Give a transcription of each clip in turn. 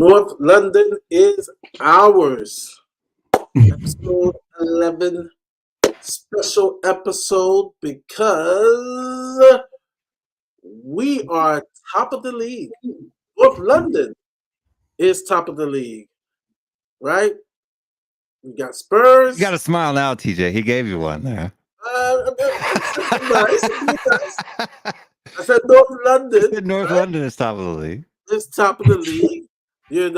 North London is ours. Episode 11, special episode because we are top of the league. North London is top of the league, right? We got Spurs. You got to smile now, TJ. He gave you one there. Nice. I said North London. North London is top of the league. It's top of the league, and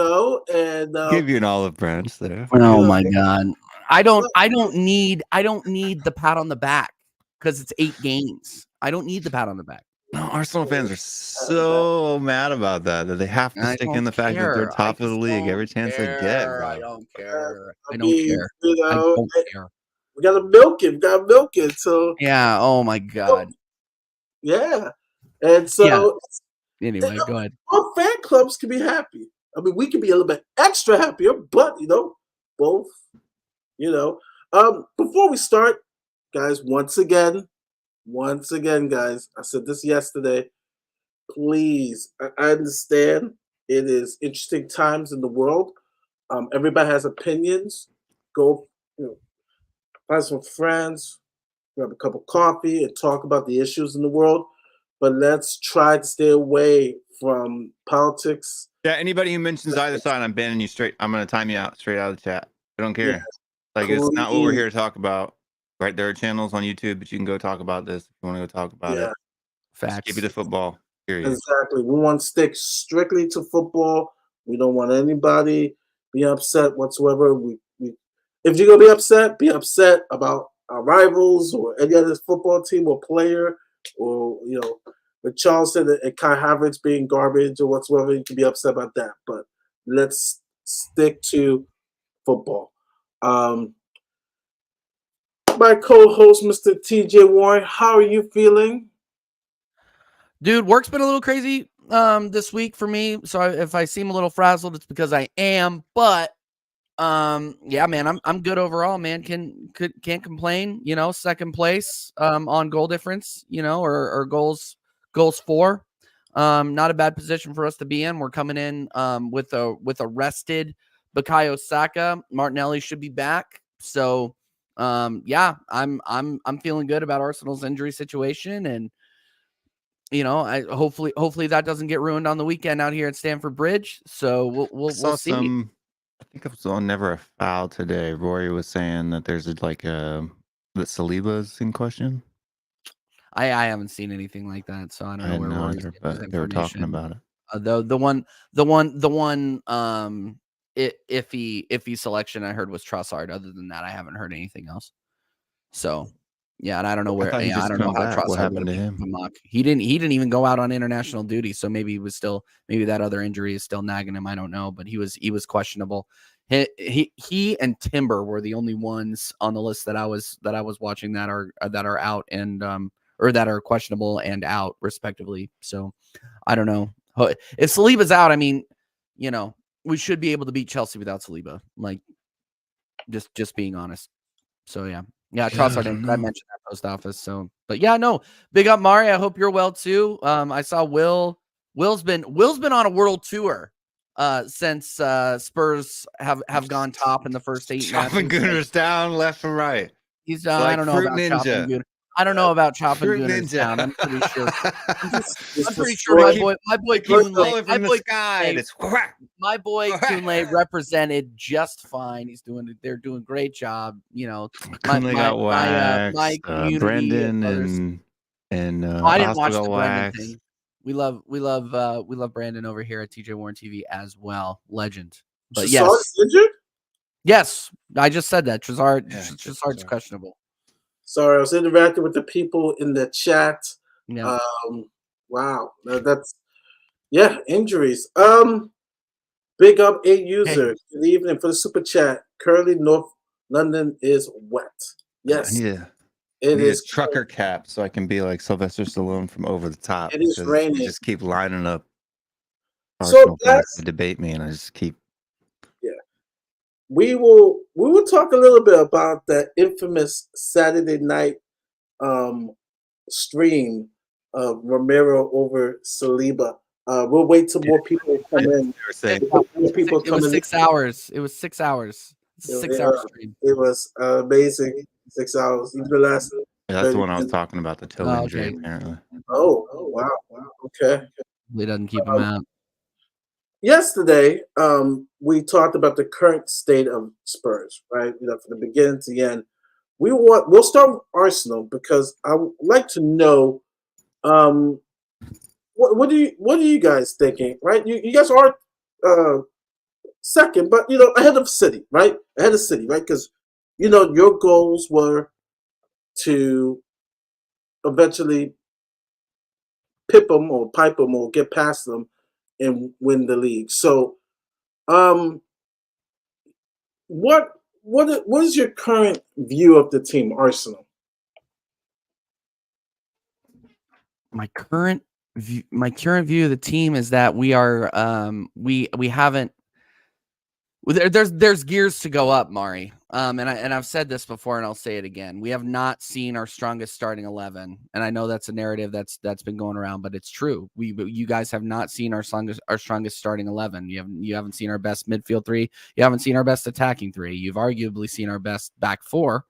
give you an olive branch there. Oh my God. I don't need the pat on the back because it's 8 games. I don't need the pat on the back. No, Arsenal fans are so mad about that they have to stick in the fact that they're top of the league every chance they get. Bro. I don't care. I don't care. I don't care. We gotta milk it. So yeah. Oh my God. Yeah. And so anyway, go ahead. All fan clubs can be happy. I mean, we can be a little bit extra happier, but both. Before we start, guys, once again, guys, I said this yesterday. Please, I understand it is interesting times in the world. Everybody has opinions. Go, find some friends, grab a cup of coffee, and talk about the issues in the world. But let's try to stay away from politics. Yeah, anybody who mentions either side, I'm banning you straight. I'm going to time you out straight out of the chat. I don't care. Yeah. It's not what we're here to talk about. Right, there are channels on YouTube, but you can go talk about this if you want to go talk about it. Facts. Just keep it to football. Period. Exactly. We want to stick strictly to football. We don't want anybody be upset whatsoever. If you're gonna be upset about our rivals or any other football team or player, or with Charleston and Kai Havertz being garbage or whatsoever. You can be upset about that, but let's stick to football. My co-host, Mr. TJ Warren, how are you feeling? Dude, work's been a little crazy this week for me. So if I seem a little frazzled, it's because I am. But yeah, man, I'm good overall, man. Can't complain. Second place on goal difference. Or goals for. Not a bad position for us to be in. We're coming in with a rested Bukayo Saka. Martinelli should be back. So. Yeah, I'm feeling good about Arsenal's injury situation, and I hopefully that doesn't get ruined on the weekend out here at Stamford Bridge. So we'll see. I think it was on Never a Foul today. Rory was saying that there's that Saliba's in question. I haven't seen anything like that, so I don't know where Rory's getting his but they were talking about it. The one iffy selection I heard was Trossard. Other than that, I haven't heard anything else. So yeah, and I don't know where. I don't know how Trossard happened to him. He didn't even go out on international duty, so maybe that other injury is still nagging him. I don't know, but he was questionable. He and Timber were the only ones on the list that I was watching that are out and or that are questionable and out respectively. So I don't know if Saliba's out. I mean, we should be able to beat Chelsea without Saliba. Like, just being honest. So yeah, Trossard. I mentioned that post office. So, but yeah, no, big up Mari. I hope you're well too. I saw Will's been on a world tour since Spurs have gone top in the first 8 chopping Gooners down left and right. He's I don't know about chopping Gooners. I don't know about chopping Gooners down. I'm pretty sure. I'm pretty sure my boy Kunle, my boy Kunle represented just fine. They're doing a great job. Kunle got waxed. Brandon and I didn't watch the Brandon thing. We love Brandon over here at TJ Warren TV as well. Legend. But yes, I just said that Trossard's questionable. Sorry, I was interacting with the people in the chat. Yeah. Wow, that's injuries. Big up 8 users. Hey. Good evening for the super chat. Currently, North London is wet. Yes. Yeah. It is trucker cap, so I can be like Sylvester Stallone from Over the Top. It is raining. Just keep lining up. So guys, to debate me, and I just keep. Yeah. We will talk a little bit about that infamous Saturday night stream of Romero over Saliba. We'll wait till more people come in. More people It was 6 hours. It was 6 hours. It's a 6-hour stream. It was amazing. 6 hours. Even the last. That's the one I was talking about, the toe injury, apparently. Oh, wow. Okay. He doesn't keep him out. Yesterday, we talked about the current state of Spurs, right? From the beginning to the end. We'll start with Arsenal because I would like to know what are you guys thinking, right? You guys are second, but ahead of City, right? Ahead of City, right? Because your goals were to eventually pip them or pipe them or get past them and win the league. So, what is your current view of the team, Arsenal? My current view of the team is that we are we haven't. There's gears to go up, Mari. And I've said this before, and I'll say it again. We have not seen our strongest starting 11, and I know that's a narrative that's been going around, but it's true. You guys have not seen our strongest starting 11. You haven't seen our best midfield three. You haven't seen our best attacking three. You've arguably seen our best back four.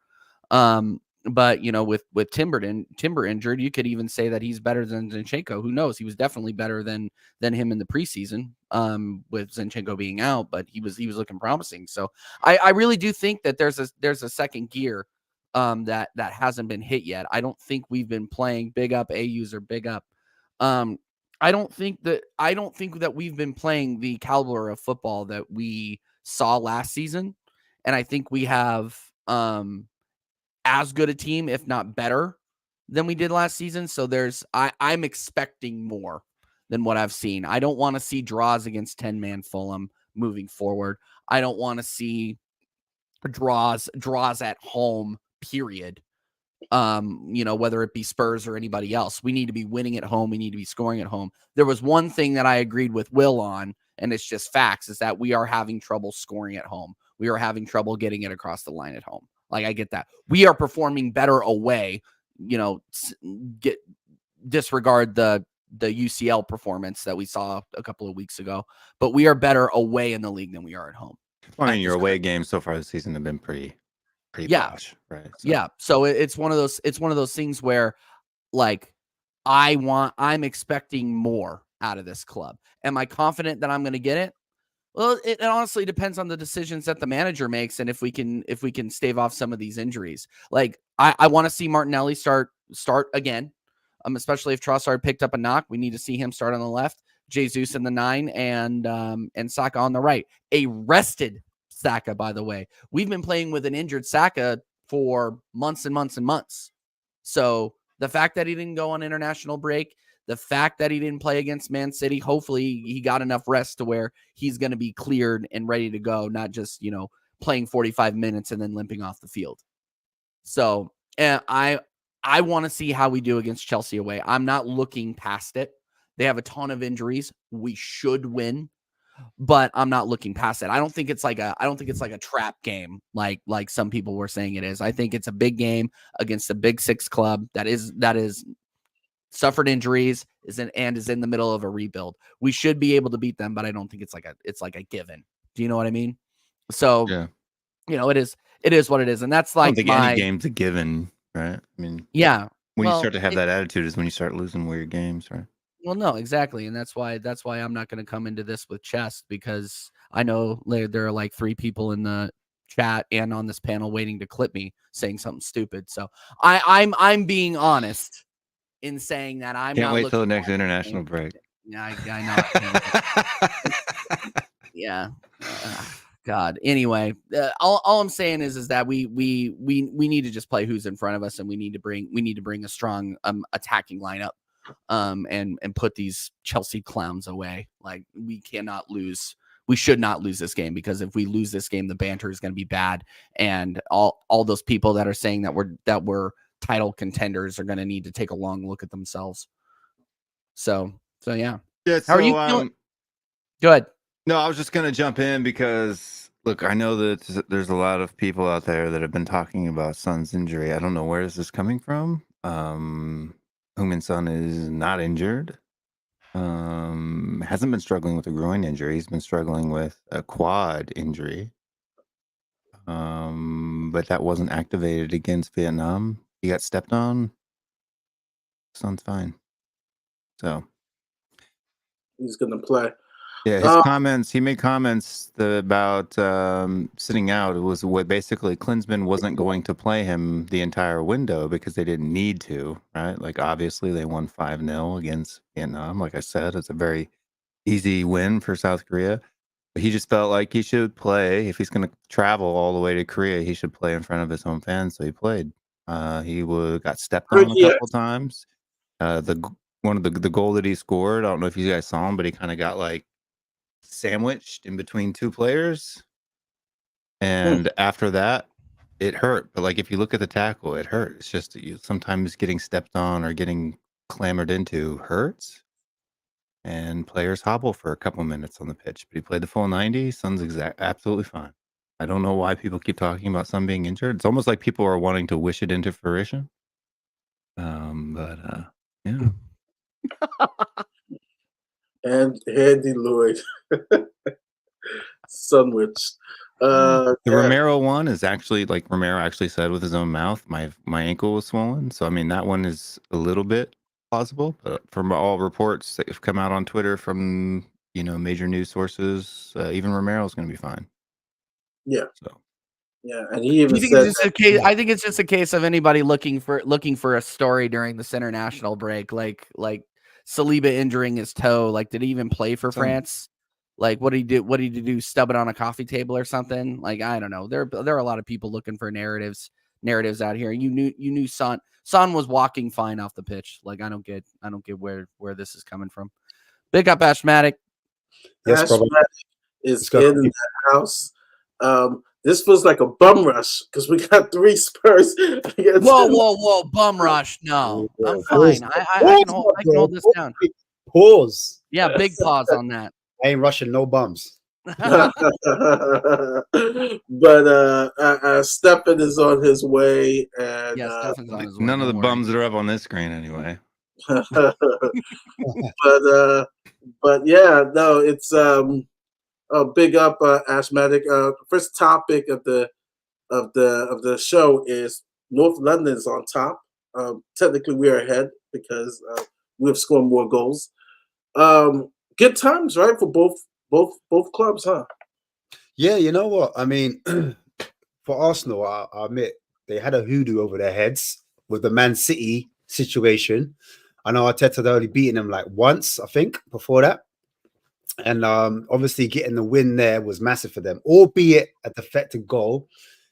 But with Timber injured, you could even say that he's better than Zinchenko. Who knows? He was definitely better than him in the preseason. With Zinchenko being out, but he was looking promising. So I really do think that there's a second gear that hasn't been hit yet. I don't think we've been playing big up a user big up. I don't think that we've been playing the caliber of football that we saw last season, and I think we have as good a team, if not better, than we did last season. So I'm expecting more than what I've seen. I don't want to see draws against 10-man Fulham moving forward. I don't want to see draws at home, period. Whether it be Spurs or anybody else. We need to be winning at home. We need to be scoring at home. There was one thing that I agreed with Will on, and it's just facts, is that we are having trouble scoring at home. We are having trouble getting it across the line at home. Like, I get that. We are performing better away, disregard the UCL performance that we saw a couple of weeks ago, but we are better away in the league than we are at home. I mean, your away games so far this season have been pretty posh, right? So. Yeah. So it's one of those things where, like, I'm expecting more out of this club. Am I confident that I'm going to get it? Well, it honestly depends on the decisions that the manager makes, and if we can stave off some of these injuries. Like, I want to see Martinelli start again. Especially if Trossard picked up a knock, we need to see him start on the left, Jesus in the 9, and Saka on the right. A rested Saka, by the way. We've been playing with an injured Saka for months and months and months. So the fact that he didn't go on international break, the fact that he didn't play against Man City, hopefully he got enough rest to where he's going to be cleared and ready to go, not just, playing 45 minutes and then limping off the field. So I want to see how we do against Chelsea away. I'm not looking past it. They have a ton of injuries. We should win, but I'm not looking past it. I don't think it's like a trap game like some people were saying it is. I think it's a big game against a Big Six club that is suffered injuries, is in the middle of a rebuild. We should be able to beat them, but I don't think it's like a given. Do you know what I mean? So yeah, it is what it is, and that's like, I don't think any game's a given, right? I mean, yeah. When you start to have that attitude is when you start losing weird games, right? Well, no, exactly, and that's why I'm not going to come into this with chest, because I know there are like 3 people in the chat and on this panel waiting to clip me saying something stupid. So I'm being honest in saying that I'm can't not wait till the next international break. Yeah, I know. Yeah. God. Anyway, all I'm saying is that we need to just play who's in front of us, and we need to bring a strong attacking lineup, and put these Chelsea clowns away. Like, we cannot lose. We should not lose this game, because if we lose this game, the banter is going to be bad, and all those people that are saying that we're title contenders are going to need to take a long look at themselves. So yeah. Yeah. How are you feeling? Good. No, I was just going to jump in because, look, I know that there's a lot of people out there that have been talking about Son's injury. I don't know where this is coming from. Heung-min Son is not injured. Hasn't been struggling with a groin injury. He's been struggling with a quad injury. But that wasn't activated against Vietnam. He got stepped on. Son's fine. So he's gonna play. yeah, his comments. He made comments about sitting out. It was what basically Klinsmann wasn't going to play him the entire window because they didn't need to, right? Like obviously they won 5-0 against Vietnam. Like I said, it's a very easy win for South Korea. But he just felt like he should play. If he's going to travel all the way to Korea, he should play in front of his home fans. So he played. He got stepped on a couple times. One of the goal that he scored, I don't know if you guys saw him, but he kind of got like sandwiched in between two players. And after that, it hurt. But like if you look at the tackle, it hurt. It's just sometimes getting stepped on or getting clambered into hurts. And players hobble for a couple minutes on the pitch. But he played the full 90. Son's absolutely fine. I don't know why people keep talking about Son being injured. It's almost like people are wanting to wish it into fruition. Yeah. And Andy Lloyd. Sandwich. The Romero one is actually, like Romero actually said with his own mouth, my ankle was swollen. So I mean that one is a little bit plausible, but from all reports that have come out on Twitter from major news sources, even Romero's going to be fine. Yeah. So. Yeah, and he even said I think it's just a case of anybody looking for a story during this international break, like Saliba injuring his toe. Like, did he even play for France? Like, what did he do? What did he do? Stub it on a coffee table or something? Like, I don't know. There are a lot of people looking for narratives out here. You knew Son was walking fine off the pitch. Like, I don't get where this is coming from. Big up Ashmatic. Yes, Ashmatic is in the house. This feels like a bum rush because we got 3 Spurs. Whoa, bum rush. No, I'm fine. I can hold this down. Pause. Yeah, big pause on that. I ain't rushing no bums. But Stephen is on his way, and Stephen's on his way. None of the bums that are up on this screen anyway. but yeah, no, it's big up Ashmatic. First topic of the show is North London's on top. Technically, we are ahead because we have scored more goals. Good times, right, for both clubs, huh? Yeah, you know what? I mean, for Arsenal, I admit they had a hoodoo over their heads with the Man City situation. I know Arteta had only beaten them like once, I think, before that. And obviously getting the win there was massive for them, albeit a deflected goal.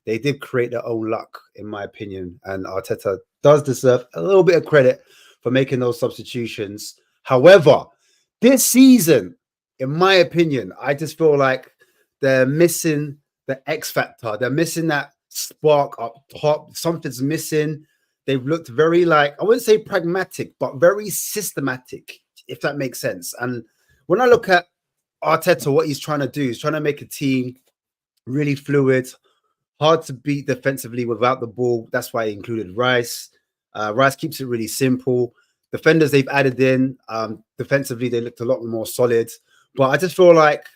They did create their own luck, in my opinion. And Arteta does deserve a little bit of credit for making those substitutions. However, this season, in my opinion, I just feel like they're missing the X factor. They're missing that spark up top. Something's missing. They've looked very I wouldn't say pragmatic, but very systematic, if that makes sense. And when I look at Arteta, what he's trying to do is trying to make a team really fluid, hard to beat defensively without the ball. That's why he included Rice. Rice keeps it really simple. Defenders they've added in, defensively, they looked a lot more solid. But I just feel like,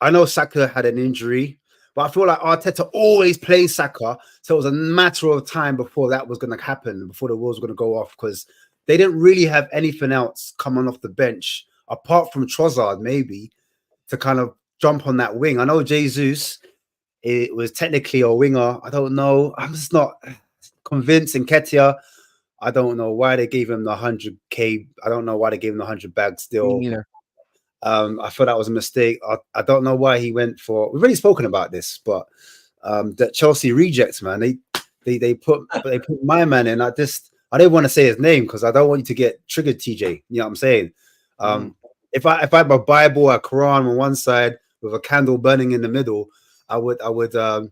I know Saka had an injury, but I feel like Arteta always plays Saka. So it was a matter of time before that was going to happen, before the wheels were going to go off, because they didn't really have anything else coming off the bench, apart from Trossard, maybe, to kind of jump on that wing. I know Jesus, it was technically a winger. I don't know. I'm just not convinced. And Ketia, I don't know why they gave him the 100K. I don't know why they gave him the 100 bags still. Me neither. I thought that was a mistake. I don't know why he went for. We've already spoken about this, but that Chelsea rejects, man. They put my man in. I didn't want to say his name because I don't want you to get triggered, TJ. You know what I'm saying? If I had my Bible, a Quran on one side with a candle burning in the middle, I would say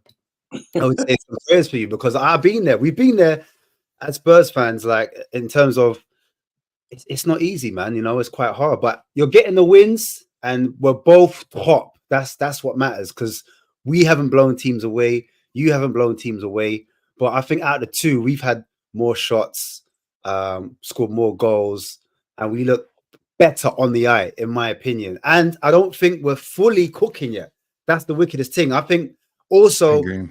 some prayers for you, because I've been there. We've been there as Spurs fans, like in terms of it's not easy, man. You know, it's quite hard, but you're getting the wins, and we're both top. That's what matters, because we haven't blown teams away. You haven't blown teams away, but I think out of the two, we've had more shots, scored more goals, and we look better on the eye, in my opinion. And I don't think we're fully cooking yet. That's the wickedest thing. I think I also agree.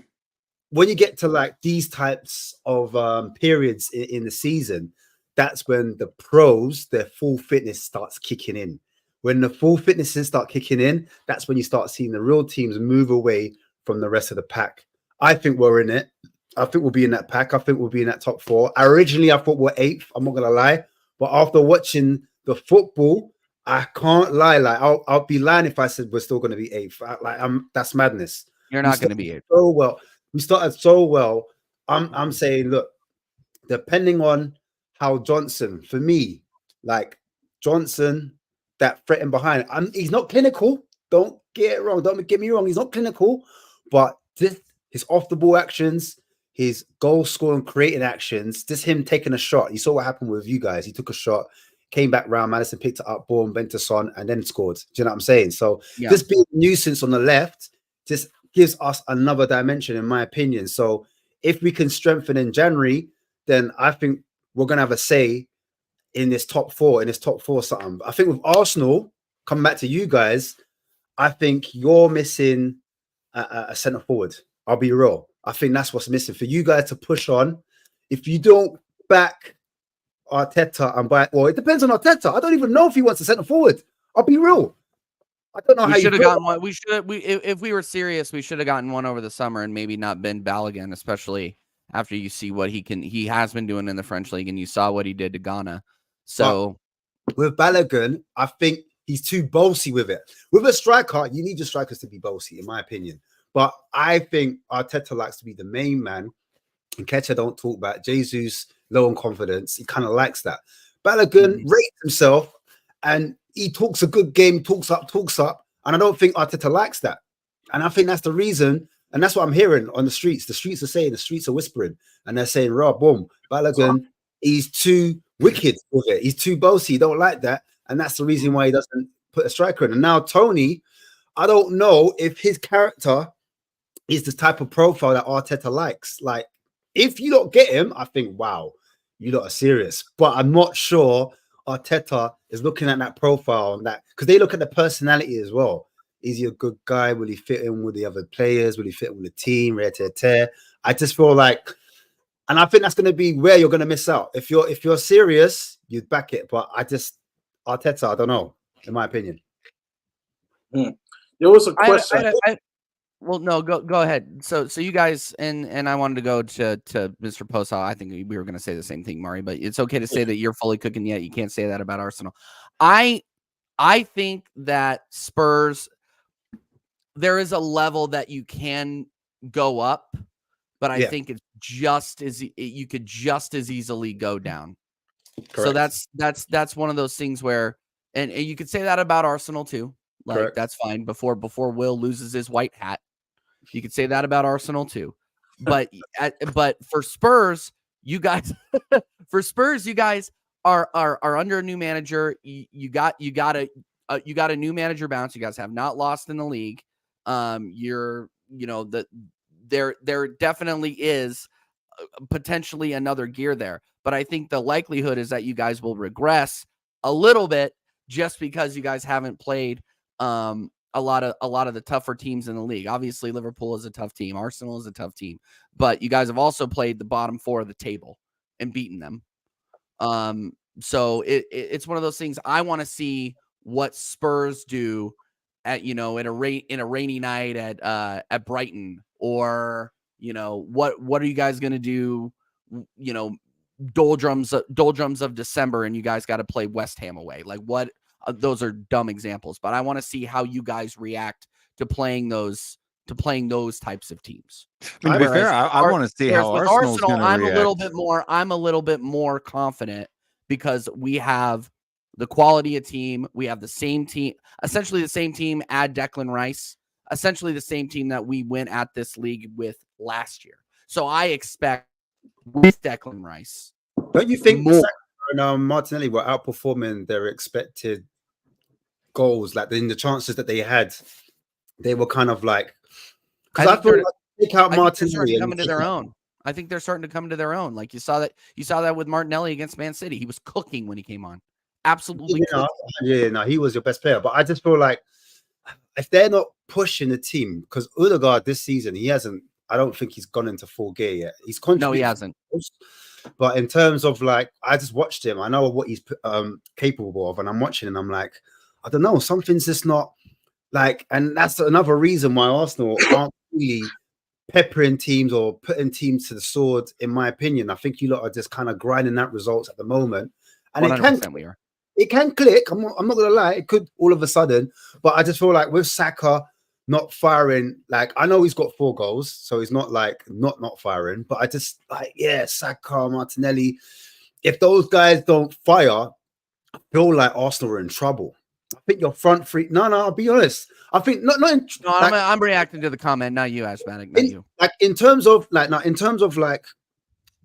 when you get to like these types of periods in the season, that's when the pros, their full fitness starts kicking in. When the full fitnesses start kicking in, that's when you start seeing the real teams move away from the rest of the pack. I think we're in it. I think we'll be in that pack. I think we'll be in that top 4. Originally, I thought we're 8th. I'm not gonna lie, but after watching the football, I can't lie. Like I'll be lying if I said we're still gonna be 8th. That's madness. You're We not going to started be it. so well. We started so well. I'm saying, look, depending on how Johnson, for me, like Johnson, that threatened behind, he's not clinical. Don't get it wrong. Don't get me wrong. He's not clinical, but his off the ball actions, his goal scoring, creating actions, just him taking a shot. You saw what happened with you guys. He took a shot, came back round. Madison picked it up, ball, bent to Son, and then scored. Do you know what I'm saying? So Yeah. just being a nuisance on the left just gives us another dimension, in my opinion. So if we can strengthen in January, then I think we're gonna have a say in this top 4, something. I think with Arsenal, coming back to you guys, I think you're missing a centre forward. I'll be real. I think that's what's missing for you guys to push on. If you don't back Arteta and well, it depends on Arteta. I don't even know if he wants a centre forward. I'll be real. I don't know We how should you have feel. gotten one. If we were serious, we should have gotten one over the summer and maybe not Ben Balogun, especially after you see what he has been doing in the French league and you saw what he did to Ghana. So with Balogun, I think he's too bossy with it. With a striker, you need your strikers to be bossy, in my opinion. But I think Arteta likes to be the main man. And Ketcher don't talk about Jesus, low on confidence. He kind of likes that. Balogun rates himself and he talks a good game, talks up. And I don't think Arteta likes that. And I think that's the reason. And that's what I'm hearing on the streets. The streets are saying, the streets are whispering. And they're saying, Rob, boom, Balogun, he's too wicked with it. He's too bossy. He don't like that. And that's the reason why he doesn't put a striker in. And now Tony, I don't know if his character is the type of profile that Arteta likes. Like, if you don't get him, I think, wow, you lot are serious. But I'm not sure Arteta is looking at that profile and that, because they look at the personality as well. Is he a good guy? Will he fit in with the other players? Will he fit in with the team? I just feel like, and I think that's going to be where you're going to miss out. If you're serious, you'd back it. But Arteta, I don't know, in my opinion. There was a question. Well, no, go ahead. So you guys and I wanted to go to Mr. Posau. I think we were going to say the same thing, Mari, but it's okay to say that you're fully cooking yet. You can't say that about Arsenal. I think that Spurs, there is a level that you can go up, but I think it's you could just as easily go down. Correct. So that's one of those things where, and you could say that about Arsenal too. Like, correct. That's fine. Before Will loses his white hat, you could say that about Arsenal too. But for Spurs, you guys, are under a new manager. You got a new manager bounce. You guys have not lost in the league. There definitely is potentially another gear there. But I think the likelihood is that you guys will regress a little bit just because you guys haven't played a lot of the tougher teams in the league. Obviously, Liverpool is a tough team. Arsenal is a tough team. But you guys have also played the bottom 4 of the table and beaten them. So it's one of those things. I want to see what Spurs do at in a rainy night at Brighton, or what are you guys going to do? Doldrums of December, and you guys got to play West Ham away. Like, what? Those are dumb examples, but I want to see how you guys react to playing those types of teams. I mean, to be fair, I want to see how Arsenal's going to react. I'm a little bit more confident because we have the quality of team. We have the same team, essentially the same team. Add Declan Rice, essentially the same team that we went at this league with last year. So I expect with Declan Rice. Don't you think Martinelli were outperforming their expected goals? Like, in the chances that they had, they were kind of like, because I thought take out Martinelli coming to their own. I think they're starting to come to their own. Like, you saw that with Martinelli against Man City. He was cooking when he came on. absolutely could. No, he was your best player. But I just feel like if they're not pushing the team, because Odegaard this season, he hasn't, I don't think he's gone into full gear yet. He's contributed. No, he hasn't. But in terms of like, I just watched him. I know what he's capable of, and I'm watching and I'm like, I don't know, something's just not like, and that's another reason why Arsenal aren't really peppering teams or putting teams to the sword, in my opinion. I think you lot are just kind of grinding out results at the moment. And it can click. I'm not gonna lie, it could all of a sudden, but I just feel like with Saka not firing, like I know he's got 4 goals, so he's not like not firing, but I just like, yeah, Saka, Martinelli, if those guys don't fire, I feel like Arsenal are in trouble. I think your front three. No, I'll be honest. I think not. I'm reacting to the comment, not you, Ashmatic, not you. Like in terms of like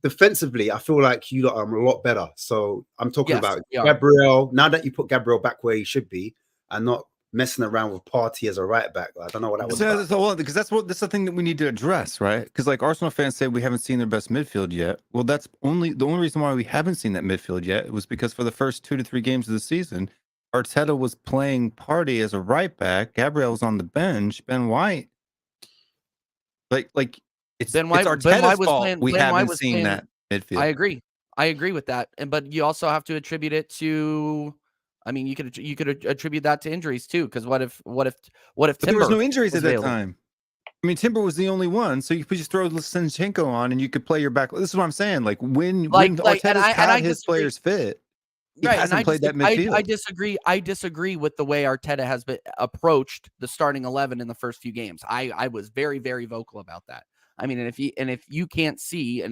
defensively, I feel like you lot are a lot better. So I'm talking about Gabriel. Now that you put Gabriel back where he should be, and not messing around with Partey as a right back. I don't know what that was about. Well, because that's the thing that we need to address, right? Because like Arsenal fans say we haven't seen their best midfield yet. Well, that's the only reason why we haven't seen that midfield yet was because for the first 2 to 3 games of the season, Arteta was playing Partey as a right back. Gabriel was on the bench. Ben White, like it's Arteta's fault we haven't seen that midfield. I agree with that, but you also have to attribute it to. I mean, you could attribute that to injuries too. Because what if Timber? But there was no injuries at that time. I mean, Timber was the only one, so you could just throw Zinchenko on, and you could play your back. This is what I'm saying. Like when Arteta's had his players fit, he hasn't played that midfield. I disagree with the way Arteta has been approached the starting 11 in the first few games. I was very, very vocal about that. I mean, and if he can't see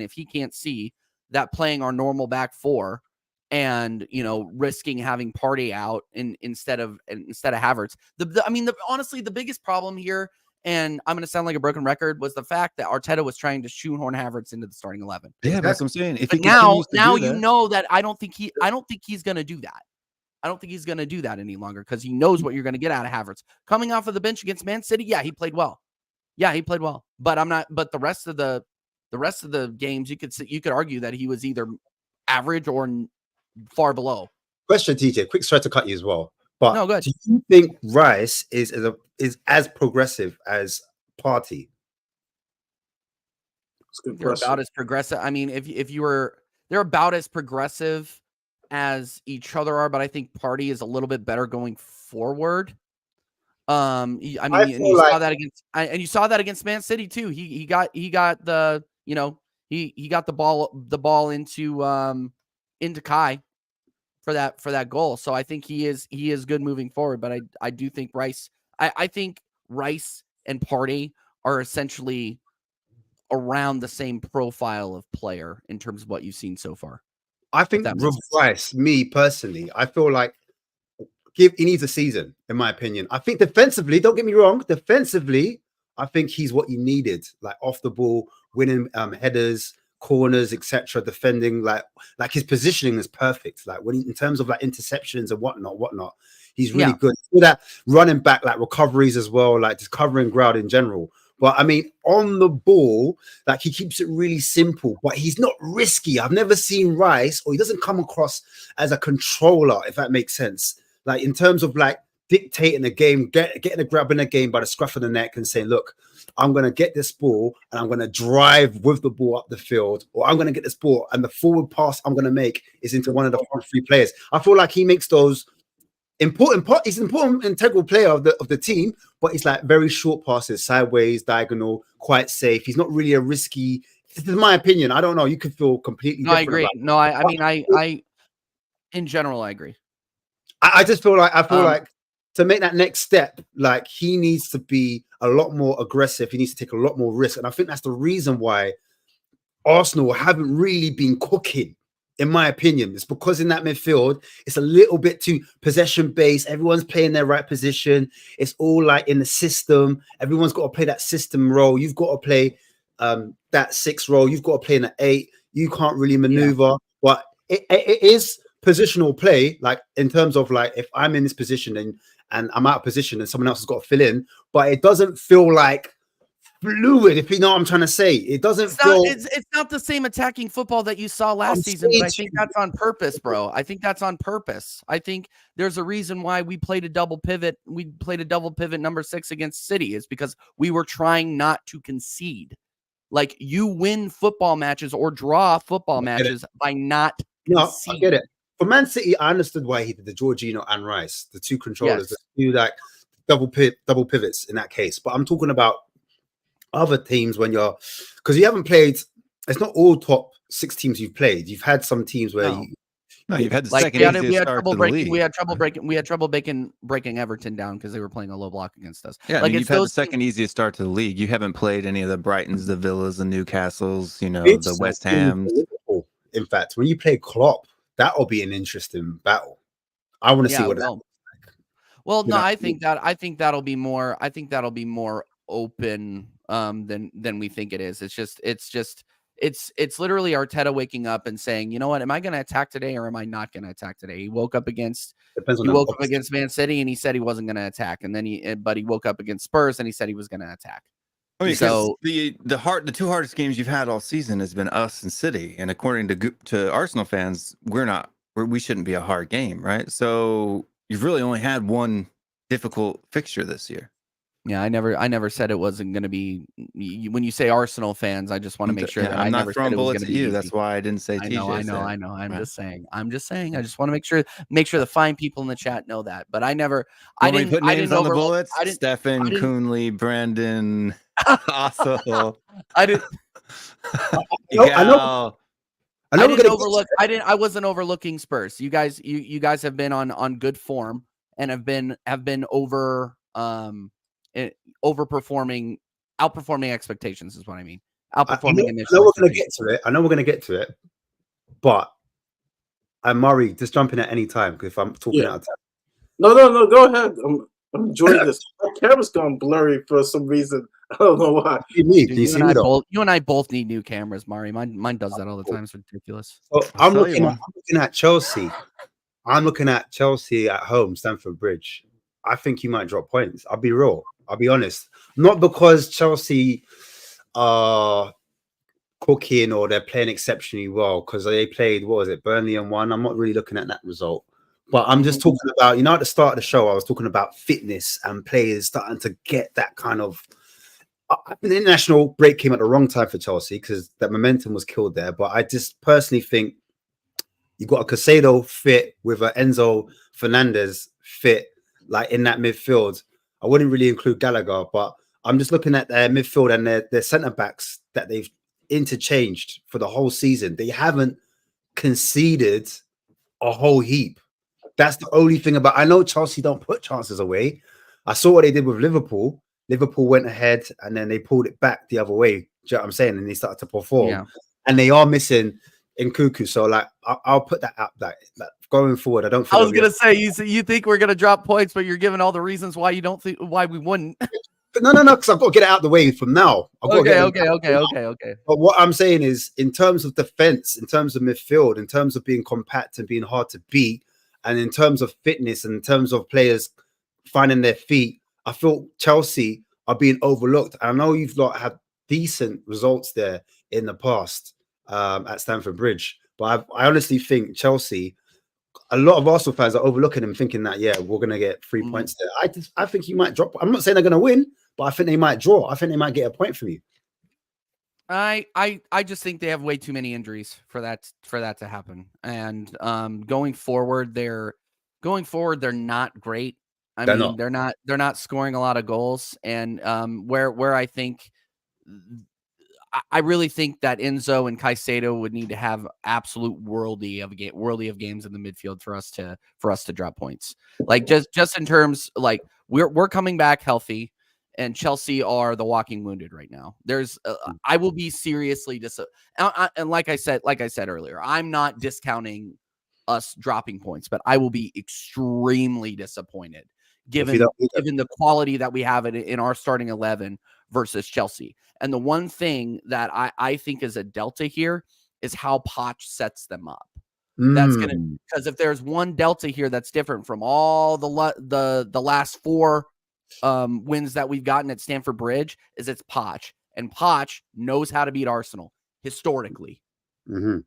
that playing our normal back 4. And risking having Partey out instead of Havertz. Honestly, the biggest problem here, and I'm going to sound like a broken record, was the fact that Arteta was trying to shoehorn Havertz into the starting 11. Yeah, that's what I'm saying. If now you know that I don't think he's going to do that. I don't think he's going to do that any longer because he knows what you're going to get out of Havertz coming off of the bench against Man City. Yeah, he played well. But I'm not. But the rest of the games, you could argue that he was either average or far below. Question, TJ. Quick, sorry to cut you as well. But no, go ahead. Do you think Rice is as progressive as Partey? They're about as progressive. I mean, they're about as progressive as each other are, but I think Partey is a little bit better going forward. You saw that against Man City too. He got the ball into Kai for that goal. So I think he is good moving forward. But I do think Rice. I think Rice and Partey are essentially around the same profile of player in terms of what you've seen so far. I think with Rice, me personally, I feel like he needs a season, in my opinion. I think defensively, don't get me wrong, I think he's what you needed, like off the ball, winning headers, corners, etc. Defending, like his positioning is perfect. Like in terms of like interceptions and whatnot, he's really good. So that running back, like recoveries as well, like just covering ground in general. But I mean, on the ball, like he keeps it really simple, but he's not risky. I've never seen Rice, or he doesn't come across as a controller, if that makes sense. Like in terms of like dictating the game, getting a grab in the game by the scruff of the neck and saying, look, I'm going to get this ball and I'm going to drive with the ball up the field, or I'm going to get this ball and the forward pass I'm going to make is into one of the front 3 players. I feel like he makes those important part. He's an important integral player of the team, but it's like very short passes, sideways, diagonal, quite safe. He's not really a risky. This is my opinion. I don't know. You could feel completely. No, I agree. No, I mean, in general, I agree. I just feel like like to make that next step, like he needs to be a lot more aggressive. He needs to take a lot more risk, and I think that's the reason why Arsenal haven't really been cooking. In my opinion, it's because in that midfield, it's a little bit too possession based. Everyone's playing their right position. It's all like in the system. Everyone's got to play that system role. You've got to play that 6 role. You've got to play in the 8. You can't really maneuver, but it is positional play. Like in terms of like if I'm in this position and I'm out of position and someone else has got to fill in, but it doesn't feel like fluid, if you know what I'm trying to say. It doesn't feel. It's not the same attacking football that you saw last season, but I think that's on purpose, bro. I think that's on purpose. I think there's a reason why we played a double pivot. We played a double pivot number 6 against City. It's because we were trying not to concede. Like, you win football matches or draw football matches by not conceding. I get it. For Man City, I understood why he did the Jorginho and Rice, the two controllers, the two like double pivots in that case. But I'm talking about other teams when you're, because you haven't played. It's not all top 6 teams you've played. You've had some teams where you've had the like second easiest start to the league. We had trouble breaking Everton down because they were playing a low block against us. Yeah, like, you've had the second easiest start to the league. You haven't played any of the Brightons, the Villas, the Newcastles, the West Hams. In fact, when you play Klopp, that'll be an interesting battle. I want to see what. Well, no, I think that'll be more. I think that'll be more open than we think it is. It's literally Arteta waking up and saying, you know what, am I going to attack today or am I not going to attack today? He woke up against Man City and he said he wasn't going to attack, and then he woke up against Spurs and he said he was going to attack. I mean, so the 2 hardest games you've had all season has been us and City, and according to Arsenal fans, we shouldn't be a hard game, right? So you've really only had one difficult fixture this year. Yeah, I never said it wasn't going to be. When you say Arsenal fans, I just want to make sure that I'm not never throwing said bullets at you. Easy. That's why I didn't say. I know. I'm just saying. I just want to make sure the fine people in the chat know that. But I never. I didn't put names on the bullets. Stefan, Coonley, Brandon, also. I didn't. I know. I wasn't overlooking Spurs. You guys have been on good form and have been outperforming expectations is what I mean. Outperforming initial. I know we're going to get to it. But Murray, just jump in at any time because if I'm talking out of time. No, go ahead. I'm enjoying this. My camera's gone blurry for some reason. I don't know why. You and I both need new cameras, Mari. Mine does that all the time. It's ridiculous. So I'm looking at Chelsea. I'm looking at Chelsea at home, Stamford Bridge. I think you might drop points. I'll be real. I'll be honest. Not because Chelsea are cooking or they're playing exceptionally well, because they played, Burnley and won. I'm not really looking at that result. But I'm just talking about, at the start of the show, I was talking about fitness and players starting to get that kind of. The international break came at the wrong time for Chelsea because that momentum was killed there. But I just personally think you got a Caicedo fit with an Enzo Fernandez fit, like in that midfield. I wouldn't really include Gallagher, but I'm just looking at their midfield and their centre backs that they've interchanged for the whole season. They haven't conceded a whole heap. That's the only thing about. I know Chelsea don't put chances away. I saw what they did with Liverpool. Liverpool went ahead and then they pulled it back the other way. Do you know what I'm saying? And they started to perform. Yeah. And they are missing Nkunku. So like I'll put that out that going forward. I don't think I was gonna say you think we're gonna drop points, but you're giving all the reasons why you don't think why we wouldn't. No, because I've got to get it out the way from now. Okay. But what I'm saying is, in terms of defense, in terms of midfield, in terms of being compact and being hard to beat, and in terms of fitness, and in terms of players finding their feet, I feel Chelsea are being overlooked. I know you've had decent results there in the past at Stamford Bridge, but I honestly think Chelsea, a lot of Arsenal fans are overlooking them, thinking that we're going to get 3 points there. I think you might drop. I'm not saying they're going to win, but I think they might draw. I think they might get a point from you. I just think they have way too many injuries for that to happen. And going forward, they're not great. They're not scoring a lot of goals. And where I think I really think that Enzo and Caicedo would need to have absolute worldy of games in the midfield for us to drop points. Like just in terms, like we're coming back healthy, and Chelsea are the walking wounded right now. I will be seriously and like I said earlier, I'm not discounting us dropping points, but I will be extremely disappointed given the quality that we have in our starting 11 versus Chelsea. And the one thing that I think is a delta here is how Poch sets them up. That's because if there's one delta here that's different from all the last 4 wins that we've gotten at Stamford Bridge is it's Poch, and Poch knows how to beat Arsenal historically.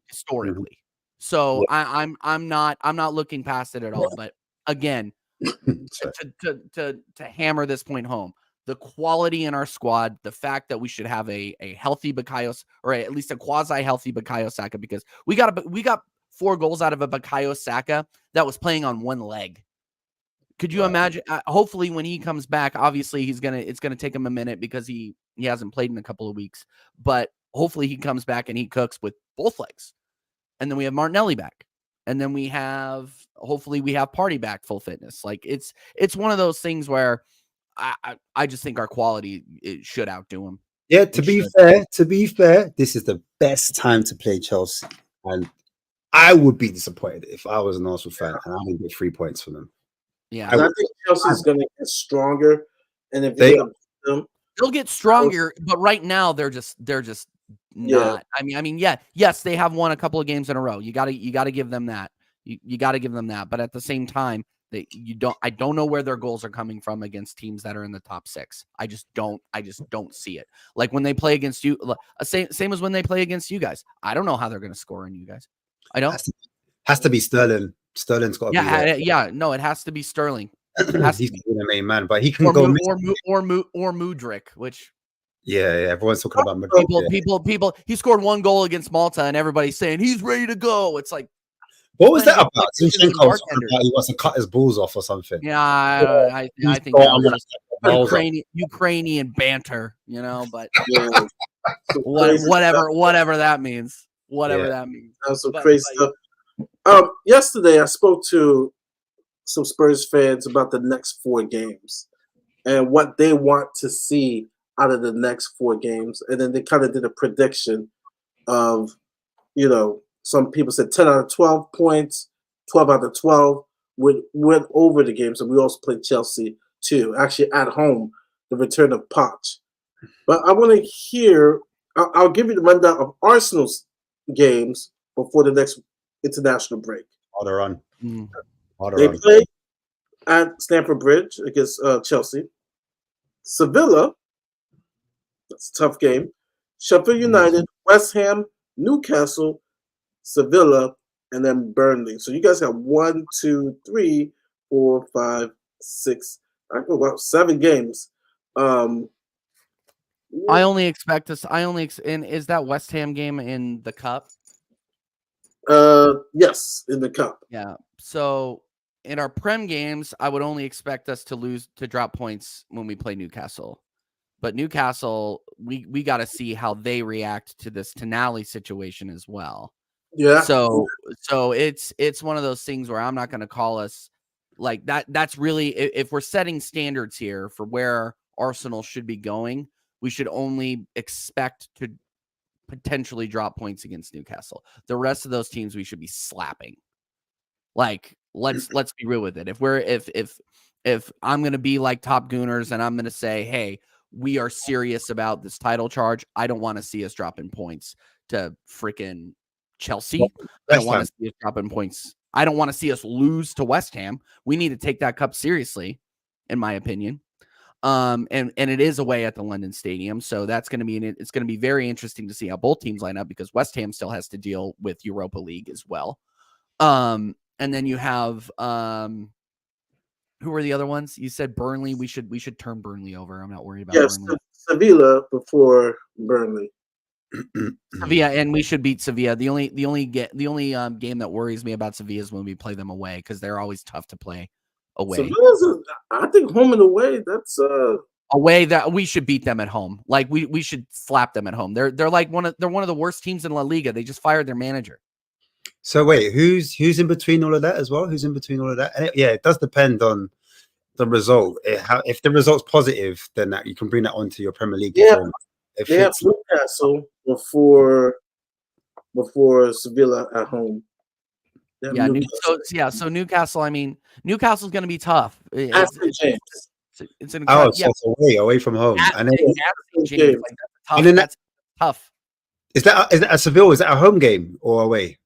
Historically. So I'm not looking past it at all. But again, to hammer this point home, the quality in our squad, the fact that we should have a healthy Bukayo, or at least a quasi healthy Bukayo Saka, because we got 4 goals out of a Bukayo Saka that was playing on one leg. Could you imagine? Hopefully, when he comes back, obviously it's gonna take him a minute because he hasn't played in a couple of weeks. But hopefully, he comes back and he cooks with both legs. And then we have Martinelli back, and then hopefully we have Party back full fitness. Like it's one of those things where I just think our quality should outdo him. Yeah, to be fair, this is the best time to play Chelsea, and I would be disappointed if I was an Arsenal fan and I didn't get 3 points from them. Yeah, I think Chelsea's going to get stronger, and if they'll get stronger, but right now they're just not. I mean, yes, they have won a couple of games in a row. You got to give them that. You got to give them that. But at the same time, I don't know where their goals are coming from against teams that are in the top 6. I just don't see it. Like when they play against you, same as when they play against you guys. I don't know how they're going to score on you guys. I don't. Has to be Sterling. Sterling's got to be there. No, it has to be Sterling. He's the main man, but he can go or Mudryk, which everyone's talking about Mudryk. People. He scored 1 goal against Malta, and everybody's saying he's ready to go. It's like, what was that about? Zinchenko about he wants to cut his balls off or something. Yeah, I think that was Ukrainian banter, but whatever that means. That means. That's some crazy stuff. Yesterday, I spoke to some Spurs fans about the next 4 games and what they want to see out of the next 4 games. And then they kind of did a prediction of, some people said 10 out of 12 points, 12 out of 12 went over the games. And we also played Chelsea too, actually at home, the return of Poch. But I want to hear, I'll give you the rundown of Arsenal's games before the next international break. Order on. They play at Stamford Bridge against Chelsea. Sevilla, that's a tough game. Sheffield United, West Ham, Newcastle, Sevilla, and then Burnley. So you guys have 1, 2, 3, 4, 5, 6. I go about 7 games. I only expect us. And is that West Ham game in the cup? Yes, in the cup. Yeah. So in our Prem games, I would only expect us to drop points when we play Newcastle. But Newcastle, we got to see how they react to this Tonali situation as well. Yeah. So it's one of those things where I'm not going to call us like that. That's really, if we're setting standards here for where Arsenal should be going, we should only expect to potentially drop points against Newcastle. The rest of those teams we should be slapping. Like, let's be real with it. If I'm going to be like Top Gooners and I'm going to say, hey, we are serious about this title charge, I don't want to see us dropping points to freaking Chelsea. I don't want to see us dropping points. I don't want to see us lose to West Ham. We need to take that cup seriously, in my opinion. And it is away at the London Stadium, so it's going to be very interesting to see how both teams line up, because West Ham still has to deal with Europa League as well. And then you have who are the other ones? You said Burnley. We should turn Burnley over. I'm not worried about Burnley. Sevilla before Burnley. Sevilla, and we should beat Sevilla. The only game that worries me about Sevilla is when we play them away, because they're always tough to play away. I think home and away. That's away that we should beat them at home. Like we should slap them at home. They're one of the worst teams in La Liga. They just fired their manager. So wait, who's in between all of that as well? Who's in between all of that? And it does depend on the result. If the result's positive, then you can bring that onto your Premier League. Yeah, they have Newcastle before Sevilla at home. So Newcastle. I mean, Newcastle's going to be tough. It's away from home, that's tough. Is that a Seville? Is that a home game or away?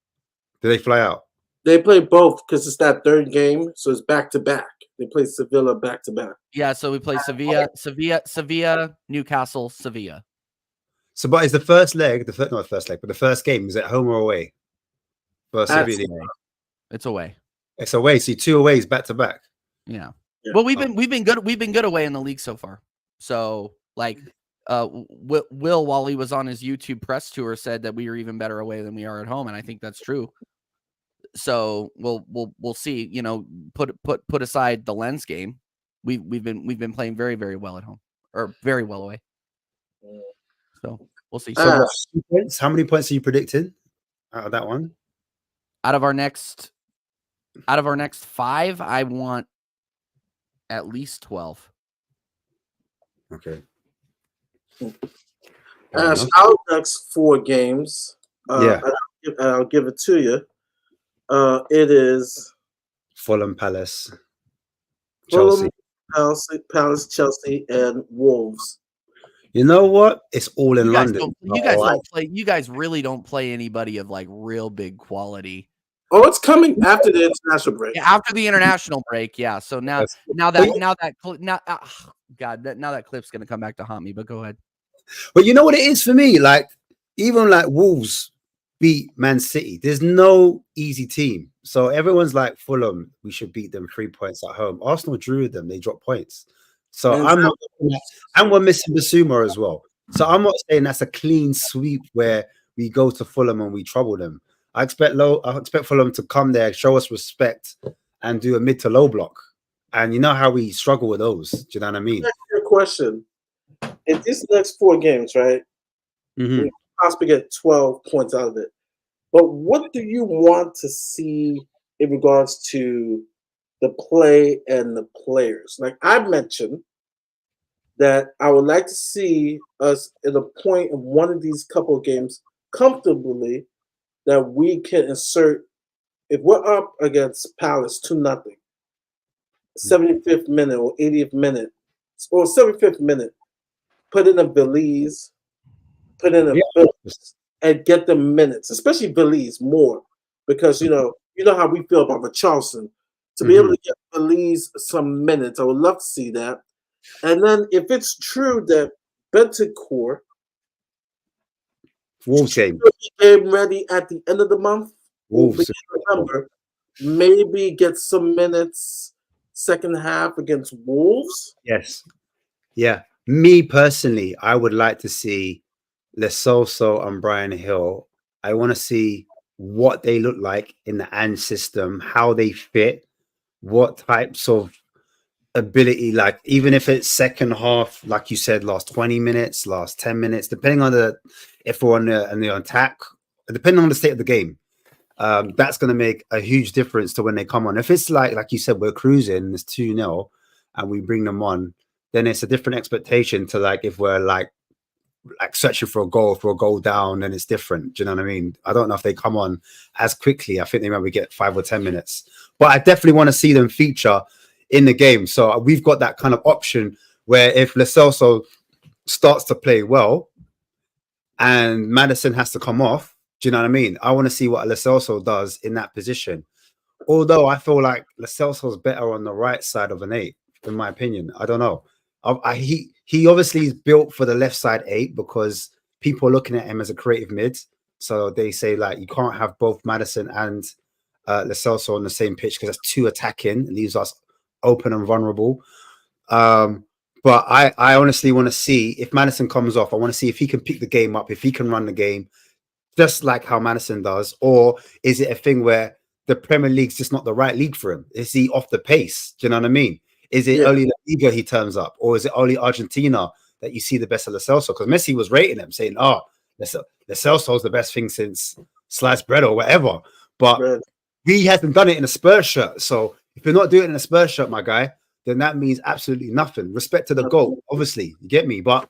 Do they fly out? They play both because it's that third game, so it's back to back. They play Sevilla back to back. Yeah, so we play Sevilla, Newcastle, Sevilla. So, but is the first leg, not the first leg, but the first game, is it home or away? It's away. It's away. See, 2 aways back to back. Yeah. Well, we've been good away in the league so far. So like, Will, while he was on his YouTube press tour, said that we are even better away than we are at home, and I think that's true. So we'll see. You know, put aside the Lens game, we've been playing very, very well at home, or very well away. So we'll see. So points? How many points are you predicting out of that one? Out of our next 5, I want at least 12. Okay. As our next 4 games, I'll give it to you. It is Fulham, Palace, Chelsea. Palace, Chelsea, and Wolves. You know what? It's all in London. You guys really don't play anybody of like real big quality. Oh, it's coming after the international break. Yeah, after the international break, yeah. So now that clip's gonna come back to haunt me. But go ahead. But you know what it is for me? Like, even like Wolves beat Man City. There's no easy team. So everyone's like, Fulham, we should beat them 3 points at home. Arsenal drew with them. They dropped points. So and we're missing Basuma as well. So I'm not saying that's a clean sweep where we go to Fulham and we trouble them. I expect Fulham to come there, show us respect, and do a mid to low block. And you know how we struggle with those. Do you know what I mean? That's your question. In these next 4 games, right? We possibly get 12 points out of it. But what do you want to see in regards to the play and the players? Like I mentioned, that I would like to see us at a point in one of these couple of games comfortably that we can insert. If we're up against Palace 2-0, 75th minute or 80th minute or 75th minute, put in a Belize, and get the minutes, especially Belize more, because you know how we feel about Richarlison. To be able to get Belize some minutes, I would love to see that. And then if it's true that Bentancur Wolves game ready at the end of the month, Wolves November, maybe get some minutes second half against Wolves. Yes. Yeah. Me personally, I would like to see Lo Celso and Brian Hill. I want to see what they look like in the AND system, how they fit, what types of ability, like even if it's second half, like you said, last 20 minutes, last 10 minutes, depending on if we're on the attack, depending on the state of the game, that's going to make a huge difference to when they come on. If it's like you said, we're cruising, it's 2-0 and we bring them on, then it's a different expectation to like if we're like searching for a goal down, then it's different. Do you know what I mean? I don't know if they come on as quickly. I think they maybe get 5 or 10 minutes, but I definitely want to see them feature in the game. So we've got that kind of option where if Lo Celso starts to play well and Maddison has to come off, do you know what I mean? I want to see what Lo Celso does in that position. Although I feel like Lo Celso's better on the right side of an 8, in my opinion. I don't know. He obviously is built for the left side 8 because people are looking at him as a creative mid. So they say like you can't have both Maddison and Lo Celso on the same pitch because that's too attacking. It leaves us open and vulnerable. But I honestly want to see if Maddison comes off. I want to see if he can pick the game up, if he can run the game just like how Maddison does, or is it a thing where the Premier League's just not the right league for him? Is he off the pace? Do you know what I mean? Is it only La Liga he turns up, or is it only Argentina that you see the best of Lo Celso? Because Messi was rating him, saying, "Oh, Lo Celso's the best thing since sliced bread or whatever." But he hasn't done it in a Spurs shirt. So if you're not doing it in a Spurs shirt, my guy, then that means absolutely nothing. Respect to the goal, obviously, you get me. But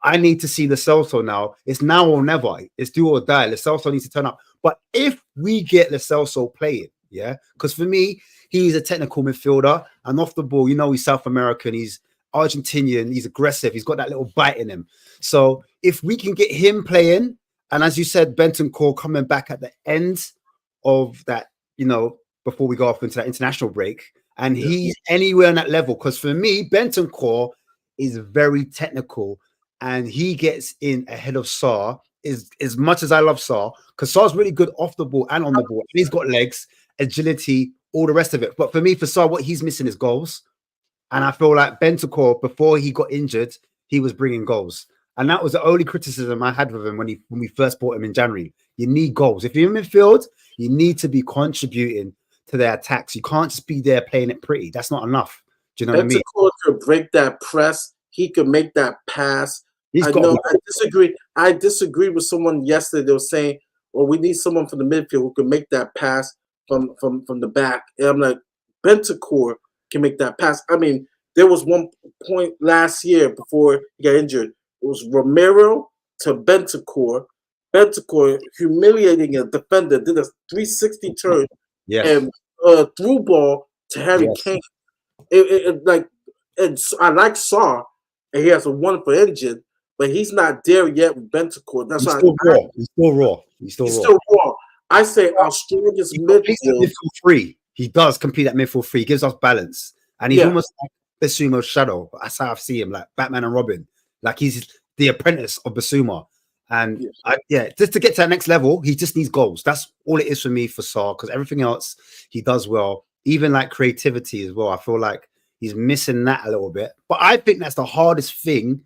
I need to see Lo Celso now. It's now or never. It's do or die. Lo Celso needs to turn up. But if we get Lo Celso playing, because for me, he's a technical midfielder, and off the ball, he's South American, he's Argentinian, he's aggressive, he's got that little bite in him. So if we can get him playing, and as you said, Bentancur coming back at the end of that, before we go off into that international break, and he's anywhere on that level. Because for me, Bentancur is very technical, and he gets in ahead of Sarr. Is as much as I love Sarr, because Sarr's really good off the ball and on the ball. And he's got legs, agility, all the rest of it. But for me, for Sarr, what he's missing is goals. And I feel like Bentancur, before he got injured, he was bringing goals. And that was the only criticism I had with him when we first bought him in January. You need goals. If you're in midfield, you need to be contributing to their attacks. You can't just be there playing it pretty. That's not enough. Do you know what I mean? Bentancur could break that press. He could make that pass. He's I got know. I disagree. I disagree with someone yesterday. They were saying, "Well, we need someone from the midfield who can make that pass from the back." And I'm like, Bentancur can make that pass. I mean, there was one point last year before he got injured. It was Romero to Bentancur. Bentancur humiliating a defender, did a 360 turn and through ball to Harry Kane. And I like Sarr, and he has a wonderful engine, but he's not there yet with Bentancur. That's why he's still raw. He's still raw. I say our strongest midfield free. He does complete that midfield free. He gives us balance, and he's almost like Basuma's shadow. That's how I see him, like Batman and Robin. Like he's the apprentice of Basuma. And just to get to that next level, he just needs goals. That's all it is for me for Sarr, because everything else he does well, even like creativity as well. I feel like he's missing that a little bit. But I think that's the hardest thing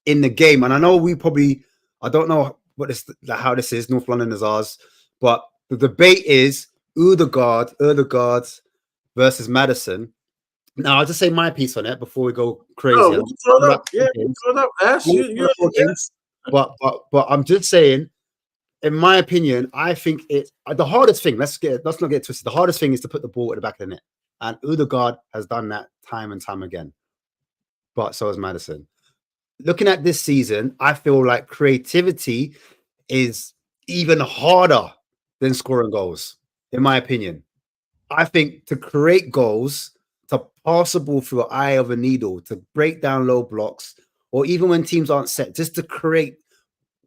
in the game. And I know I don't know how this is. North London is ours. But the debate is Ødegaard versus Maddison. Now, I'll just say my piece on it before we go crazy. Oh, you throw it up. Yeah, you throw it up. Ash, yes. But I'm just saying, in my opinion, I think it's the hardest thing. Let's not get twisted. The hardest thing is to put the ball at the back of the net. And Ødegaard has done that time and time again. But so has Maddison. Looking at this season, I feel like creativity is even harder than scoring goals, in my opinion. I think to create goals, to pass the ball through an eye of a needle, to break down low blocks, or even when teams aren't set, just to create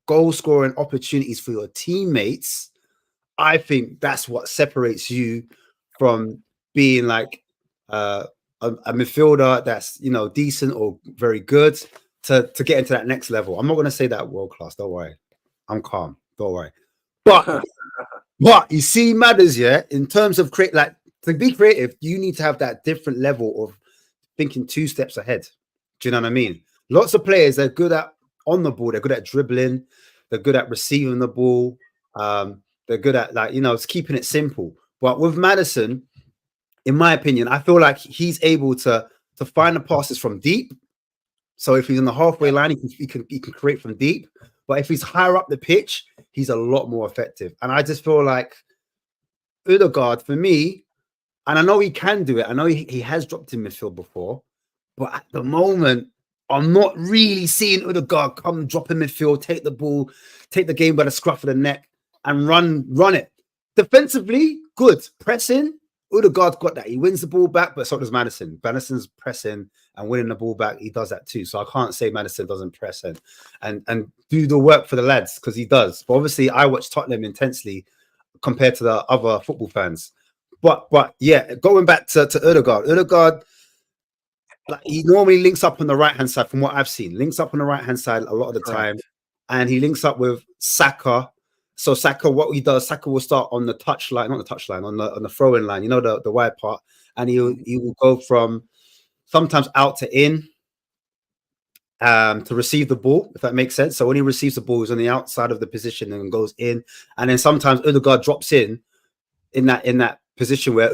goal-scoring opportunities for your teammates, I think that's what separates you from being like a midfielder that's, decent or very good to get into that next level. I'm not going to say that world-class. Don't worry. I'm calm. Don't worry. But you see matters, in terms of to be creative, you need to have that different level of thinking 2 steps ahead. Do you know what I mean? Lots of players, they're good at on the ball. They're good at dribbling. They're good at receiving the ball. They're good at it's keeping it simple. But with Maddison, in my opinion, I feel like he's able to find the passes from deep. So if he's in the halfway line, he can create from deep. But if he's higher up the pitch, he's a lot more effective. And I just feel like Ødegaard, for me, and I know he can do it. I know he has dropped in midfield before. But at the moment, I'm not really seeing Ødegaard come drop in midfield, take the ball, take the game by the scruff of the neck, and run it. Defensively, good. Pressing, Ødegaard's got that. He wins the ball back, but so does Maddison. Maddison's pressing and winning the ball back. He does that too. So I can't say Maddison doesn't press and do the work for the lads, because he does. But obviously, I watch Tottenham intensely compared to the other football fans. But yeah, going back to Ødegaard, like he normally links up on the right-hand side from what I've seen. Links up on the right-hand side a lot of the time. And he links up with Saka. So Saka, what he does, Saka will start on the touchline, not the touchline, on the throwing line, the wide part. And he will go from sometimes out to in to receive the ball, if that makes sense. So when he receives the ball, he's on the outside of the position and goes in. And then sometimes Ødegaard drops in that position where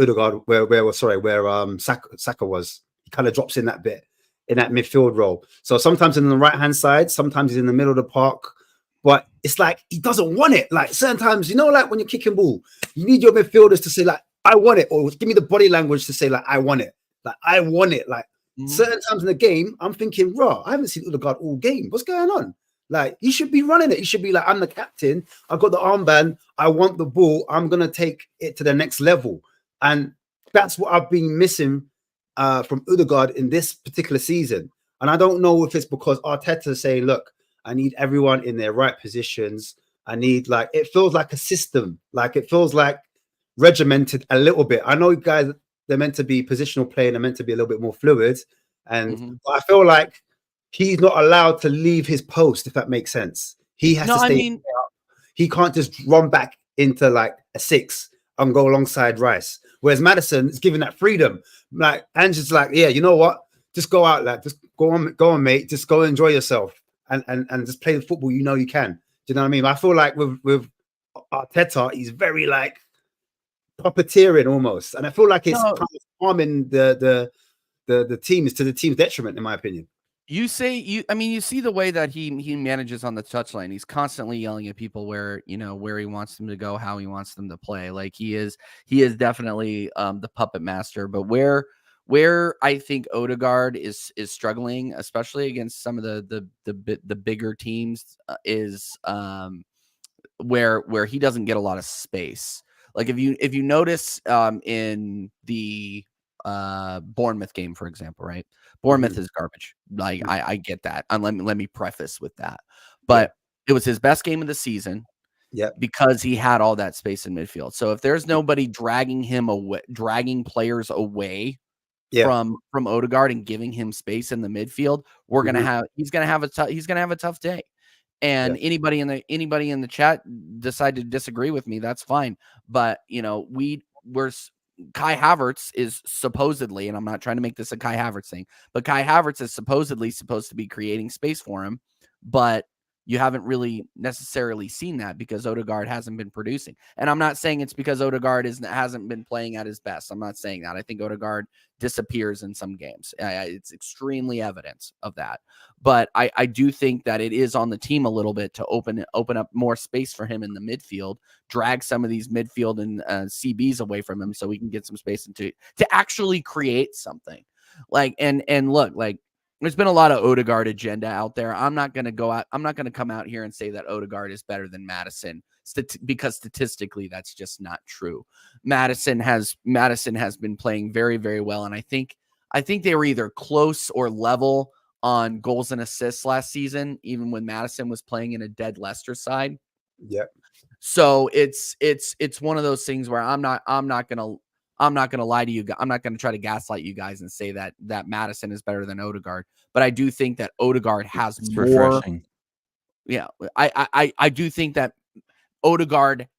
Saka was. Kind of drops in that bit in that midfield role. So sometimes in the right-hand side, sometimes he's in the middle of the park, but it's like he doesn't want it. Like certain times, like when you're kicking ball, you need your midfielders to say like, I want it, or give me the body language to say like, I want it. Like I want it. Like certain times in the game, I'm thinking, I haven't seen Ødegaard all game. What's going on? Like he should be running it. He should be like, I'm the captain. I've got the armband. I want the ball. I'm gonna take it to the next level. And that's what I've been missing from Ødegaard in this particular season. And I don't know if it's because Arteta is saying, look, I need everyone in their right positions. I need it feels like a system. Like it feels like regimented a little bit. I know guys, they're meant to be positional play and they're meant to be a little bit more fluid. And Mm-hmm. I feel like he's not allowed to leave his post, if that makes sense. He has to stay up. He can't just run back into like a 6 and go alongside Rice. Whereas Madison is given that freedom. Like, and just like, yeah, you know what? Just go out, like, just go on, mate. Just go enjoy yourself and just play the football you know you can. Do you know what I mean? I feel like with Arteta, he's very like puppeteering almost, and I feel like it's kind of harming the teams to the team's detriment, in my opinion. You see the way that he manages on the touchline. He's constantly yelling at people where he wants them to go, how he wants them to play. Like he is definitely the puppet master. But where I think Odegaard is struggling, especially against some of the bigger teams, is where he doesn't get a lot of space. Like if you notice in the Bournemouth game, for example, right? Bournemouth is garbage. Like I get that. And let me preface with that. But it was his best game of the season. Yeah. Because he had all that space in midfield. So if there's nobody dragging players away from Odegaard and giving him space in the midfield, he's gonna have a tough day. And anybody in the chat decide to disagree with me, that's fine. But we're Kai Havertz is supposedly, and I'm not trying to make this a Kai Havertz thing, but Kai Havertz is supposedly supposed to be creating space for him, but you haven't really necessarily seen that because Odegaard hasn't been producing. And I'm not saying it's because Odegaard hasn't been playing at his best. I'm not saying that. I think Odegaard disappears in some games. It's extremely evidence of that. But I do think that it is on the team a little bit to open up more space for him in the midfield, drag some of these midfield and CBs away from him so we can get some space to actually create something. Like, and look, like, there's been a lot of Odegaard agenda out there. I'm not going to come out here and say that Odegaard is better than Madison because statistically that's just not true. Madison has been playing very, very well. And I think they were either close or level on goals and assists last season, even when Madison was playing in a dead Leicester side. Yeah. So it's one of those things where I'm not going to lie to you. I'm not going to try to gaslight you guys and say that Madison is better than Odegaard, but I do think that Odegaard has more. Refreshing. Yeah, I do think that Odegaard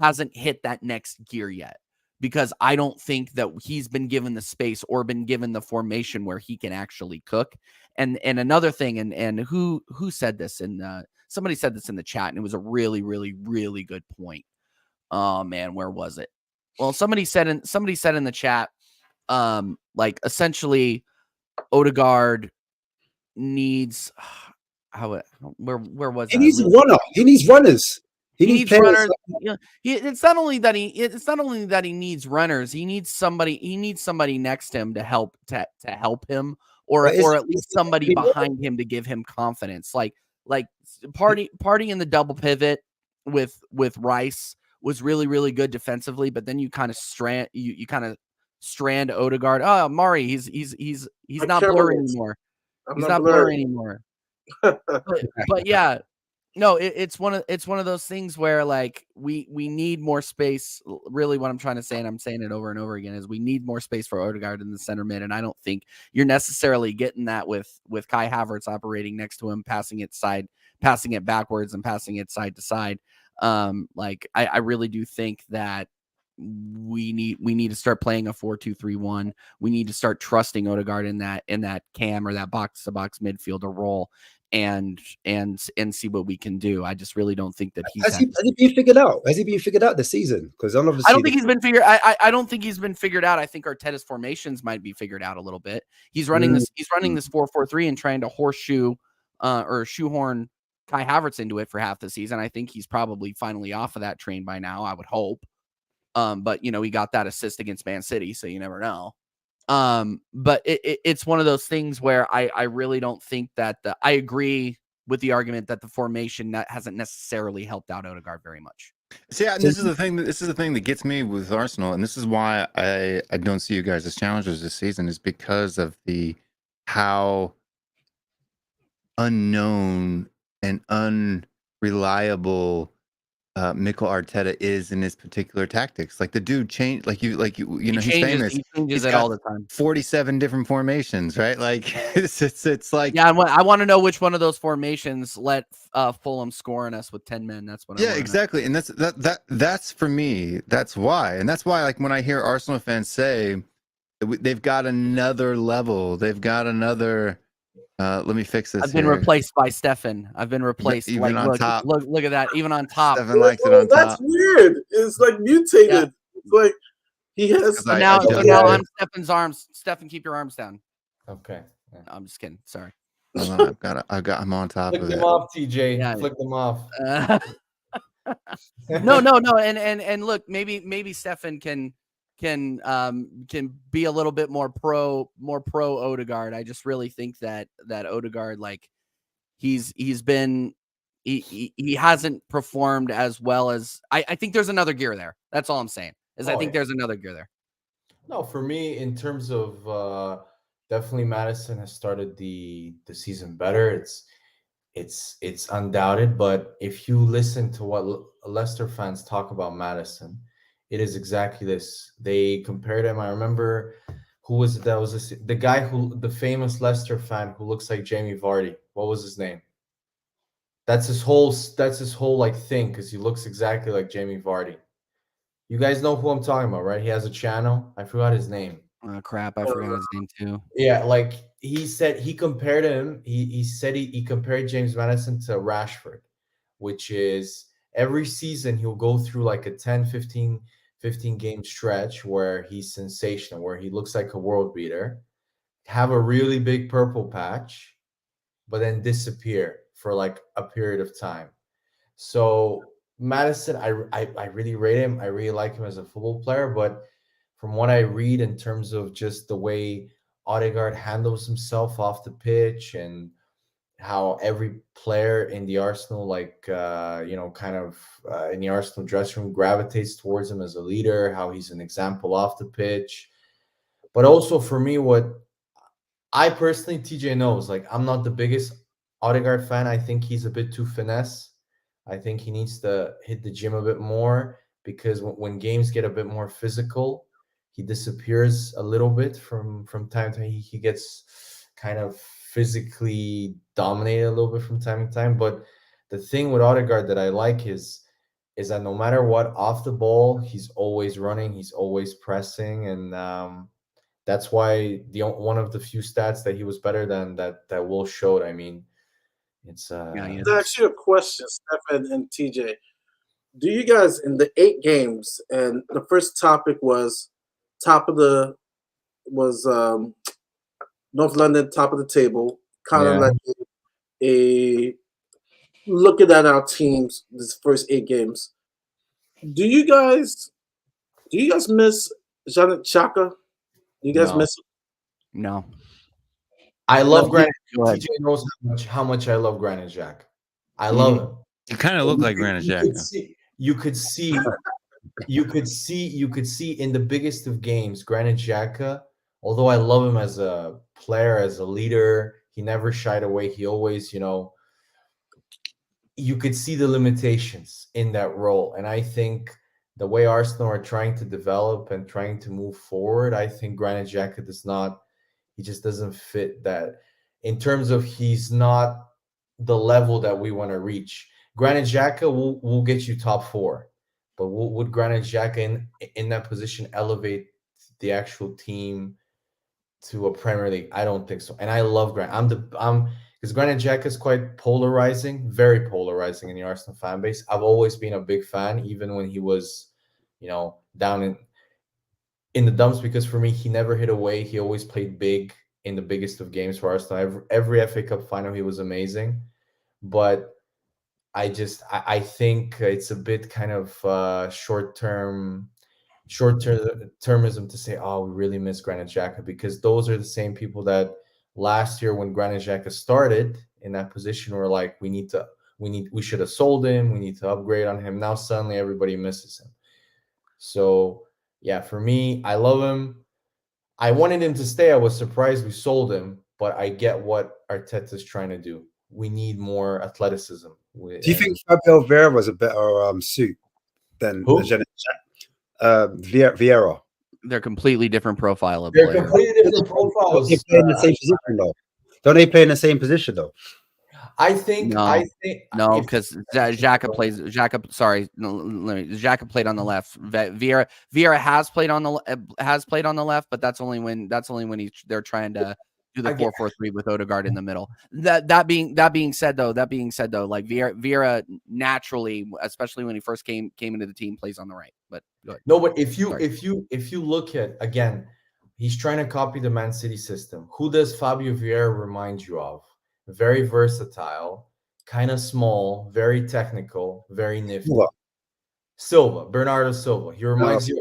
hasn't hit that next gear yet because I don't think that he's been given the space or been given the formation where he can actually cook. And another thing, and who said this? And somebody said this in the chat, and it was a really, really, really good point. Oh man, where was it? Well, somebody said in the chat, like essentially Odegaard needs where was he needs a runner. He needs runners. He needs runners. It's not only that he needs runners. He needs somebody next to him to help him, or at least somebody behind him to give him confidence. Like party in the double pivot with Rice was really, really good defensively, but then you kind of strand Odegaard. Oh, Mari, he's not blurry anymore. He's not blurry anymore. But yeah, no, it's one of those things where like we need more space. Really, what I'm trying to say, and I'm saying it over and over again, is we need more space for Odegaard in the center mid, and I don't think you're necessarily getting that with Kai Havertz operating next to him, passing it backwards and passing it side to side. Like I really do think that we need to start playing a 4-2-3-1. We need to start trusting Odegaard in that cam or that box to box midfielder role and see what we can do. I just really don't think that has he been figured out? Has he been figured out this season? Because I don't think he's been figured. I don't think he's been figured out. I think Arteta's formations might be figured out a little bit. He's running this 4-4-3 and trying to horseshoe or shoehorn Kai Havertz into it for half the season. I think he's probably finally off of that train by now, I would hope. But he got that assist against Man City, so you never know. But it's one of those things where I really don't think that I agree with the argument that the formation that hasn't necessarily helped out Odegaard very much. See, and this is the thing that gets me with Arsenal, and this is why I don't see you guys as challengers this season, is because of how unknown and unreliable Mikel Arteta is in his particular tactics. Like the dude changed, you know, he's changes, famous. he changes He's it got all the time. 47 different formations, right? Like it's like, Yeah, I want to know which one of those formations let Fulham score on us with 10 men. That's what I want. Exactly. And that's for me. That's why. And that's why, like, when I hear Arsenal fans say they've got another level, they've got another. Let me fix this. I've been replaced by Stefan. I've been replaced. Even like, on top. look at that. Even on top. Stefan likes it on That's top. weird. It's like mutated. Yeah. It's like he has. So now I'm Stefan's arms. Stefan, keep your arms down. Okay. Yeah. I'm just kidding. Sorry. I'm on top Flick of them it. off, TJ. Yeah. Flick them off. No. And look, maybe Stefan can be a little bit more pro Odegaard. I just really think that Odegaard, like, he hasn't performed as well as I think there's another gear there. That's all I'm saying. I think there's another gear there. No, for me, in terms of definitely Madison has started the season better. It's undoubted, but if you listen to what Leicester fans talk about Madison, it is exactly this. They compared him. I remember who was it? That was the guy the famous Leicester fan who looks like Jamie Vardy. What was his name? That's his whole like thing, because he looks exactly like Jamie Vardy. You guys know who I'm talking about, right? He has a channel. I forgot his name. Oh crap, I forgot his name too. Yeah, like he said, he compared him. He said he compared James Madison to Rashford, which is every season he'll go through like a 10, 15 game stretch where he's sensational, where he looks like a world beater, have a really big purple patch, but then disappear for like a period of time. So Madison, I really rate him. I really like him as a football player, but from what I read in terms of just the way Odegaard handles himself off the pitch and how every player in the Arsenal, like, kind of in the Arsenal dressing room gravitates towards him as a leader, how he's an example off the pitch. But also for me, what I personally, TJ knows, like, I'm not the biggest Odegaard fan. I think he's a bit too finesse. I think he needs to hit the gym a bit more, because when games get a bit more physical, he disappears a little bit from time to time. He gets kind of physically dominated a little bit from time to time. But the thing with Odegaard that I like is that no matter what, off the ball, he's always running, he's always pressing, and that's why one of the few stats that he was better than that Will showed. I mean, it's It's actually a question, Stefan and TJ. Do you guys, in the 8 games, and the first topic was North London, top of the table, kind of like a looking at our teams this first 8 games. Do you guys miss Janet Xhaka? Do you guys miss him? No. I love Granit. Go ahead. TJ knows how much I love Granit Xhaka. I love him. You kind of look like Granit Xhaka. You could see in the biggest of games, Granit Xhaka, although I love him as a player, as a leader, he never shied away. He always, you could see the limitations in that role. And I think the way Arsenal are trying to develop and trying to move forward, I think Granit Xhaka he just doesn't fit that, in terms of he's not the level that we want to reach. Granit Xhaka will get you top 4, but would Granit Xhaka in that position elevate the actual team to a Premier League? I don't think so. And I love Granit. Because Granit Xhaka is quite polarizing, very polarizing in the Arsenal fan base. I've always been a big fan, even when he was, down in the dumps, because for me, he never hid away. He always played big in the biggest of games for Arsenal. Every FA Cup final, he was amazing. But I think it's a bit kind of short-termism to say, oh, we really miss Granit Xhaka, because those are the same people that last year, when Granit Xhaka started in that position, were like, we should have sold him, we need to upgrade on him. Now suddenly everybody misses him. So yeah, for me, I love him. I wanted him to stay. I was surprised we sold him, but I get what Arteta's trying to do we need more athleticism. Do you think Fabio Vieira was a better suit than Who? Vieira? They're completely different profile of They're player. completely different profiles. They play in the same position though. Don't they play in the same position though? I think No, if- because Xhaka plays. Xhaka, sorry, Xhaka played on the left. Vieira has played on the left, but that's only when they're trying to do the 4-4-3 with Odegaard in the middle. That being said though, like Vieira naturally, especially when he first came into the team, plays on the right. But go ahead. No, but if you look at, again, he's trying to copy the Man City system. Who does Fabio Vieira remind you of? Very versatile, kind of small, very technical, very nifty. Bernardo Silva. He reminds you.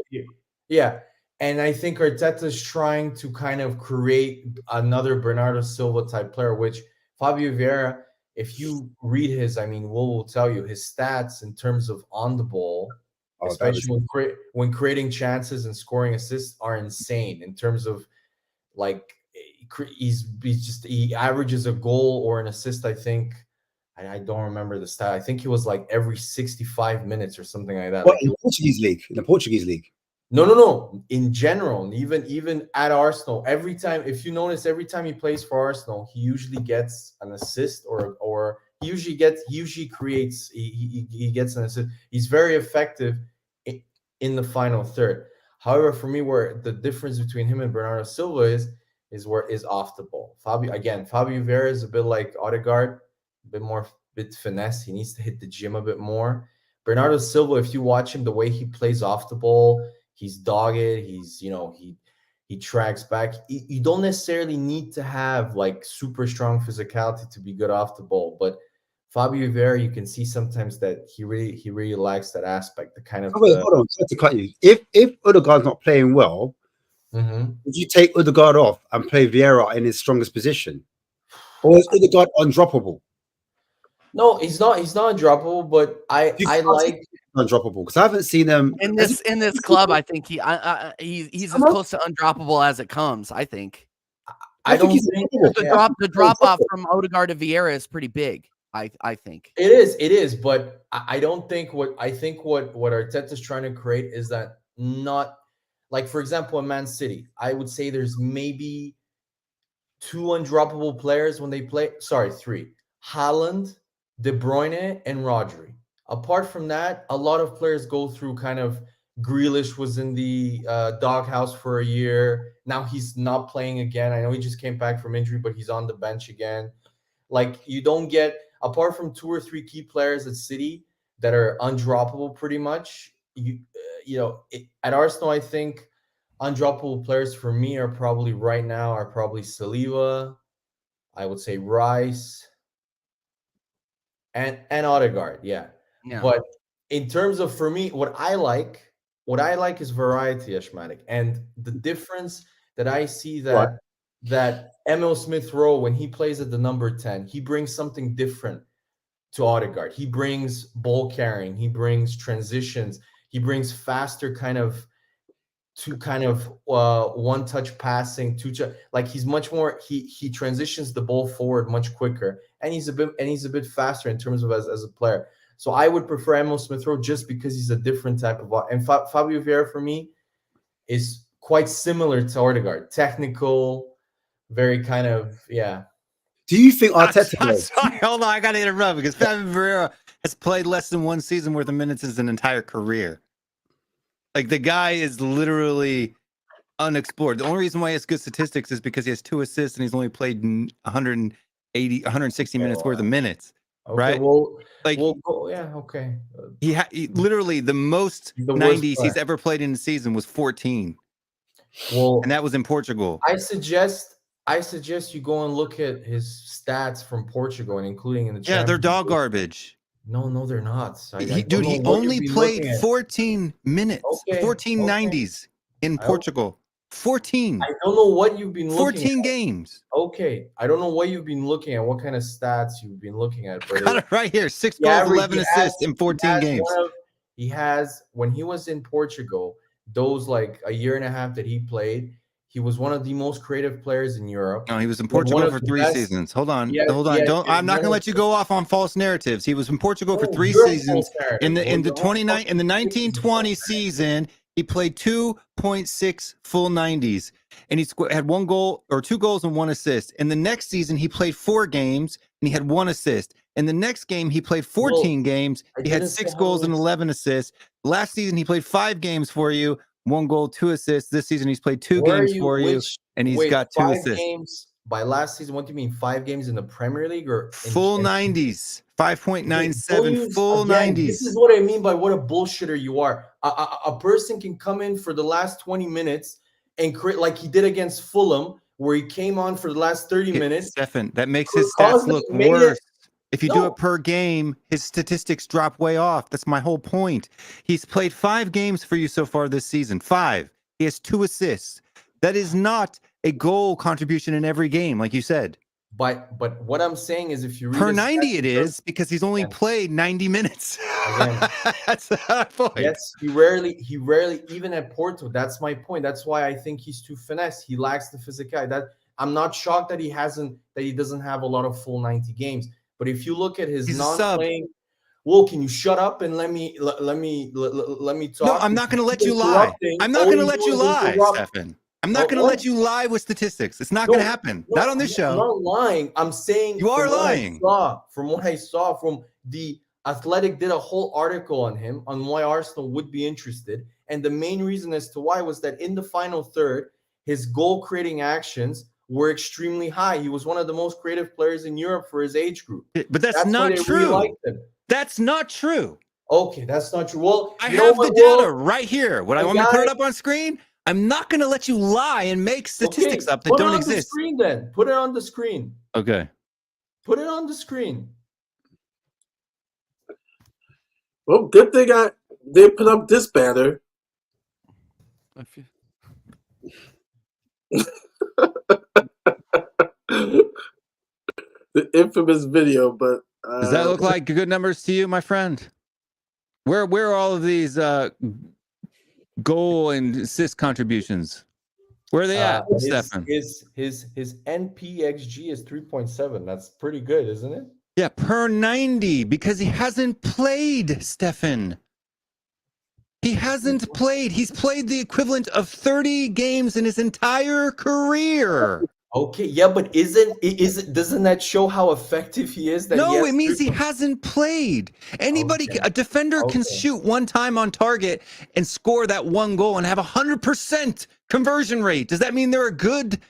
Yeah. And I think Arteta's trying to kind of create another Bernardo Silva type player, which Fabio Vieira, if you read his, will tell you his stats in terms of on the ball, especially when creating chances and scoring assists, are insane in terms of like he averages a goal or an assist. I think I don't remember the stat. I think he was like every 65 minutes or something like that. What, in the Portuguese league? No. In general, even at Arsenal, every time he plays for Arsenal, he usually gets an assist or he usually gets an assist. He's very effective in the final third. However, for me, where the difference between him and Bernardo Silva is off the ball. Fabio Vieira is a bit like Odegaard, a bit finesse. He needs to hit the gym a bit more. Bernardo Silva, if you watch him, the way he plays off the ball, he's dogged. He's, he tracks back. You don't necessarily need to have like super strong physicality to be good off the ball, but Fabio Vieira, you can see sometimes that he really lacks that aspect. The kind of hold on, sorry to cut you. If Odegaard's not playing well, would you take Odegaard off and play Vieira in his strongest position, or is Odegaard undroppable? No, he's not undroppable, but I like undroppable because I haven't seen him in this club. I think he's as close to undroppable as it comes. I think. I don't think the drop off from Odegaard to Vieira is pretty big. I think it is, but I don't think what Arteta's trying to create is that, not like, for example, in Man City, I would say there's maybe 2 undroppable players when they play. Sorry, 3: Haaland, De Bruyne, and Rodri. Apart from that, a lot of players go through kind of. Grealish was in the doghouse for a year. Now he's not playing again. I know he just came back from injury, but he's on the bench again. Like, you don't get, apart from 2 or 3 key players at City that are undroppable pretty much, at Arsenal, I think undroppable players for me are probably Saliba, I would say Rice, and Odegaard. Yeah. But in terms of, for me, what I like is variety, Ashmatic. And the difference that I see that Emil Smith-Rowe, when he plays at the number 10, he brings something different to Odegaard. He brings ball carrying, he brings transitions, he brings faster kind of one-touch passing, like he's much more, he transitions the ball forward much quicker, and he's a bit faster in terms of as a player. So I would prefer Emil Smith-Rowe just because he's a different type of, and Fabio Vieira for me is quite similar to Odegaard, technical, very kind of, yeah. Do you think Arteta? Sorry, hold on, I got to interrupt because Fabio Vieira has played less than 1 season worth of minutes as an entire career. Like, the guy is literally unexplored. The only reason why he has good statistics is because he has 2 assists and he's only played 160 minutes worth of minutes. Okay, right? Well, Like, yeah, okay. He literally the most 90s he's ever played in a season was 14. Well, and that was in Portugal. I suggest you go and look at his stats from Portugal, and including in the they're dog garbage. No, they're not. He only played 14 minutes, 14 90s in Portugal. 14. I don't know what you've been looking 14 at. games. Okay. I don't know what you've been looking at, what kind of stats you've been looking at. But got it right here. 6 goals, 11 assists in 14 games. He has, when he was in Portugal, those like a year and a half that he played, He was one of the most creative players in Europe. No, he was in He had one Portugal of for the 3 best- seasons. Hold on. Yeah, Hold on. yeah, Don't. yeah, I'm not going to let you go off on false narratives. He was in Portugal for No, 3 you're a seasons. false narrative. In the Well, your own 1920 season, he played 2.6 full 90s, and he had 1 goal or 2 goals and 1 assist. In the next season, he played 4 games and he had 1 assist. In the next game, he played 14 games. I He had didn't say 6 how goals and many- 11 assists. Last season, he played 5 games for you, 1 goal, 2 assists. This season, he's played 2 Where are games for you, and he's wait, got 2 5 assists. games by last season. What do you mean 5 games in the Premier League or Full 90s, 5.97 full again, 90s. This is what I mean by what a bullshitter you are. A person can come in for the last 20 minutes and create like he did against Fulham, where he came on for the last 30 minutes. Stefan, that makes his Because stats look they made worse. it- If you do No. it per game, his statistics drop way off. That's my whole point. He's played 5 games for you so far this season. 5. He has 2 assists. That is not a goal contribution in every game, like you said. But what I'm saying is, if you read Per his 90 stats it is, because he's only played 90 minutes. Again. That's the point. Yes, he rarely, even at Porto. That's my point. That's why I think he's too finesse. He lacks the physicality. That I'm not shocked that he doesn't have a lot of full 90 games. But if you look at his He's a sub. non-playing, well, can you shut up and let me talk? No, I'm not going to let you lie. I'm not going to let you lie, Stefan. I'm not going to let you lie with statistics. It's not going to happen. Not on this show. I'm not lying. I'm saying you are lying. From what I saw from the Athletic did a whole article on him on why Arsenal would be interested. And the main reason as to why was that in the final third, his goal creating actions were extremely high. He was one of the most creative players in Europe for his age group. But that's not true. Really liked him. That's not true. Okay, that's not true. Well, I have the data right here. What I want me to put it up on screen? I'm not going to let you lie and make statistics up that don't exist. Put it on the screen then. Put it on the screen. Okay. Put it on the screen. Well, good thing they put up this banner. The infamous video, but does that look like good numbers to you, my friend? Where are all of these goal and assist contributions? Where are they at, Stefan? His NPXG is 3.7. That's pretty good, isn't it? Yeah, per 90, because he hasn't played, Stefan. He hasn't played. He's played the equivalent of 30 games in his entire career. Okay, yeah, but doesn't that show how effective he is? No, it means he hasn't played. Anybody, a defender can shoot 1 time on target and score that 1 goal and have 100% conversion rate. Does that mean they're a good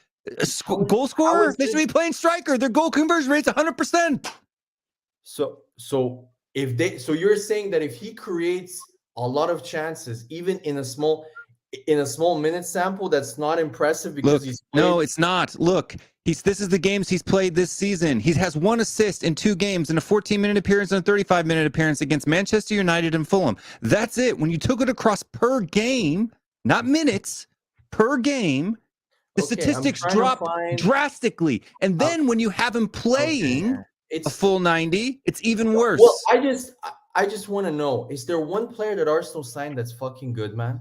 goal scorer? They should be playing striker. Their goal conversion rate's 100%. So you're saying that if he creates a lot of chances, even in a small minute sample, that's not impressive because he's played. No, it's not. Look, this is the games he's played this season. He has 1 assist in 2 games, in a 14-minute appearance and a 35-minute appearance against Manchester United and Fulham. That's it. When you took it across per game, not minutes, per game, the statistics drop drastically. And then when you have him playing a full 90, it's even worse. Well, I just want to know, is there one player that Arsenal signed that's fucking good, man?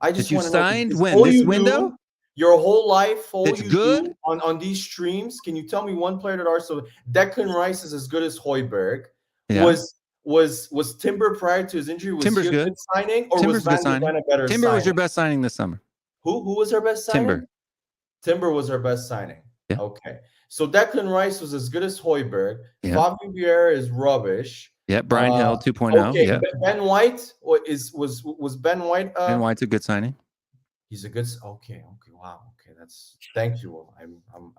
I just want to know. Signed when? This window? Your whole life, it's good do on these streams. Can you tell me one player that Arsenal? Declan Rice is as good as Højbjerg. Yeah. Was Timber prior to his injury? Was Timber's he a good signing, or Timber's was Van de Ven a better Timber signing? Was your best signing this summer? Who was our best signing? Timber was our best signing. Yeah. Okay. So Declan Rice was as good as Højbjerg. Yeah. Fabio Vieira is rubbish. Yeah, Brian Hill 2.0. Okay. Yeah. Ben White was Ben White. Ben White's a good signing. He's a good. Okay. Wow. Okay. Thank you.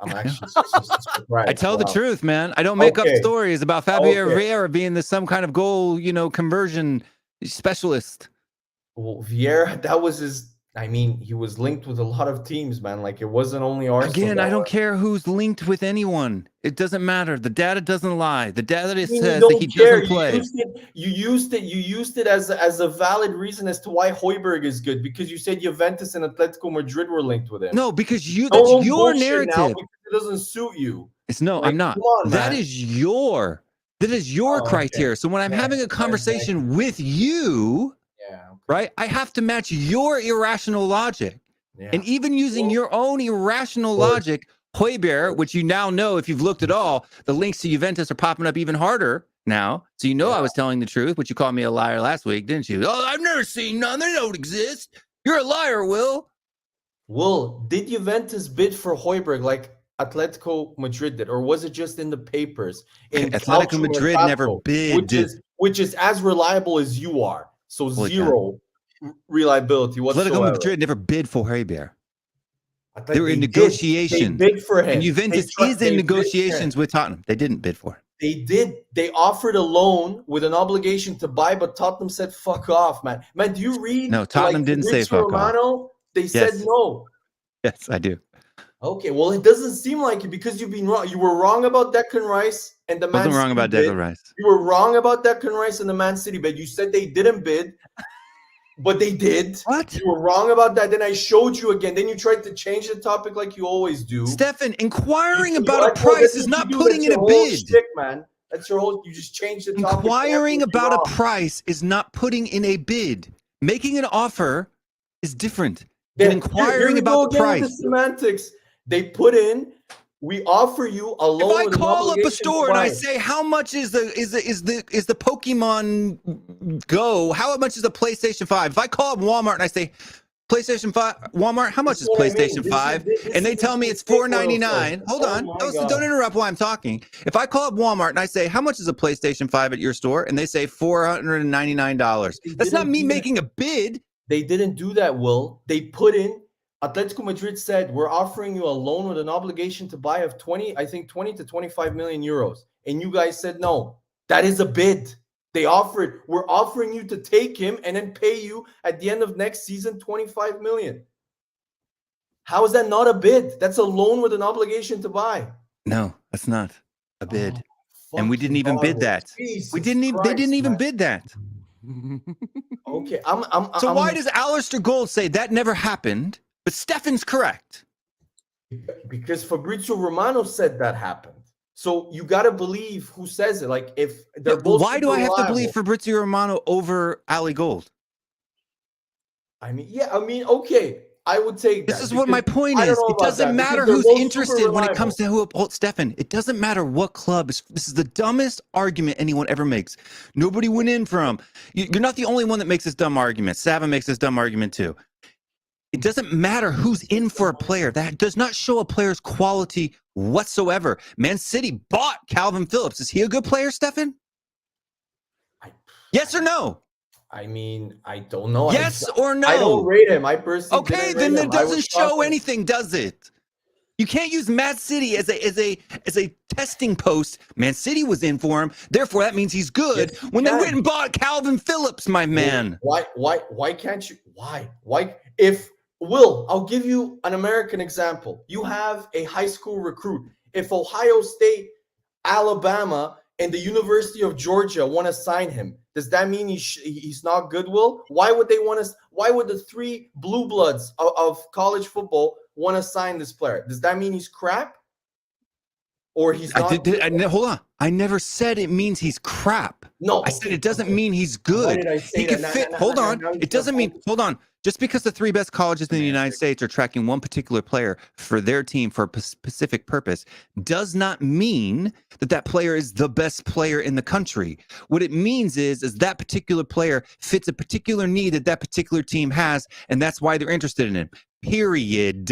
I'm actually surprised. I tell the truth, man. I don't make up stories about Fabio Vieira being some kind of goal, conversion specialist. Well, Vieira, that was his. I mean, he was linked with a lot of teams, man. Like, it wasn't only Arsenal. Again, I don't care who's linked with anyone. It doesn't matter. The data doesn't lie. The data says that he doesn't play. You used it as a valid reason as to why Højbjerg is good, because you said Juventus and Atletico Madrid were linked with him. No, because that's your narrative. Now because it doesn't suit you. I'm not. That is your criteria. So when I'm having a conversation with you, right, I have to match your irrational logic. Yeah. And even using your own irrational Chord. logic, Højbjerg, which you now know, if you've looked at all, the links to Juventus are popping up even harder now. So you know I was telling the truth, but you called me a liar last week, didn't you? Oh, I've never seen none. They don't exist. You're a liar, Will. Will, did Juventus bid for Højbjerg like Atletico Madrid did, or was it just in the papers? In Atletico Calcio Madrid Mercato, never bid. which is as reliable as you are. So Holy zero reliability whatsoever. Atletico Madrid never bid for Højbjerg. They They were in did. negotiations. They bid for him. And Juventus is in negotiations with Tottenham. They didn't bid for him. They did. They offered a loan with an obligation to buy, but Tottenham said, "Fuck off, man." Man, do you read? No, Tottenham didn't say fuck Romano? They said Yes. no. Yes, I do. Okay, well, it doesn't seem like it because you've been wrong. You were wrong about Declan Rice and the Man Wasn't wrong City about bid. Declan Rice. You were wrong about Declan Rice and the Man City bid. You said they didn't bid, but they did. What? You were wrong about that. Then I showed you again. Then you tried to change the topic like you always do. Stefan, inquiring You- about a like, well, price that's is what not you do. putting That's in your a whole bid. shtick, man. That's your whole. You just changed the topic. Inquiring Absolutely about a wrong. price is not putting in a bid. Making an offer is different Then than inquiring we go about the again with price. the semantics. They put in. We offer you a If loan. I with an call up a obligation store to and I buy. say, how much is the Pokemon Go? How much is a PlayStation 5? If I call up Walmart and I say, PlayStation 5, Walmart, how much This is what I mean. PlayStation This 5? this And they is tell the me it's mistake Will $4.99. says. Hold Oh on. my Don't God. interrupt while I'm talking. If I call up Walmart and I say, how much is a PlayStation 5 at your store? And they say $499. They That's not didn't me do that. making a bid. They didn't do that, Will. They put in. Atletico Madrid said, we're offering you a loan with an obligation to buy of 20 to 25 million euros. And you guys said, no, that is a bid. They offered, we're offering you to take him and then pay you at the end of next season 25 million. How is that not a bid? That's a loan with an obligation to buy. No, that's not a bid. Oh, And we didn't even bid that. Jesus We didn't even. They didn't even bid that. Okay, So why does Alistair Gold say that never happened, but Stefan's correct? Because Fabrizio Romano said that happened. So you got to believe who says it. Like if they're both. Why do I have to reliable. believe Fabrizio Romano over Ali Gold? I mean, okay, I would take that. This is what my point I don't is. know It about doesn't that, matter because who's they're both interested super when it comes reliable. to Stefan. It doesn't matter what club. This is the dumbest argument anyone ever makes. Nobody went in for him. You're not the only one that makes this dumb argument. Sava makes this dumb argument too. It doesn't matter who's in for a player. That does not show a player's quality whatsoever. Man City bought Calvin Phillips. Is he a good player, Stefan? Yes or no? I mean, I don't know. Yes or no? I don't rate him. I personally. Okay, didn't then rate it him. I was doesn't show shocked. anything, does it? You can't use Man City as a testing post. Man City was in for him, therefore that means he's good. Yes, you when they can. went and bought Calvin Phillips, my man. Why can't you? Why? If Will, I'll give you an American example. You have a high school recruit. If Ohio State, Alabama, and the University of Georgia want to sign him, does that mean he's not good, Will? Why would they want to? Why would the three blue bloods of college football want to sign this player? Does that mean he's crap? Or he's not? Hold on. I never said it means he's crap. No, I said it doesn't mean he's good. Why did I say He could that? fit. No, Hold no, on. no, It doesn't mean. Hold on. Just because the three best colleges in the United States are tracking one particular player for their team for a specific purpose does not mean that that player is the best player in the country. What it means is that particular player fits a particular need that that particular team has, and that's why they're interested in him. Period.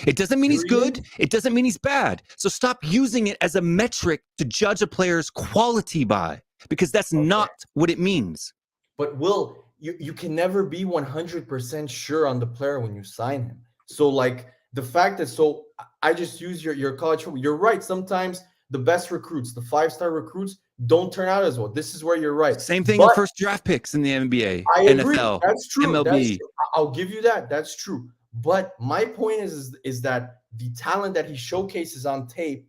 It doesn't mean he's good. It doesn't mean he's bad. So stop using it as a metric to judge a player's quality by, because that's not what it means. But Will, you can never be 100% sure on the player when you sign him. So like the fact that I just use your college football. You're right. Sometimes the best recruits, the 5-star recruits, don't turn out as well. This is where you're right. Same thing in first draft picks in the NBA, I agree. NFL, That's true. MLB. That's true. I'll give you that. That's true. But my point is that the talent that he showcases on tape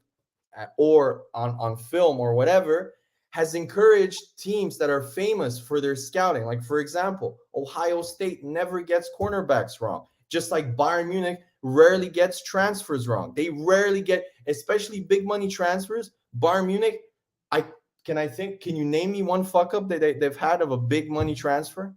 or on film or whatever has encouraged teams that are famous for their scouting. Like, for example, Ohio State never gets cornerbacks wrong, just like Bayern Munich rarely gets transfers wrong. They rarely get, especially big money transfers. Bayern Munich, can you name me one fuck up that they've had of a big money transfer?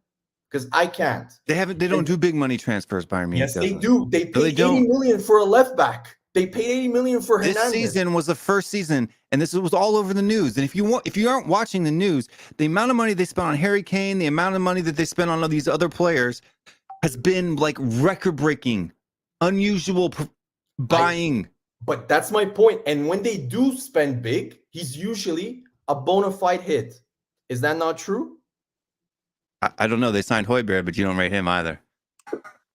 because I can't. They don't do big money transfers, Bayern Munich. Yes, they doesn't. do. They paid 80 million for a left back. They paid 80 million for This Hernandez. season was the first season, and this was all over the news. And if you aren't watching the news, the amount of money they spent on Harry Kane, the amount of money that they spent on all these other players, has been like record-breaking, unusual buying. But that's my point. And when they do spend big, he's usually a bona fide hit. Is that not true? I don't know. They signed Højbjerg, but you don't rate him either.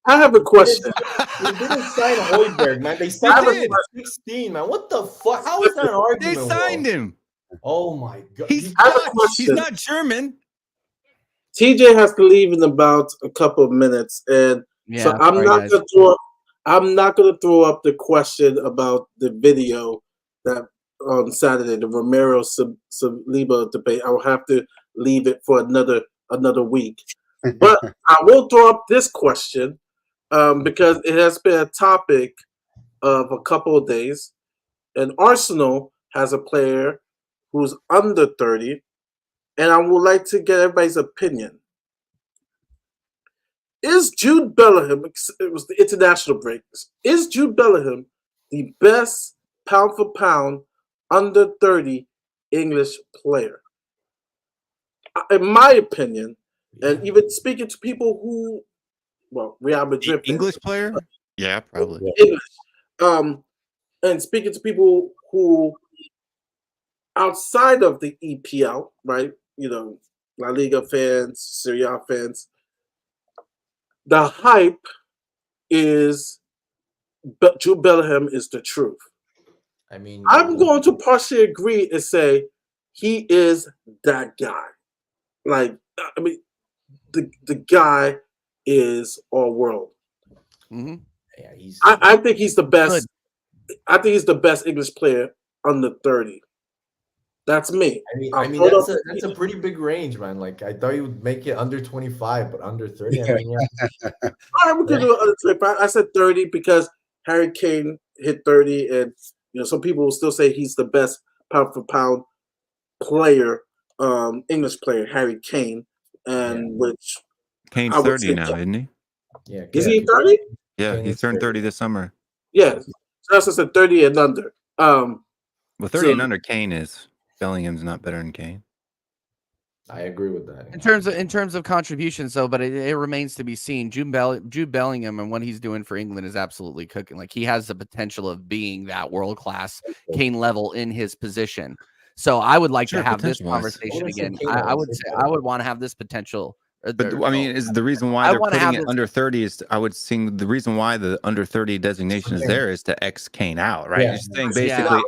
I have a question. They didn't sign Højbjerg, man. They signed him at 16, man. What the fuck? How is that an argument? They signed him. Oh my god. He's not German. TJ has to leave in about a couple of minutes, and so I'm not going to throw up the question about the video that on Saturday, the Romero Saliba debate. I will have to leave it for another week. But I will throw up this question because it has been a topic of a couple of days. And Arsenal has a player who's under 30, and I would like to get everybody's opinion. Is Jude Bellingham, it was the international breaks, is Jude Bellingham the best pound for pound under 30 English player? In my opinion, and even speaking to people who, Real Madrid English player? Yeah, probably. English. And speaking to people who outside of the EPL, right? La Liga fans, Serie A fans, the hype is Jude Bellingham is the truth. I mean, I'm going to partially agree and say he is that guy. Like, I mean, the guy is all world. Mm-hmm. Yeah, I think he's the best. Good. I think he's the best English player under 30. That's me. I mean that's a pretty big range, man. Like, I thought you would make it under 25, but under 30. I mean, yeah. All right, we could do it under 25. I said 30 because Harry Kane hit 30, and some people will still say he's the best pound for pound player, English player, Harry Kane, and which Kane's 30 now, isn't he? Yeah. Is he 30? Yeah, he turned 30 this summer. Yeah, so that's just a 30 and under. Well, 30 and under Kane is. Bellingham's not better than Kane. I agree with that. In terms of contributions, though, but it remains to be seen. Jude Bellingham and what he's doing for England is absolutely cooking. Like, he has the potential of being that world class Kane level in his position. So I would like to have this conversation again. I would want to have this potential. But I mean, is the reason why they're putting it under 30 is I would think the reason why the under 30 designation is there is to X Kane out, right? Yeah. You're saying basically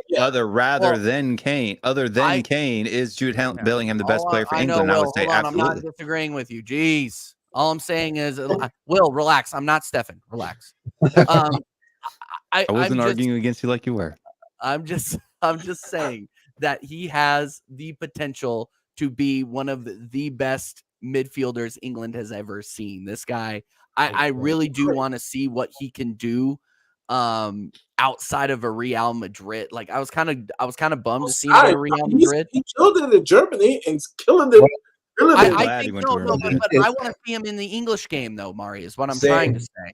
Kane is Jude Bellingham the best player for England. I would say absolutely. I'm not disagreeing with you. Jeez. All I'm saying is, Will, relax. I'm not Stefan. Relax. I wasn't arguing against you like you were. I'm just saying that he has the potential to be one of the best midfielders England has ever seen. This guy, I really do want to see what he can do outside of a Real Madrid. Like, I was kind of bummed to see him in Real Madrid. He killed it in Germany and he's killing it. I think but I want to see him in the English game, though, Mari, is what I'm trying to say.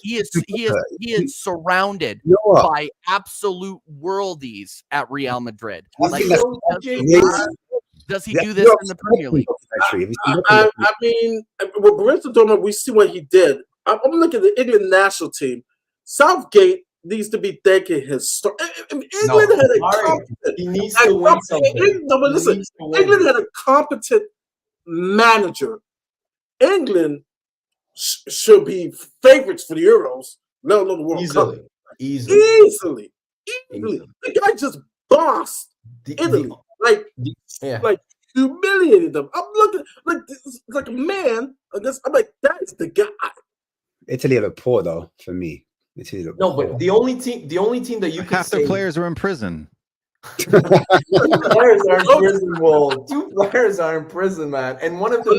He is surrounded by absolute worldies at Real Madrid. Like, does he do this in the Premier League? I mean, with Borussia Dortmund, we see what he did. I'm looking at the England national team. Southgate needs to be thanking his star. England had a competent. He needs to win something. England had a competent manager. England should be favorites for the Euros, let alone the World Cup. Easily. The guy just bossed Italy. Like humiliated them. I'm looking like a man. I'm like, that's the guy. Italy look poor though for me. But the only team that you half their players are in prison. Two players are in prison, Will. 2 players are in prison, man. And one of them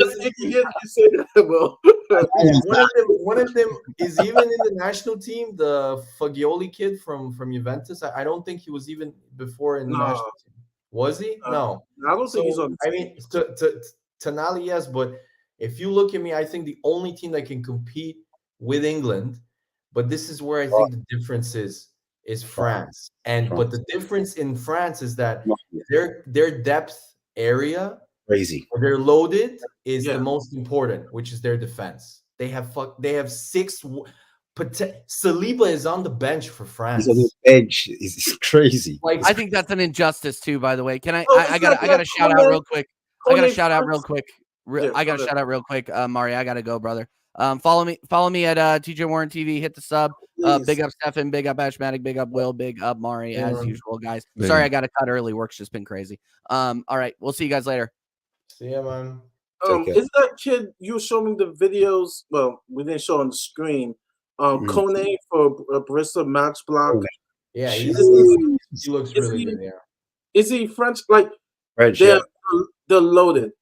one of them is even in the national team, the Fagioli kid from Juventus. I don't think he was even before in the national team. Was he? No. I don't think he's on. I mean, Tonali, yes, but If you look at me, I think the only team that can compete with England, but this is where I think the difference is France. But the difference in France is that their depth area, Crazy. where they're loaded, is Yeah. the most important, which is their defense. They have six. Saliba is on the bench for France. He's on the bench. It's crazy. Like, I think that's an injustice too. By the way, can I? Oh, I it's got. like I got to that shout out Kone- real quick. I got to Kone shout out first. real quick. Yeah, I got go to ahead. shout out real quick, Mari. I got to go, brother. Follow me at TJ Warren TV. Hit the sub. Please. Big up Stefan. Big up Ashmatic. Big up Will. Big up Mari. As usual, guys. Big Sorry, up. I got to cut early. Work's just been crazy. All right, we'll see you guys later. see ya, man. Okay. Is that kid you showed me the videos? Well, we didn't show on the screen. Kone for Bristol match block. Kone. Yeah, he looks Is really he- good. Yeah, Is he French? Like French, they're loaded.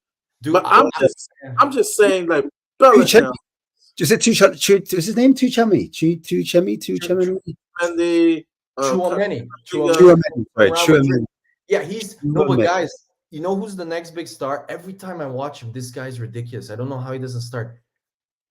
dude. But I'm just saying, like Bellingham Is it is his name Tuchami? Tuchami? and the Chouameni. Chouameni. Yeah, he's no, but guys, you know who's the next big star? Every time I watch him, this guy's ridiculous. I don't know how he doesn't start.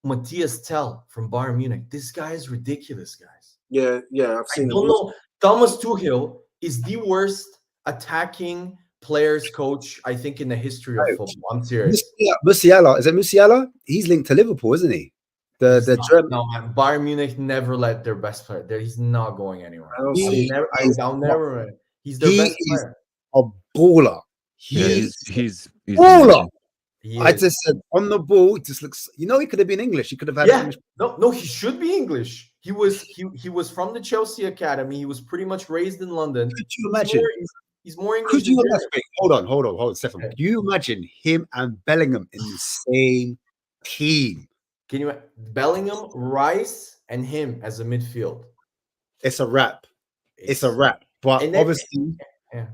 Matthias Tell from Bayern Munich. This guy is ridiculous, guys. Yeah, I've I seen don't him. know. Thomas Tuchel is the worst attacking players coach, I think, in the history of football. I'm serious. Musiala. Is it Musiala? He's linked to Liverpool, isn't he? The German. No, man. Bayern Munich never let their best player there. He's not going anywhere. I don't I'll see. never. He's their best player. A baller. He's baller. He I is. just said on the ball, it just looks. You know, he could have been English. He could have had Yeah. English. No, he should be English. He was from the Chelsea Academy. He was pretty much raised in London. Could you imagine? He's more English. Could you than imagine? Hold on, Stefan. Okay. Can you imagine him and Bellingham in the same team? Can you Bellingham, Rice, and him as a midfield? It's a wrap. It's a wrap. But And then- obviously, Yeah.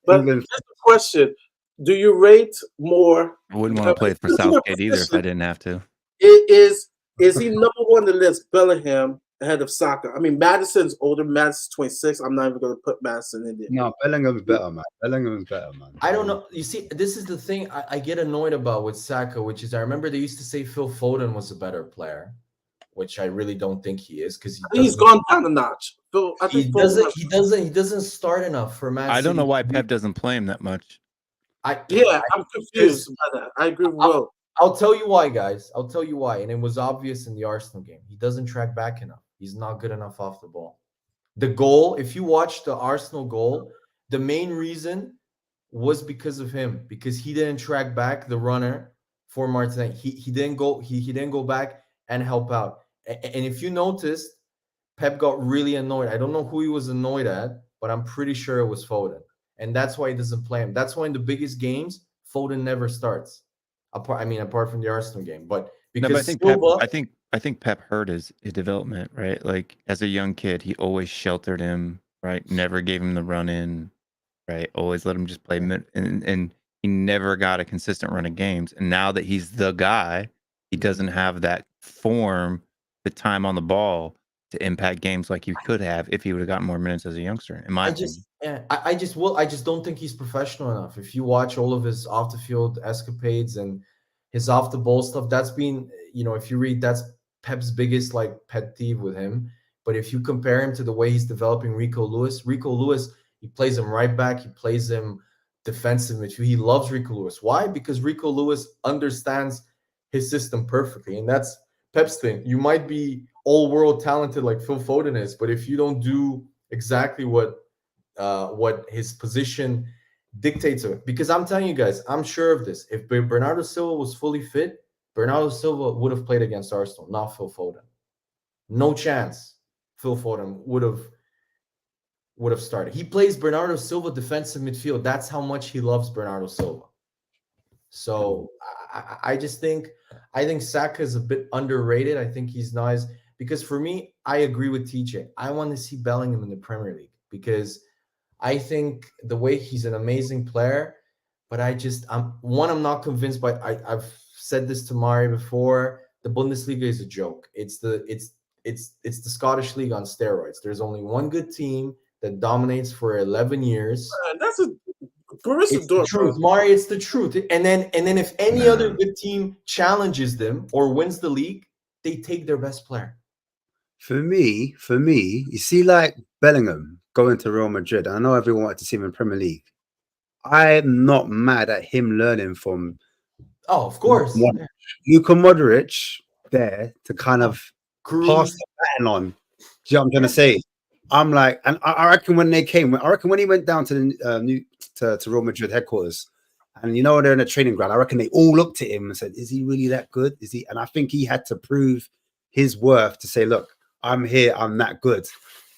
But England. here's the question: do you rate more? I wouldn't want to play for Southgate either if I didn't have to. Is he number one on the list? Bellingham ahead of Saka. I mean, Madison's older. Madison's 26. I'm not even going to put Madison in there. No, Bellingham's better, man. Bellingham's better, man. I don't know. You see, this is the thing I get annoyed about with Saka, which is I remember they used to say Phil Foden was a better player, which I really don't think he is because He's gone down a notch. Phil, I he think doesn't start enough for Man I don't know City. why Pep doesn't play him that much. I'm confused by that. I agree with Will. I'll tell you why, guys. I'll tell you why. And it was obvious in the Arsenal game. He doesn't track back enough. He's not good enough off the ball. The goal, if you watch the Arsenal goal, the main reason was because of him, because he didn't track back the runner for Martinelli. He didn't go back and help out. And if you noticed, Pep got really annoyed. I don't know who he was annoyed at, but I'm pretty sure it was Foden. And that's why he doesn't play him. That's why in the biggest games, Foden never starts. Apart from the Arsenal game. But No, because but I think Silva, I think Pep heard his development, right? Like as a young kid, he always sheltered him, right? Never gave him the run in, right? Always let him just play mid, and he never got a consistent run of games. And now that he's the guy, he doesn't have that form, the time on the ball to impact games like he could have if he would have gotten more minutes as a youngster. In my opinion. I just don't think he's professional enough. If you watch all of his off the field escapades and his off the ball stuff, that's been, if you read, that's Pep's biggest like pet peeve with him. But if you compare him to the way he's developing Rico Lewis, he plays him right back, he plays him defensive midfield. He loves Rico Lewis. Why? Because Rico Lewis understands his system perfectly, and that's Pep's thing. You might be all world talented like Phil Foden is, but if you don't do exactly what his position dictates of it, because I'm telling you guys, I'm sure of this. If Bernardo Silva was fully fit, Bernardo Silva would have played against Arsenal, not Phil Foden. No chance Phil Foden would have started. He plays Bernardo Silva defensive midfield. That's how much he loves Bernardo Silva. So I think Saka is a bit underrated. I think he's nice because for me, I agree with TJ. I want to see Bellingham in the Premier League because I think the way he's an amazing player, but I'm not convinced by. I've said this to Mari before. The Bundesliga is a joke. It's the Scottish League on steroids. There's only one good team that dominates for 11 years. That's a Borussia It's the truth, Dortmund. Mari. It's the truth. And then if any other good team challenges them or wins the league, they take their best player. For me, you see, like Bellingham going to Real Madrid. I know everyone wanted to see him in Premier League. I'm not mad at him learning from Of course. Luka Modric there to kind of Cruz. pass the baton on. Do you know what I'm trying to say? I'm like, and I reckon when they came, I reckon when he went down to the to Real Madrid headquarters, and they're in a training ground, I reckon they all looked at him and said, "Is he really that good? Is he?" And I think he had to prove his worth to say, "Look, I'm here. I'm that good."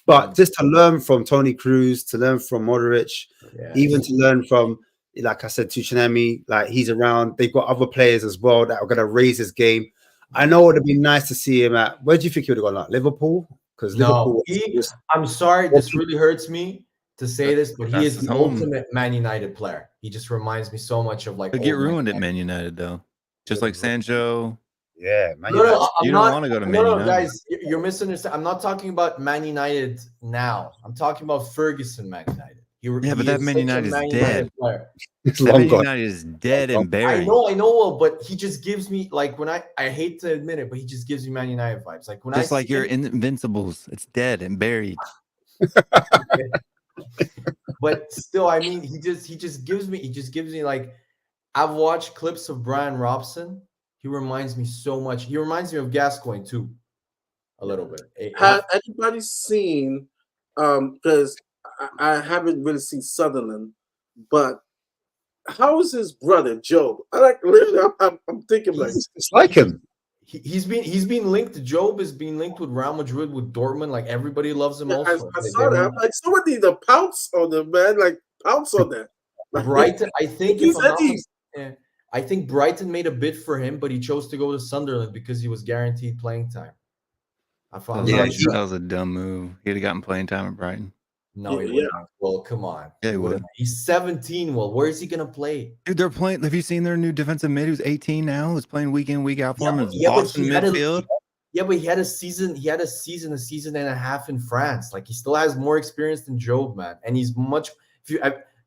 But just to learn from Tony Cruz, to learn from Modric, even to learn from, like I said, Tuchanemi, like he's around. They've got other players as well that are going to raise his game. I know it would have been nice to see him at. Where do you think he would have gone? Like Liverpool? Because Liverpool. I'm sorry, this really hurts me to say this, but he is the home. ultimate Man United player. He just reminds me so much of like. But get ruined at Man United though, just like Sancho. Yeah, Man No, United. You don't want to go to Man United. Guys, you're misunderstanding. I'm not talking about Man United now. I'm talking about Ferguson Man United. But that Man United is dead. It's that long Man gone. United is dead and buried. I know, but he just gives me like when I hate to admit it, but he just gives me Man United vibes. Like when just like your Invincibles, it's dead and buried. But still, I mean, he just gives me like I've watched clips of Brian Robson. He reminds me so much. He reminds me of Gascoigne too, a little bit. Has anybody seen? Because I haven't really seen Sunderland, but how is his brother Job? I'm thinking like it's like him. He's been linked. Job is being linked with Real Madrid, with Dortmund. Like everybody loves him. Also, I saw that. I'm like, somebody need to pounce on the man. Like pounce on that. Brighton. I think I think Brighton made a bid for him, but he chose to go to Sunderland because he was guaranteed playing time. That was a dumb move. He'd have gotten playing time at Brighton. No, he wouldn't. Well, come on. Yeah, he would. He's 17. Well, where is he going to play? Dude, they're playing. Have you seen their new defensive mid who's 18 now? Who's playing week in, week out for him in Boston midfield? But he had a season and a half in France. Like he still has more experience than Job, man. And he's much.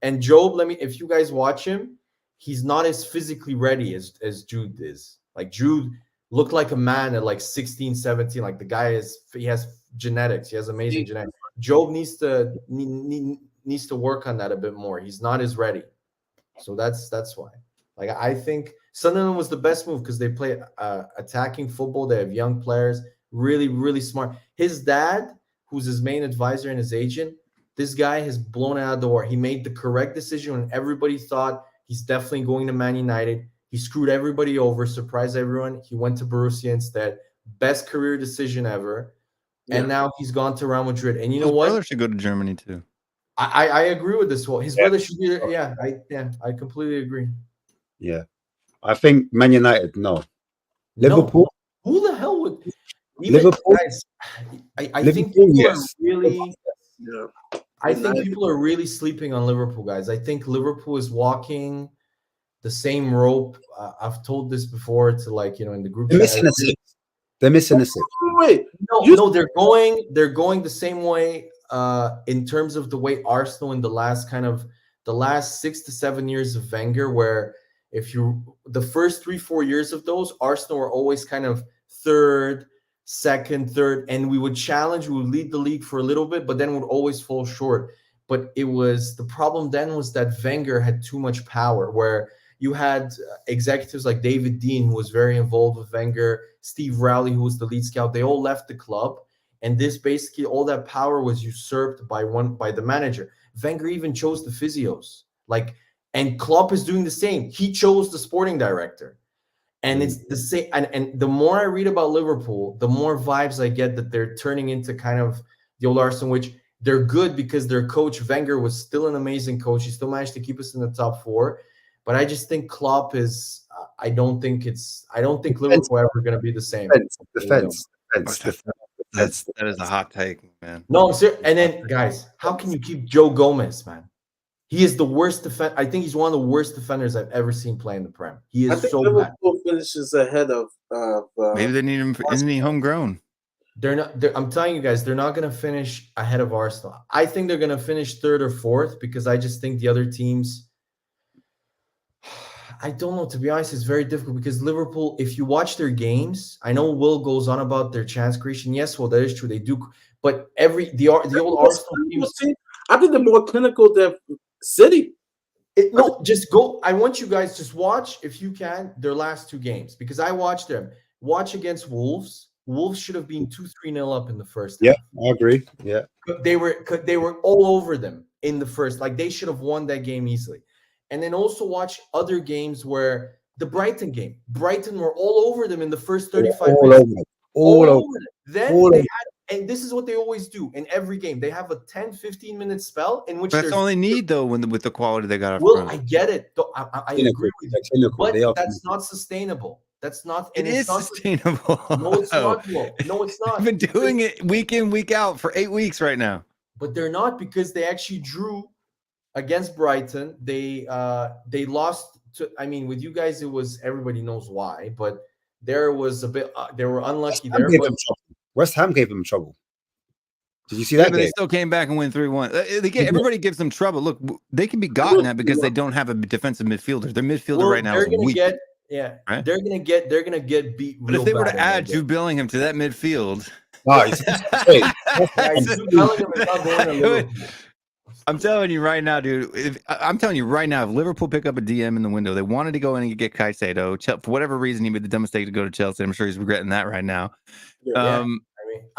And Job, if you guys watch him, he's not as physically ready as Jude is. Like Jude looked like a man at like 16, 17. Like the guy he has genetics. He has amazing genetics. Job needs to work on that a bit more. He's not as ready. So that's why. Like I think Sunderland was the best move because they play attacking football. They have young players, really, really smart. His dad, who's his main advisor and his agent, this guy has blown it out of the water. He made the correct decision when everybody thought he's definitely going to Man United. He screwed everybody over, surprised everyone. He went to Borussia instead. Best career decision ever. Yeah. And now he's gone to Real Madrid. And you know what? His brother should go to Germany too. I agree with this one. His brother should be there. Yeah, I completely agree. Yeah. I think Man United, no. Liverpool? No. Who the hell would Liverpool? Guys, I think people are really I think people are really sleeping on Liverpool, guys. I think Liverpool is walking the same rope. I've told this before to in the group. They're missing a six. Wait, no, they're going the same way in terms of the way Arsenal in the last 6 to 7 years of Wenger, where the first 3-4 years of those, Arsenal were always kind of second, third, and we would lead the league for a little bit, but then would always fall short. But the problem then was that Wenger had too much power, where you had executives like David Dean, who was very involved with Wenger, Steve Rowley, who was the lead scout. They all left the club, and this basically all that power was usurped by the manager. Wenger even chose the physios, and Klopp is doing the same. He chose the sporting director, and it's the same. And the more I read about Liverpool, the more vibes I get that they're turning into kind of the old Arsenal, which they're good because their coach Wenger was still an amazing coach. He still managed to keep us in the top 4. But I just think Klopp is. I don't think Liverpool ever going to be the same. Defense. That is a hot take, man. No, I'm serious. And then, guys, how can you keep Joe Gomez, man? He is the worst defender. I think he's one of the worst defenders I've ever seen play in the Prem. He is so bad. Liverpool finishes ahead of. Maybe they need him. Isn't he homegrown? They're not. I'm telling you guys, they're not going to finish ahead of Arsenal. I think they're going to finish 3rd or 4th because I just think the other teams I don't know. To be honest, it's very difficult because Liverpool, if you watch their games, I know Will goes on about their chance creation. Yes, well, that is true. They do, but the old Arsenal teams. I think they're more clinical than City. No, just go. I want you guys just watch, if you can, their last two games because I watched them. Watch against Wolves. Wolves should have been 2-3-0 up in the first half. I agree. Yeah, They were all over them in the first. Like they should have won that game easily. And then also watch other games where the Brighton game. Brighton were all over them in the first 35 minutes. All over them. Then they had, and this is what they always do in every game. They have a 10-15 minute spell in which that's all they need though with the quality they got up Well, front. I get it. I agree with you. But that's not sustainable. That's not. It is sustainable. No, it's not. No, it's not. I've been doing it week in, week out for 8 weeks right now. But they're not because they actually drew against Brighton. They lost to. I mean, with you guys, it was everybody knows why. But there was a bit. They were unlucky there. West Ham gave them trouble. Did you see that? But they still came back and win 3-1. Everybody gives them trouble. Look, they can be gotten at because they don't have a defensive midfielder. Their midfielder right now is weak. Right? They're gonna get beat. But if they were to add Jude Bellingham to that midfield, I'm telling you right now, dude. I'm telling you right now, if Liverpool pick up a DM in the window, they wanted to go in and get Caicedo. For whatever reason, he made the dumb mistake to go to Chelsea. I'm sure he's regretting that right now. I mean,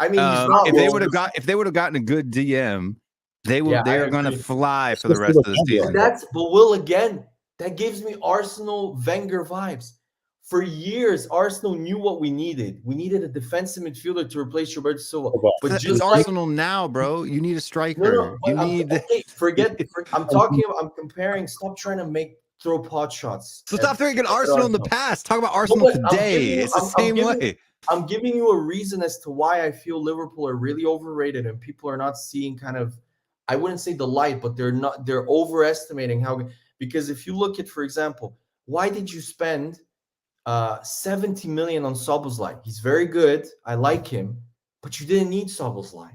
he's not if they would have gotten a good DM, they are going to fly for the rest of the season. But Will, again, that gives me Arsenal Wenger vibes. For years, Arsenal knew what we needed. We needed a defensive midfielder to replace Roberto Silva. But it's Arsenal now, bro. You need a striker. I'm comparing. Stop trying to throw pot shots. So stop throwing at Arsenal in the past. Talk about Arsenal today. It's the same way. I'm giving you a reason as to why I feel Liverpool are really overrated and people are not seeing kind of, I wouldn't say the light, but they're overestimating how, because if you look at, for example, why did you spend 70 million on Szoboszlai? He's very good. I like him, but you didn't need Szoboszlai.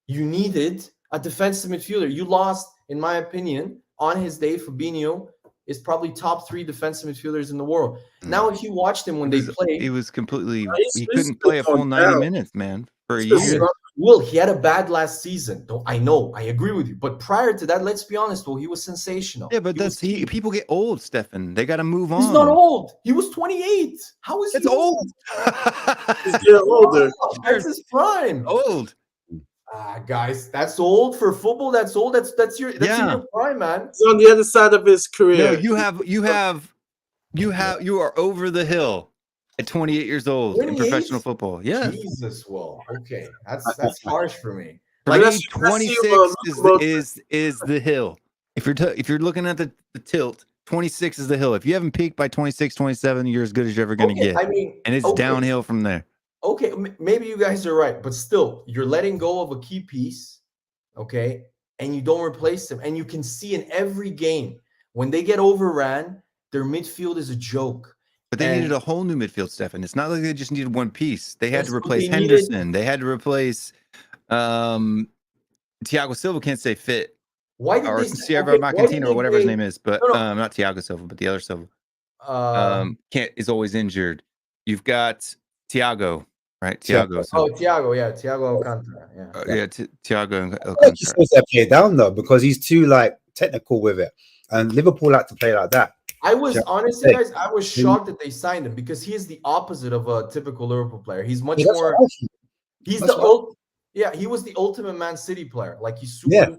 You needed a defensive midfielder. You lost, in my opinion, on his day. Fabinho is probably top 3 defensive midfielders in the world. Now, if you watched him when they played, he was completely. He couldn't play a full 90 minutes, man, for a year. Will, he had a bad last season. I know, I agree with you. But prior to that, let's be honest, Will, he was sensational. Yeah, but people get old, Stefan. They got to move on. He's not old. He was 28. How is he? It's old. He's getting older. That's his prime. Old. Guys, that's old for football. That's old. That's your prime, man. He's on the other side of his career. No, you are over the hill at 28 years old 28? In professional football. Yeah. Jesus, well, okay, that's harsh for me. Like 26 is the hill. If you're looking at the tilt, 26 is the hill. If you haven't peaked by 26, 27, you're as good as you're ever going to get. I mean, and it's downhill from there. Okay, maybe you guys are right, but still, you're letting go of a key piece, okay, and you don't replace them. And you can see in every game, when they get overran, their midfield is a joke. But they needed a whole new midfield, Stefan. It's not like they just needed one piece. They had to replace Henderson. They had to replace Thiago Silva, can't say fit. Why did or Sierra Marcantino or whatever his name is, but not Thiago Silva, but the other Silva. Is always injured. You've got Thiago, right? Thiago. Thiago Alcantara. Thiago. I think he's supposed to play down though because he's too technical with it, and Liverpool like to play like that. I was honestly, guys, I was shocked that they signed him because he is the opposite of a typical Liverpool player. He's much more. He was the ultimate Man City player. Like he's super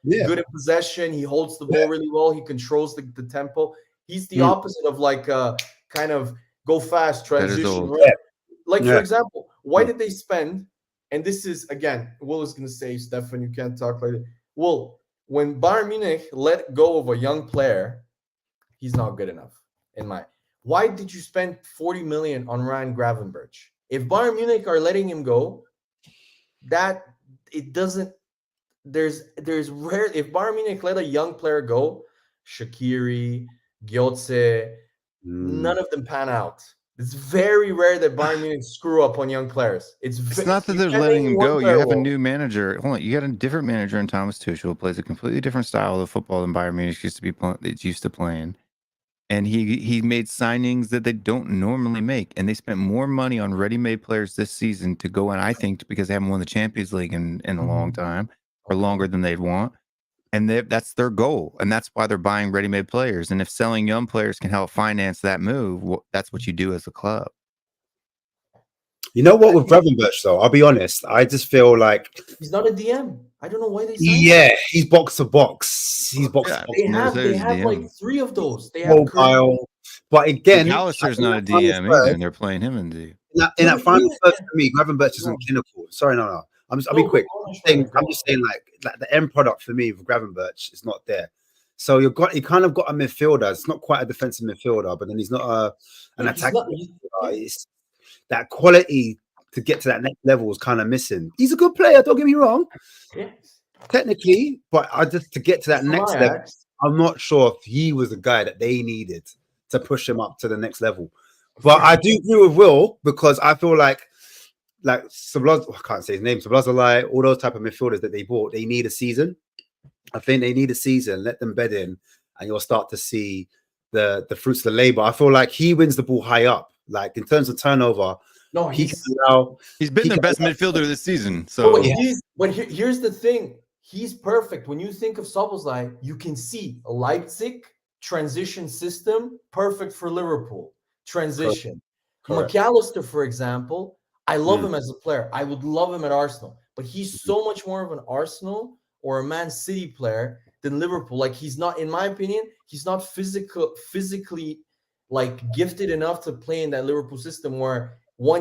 good in possession. He holds the ball really well. He controls the tempo. He's the opposite of kind of go fast transition. For example, why did they spend? And this is again, Will is going to say, Stefan, you can't talk like that. Will, when Bayern Munich let go of a young player, he's not good enough in my. Why did you spend 40 million on Ryan Gravenberch? If Bayern Munich are letting him go, that it doesn't. There's rare. If Bayern Munich let a young player go, Shaqiri, Gyotze, none of them pan out. It's very rare that Bayern Munich screw up on young players. It's not that they're letting him go. You have a new manager. Hold on, you got a different manager in Thomas Tuchel, who plays a completely different style of football than Bayern Munich used to playing. and he made signings that they don't normally make, and they spent more money on ready-made players this season to go in, I think, because they haven't won the Champions League in a long time, or longer than they'd want. And that's their goal, and that's why they're buying ready-made players. And if selling young players can help finance that move, that's what you do as a club. You know what with Gravenberch though? I'll be honest. I just feel like he's not a DM. I don't know why they signed him. Yeah, he's box to box. He's box to box. They have like 3 of those. They have mobile, but again, McAllister's not a DM either, and they're playing him in D. In that final third for me, Gravenberch isn't clinical. Sorry, no. I'll be quick. I'm just saying, like the end product for me with Gravenberch is not there. So you kind of got a midfielder. It's not quite a defensive midfielder, but then he's not an attacking midfielder. That quality to get to that next level is kind of missing. He's a good player, don't get me wrong. Yes. Technically, but to get to that next level, I'm not sure if he was the guy that they needed to push him up to the next level. But I do agree with Will, because I feel like Sabloz, I can't say his name, Sablazalai, all those type of midfielders that they bought, they need a season. I think they need a season. Let them bed in, and you'll start to see the fruits of the labor. I feel like he wins the ball high up. Like in terms of turnover, no, he's been their best midfielder this season. So, but here's the thing: he's perfect. When you think of Szoboszlai, you can see a Leipzig transition system, perfect for Liverpool transition. Correct. McAllister, for example, I love him as a player. I would love him at Arsenal, but he's so much more of an Arsenal or a Man City player than Liverpool. Like he's not, in my opinion, he's not physically like gifted enough to play in that Liverpool system where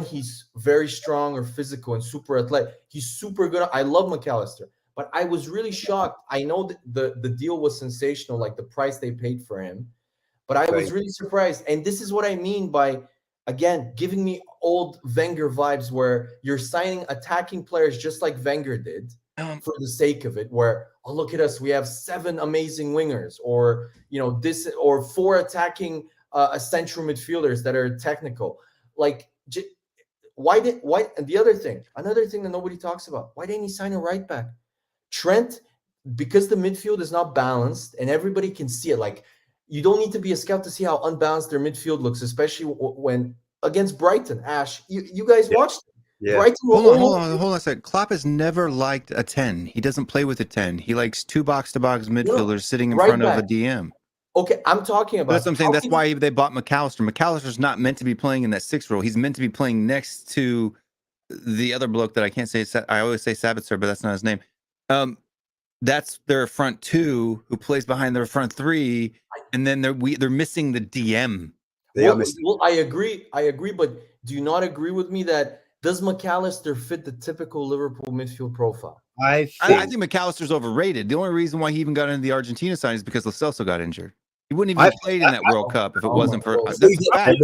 he's very strong or physical and super athletic. He's super good. I love McAllister, but I was really shocked. I know that the deal was sensational, like the price they paid for him, but I was really surprised. And this is what I mean by, again, giving me old Wenger vibes where you're signing attacking players just like Wenger did for the sake of it, where, oh, look at us, we have 7 amazing wingers, or, this, or 4 attacking central midfielders that are technical. Like, why? And another thing that nobody talks about, why didn't he sign a right back? Trent, because the midfield is not balanced and everybody can see it. Like, you don't need to be a scout to see how unbalanced their midfield looks, especially when against Brighton. Ash, you guys watched it. Yeah. Brighton hold on a second. Klopp has never liked a 10. He doesn't play with a 10. He likes 2 box-to-box midfielders sitting in front of a DM. Okay, I'm talking about. That's what I'm saying. That's why they bought McAllister. McAllister's not meant to be playing in that 6 role. He's meant to be playing next to the other bloke that I can't say. I always say Sabitzer, but that's not his name. That's their front 2 who plays behind their front 3, and then they're missing the DM. Well, I agree, but do you not agree with me that does McAllister fit the typical Liverpool midfield profile? I think McAllister's overrated. The only reason why he even got into the Argentina signing is because Lo Celso got injured. He wouldn't even have played in that World Cup if it wasn't for. That's a fact.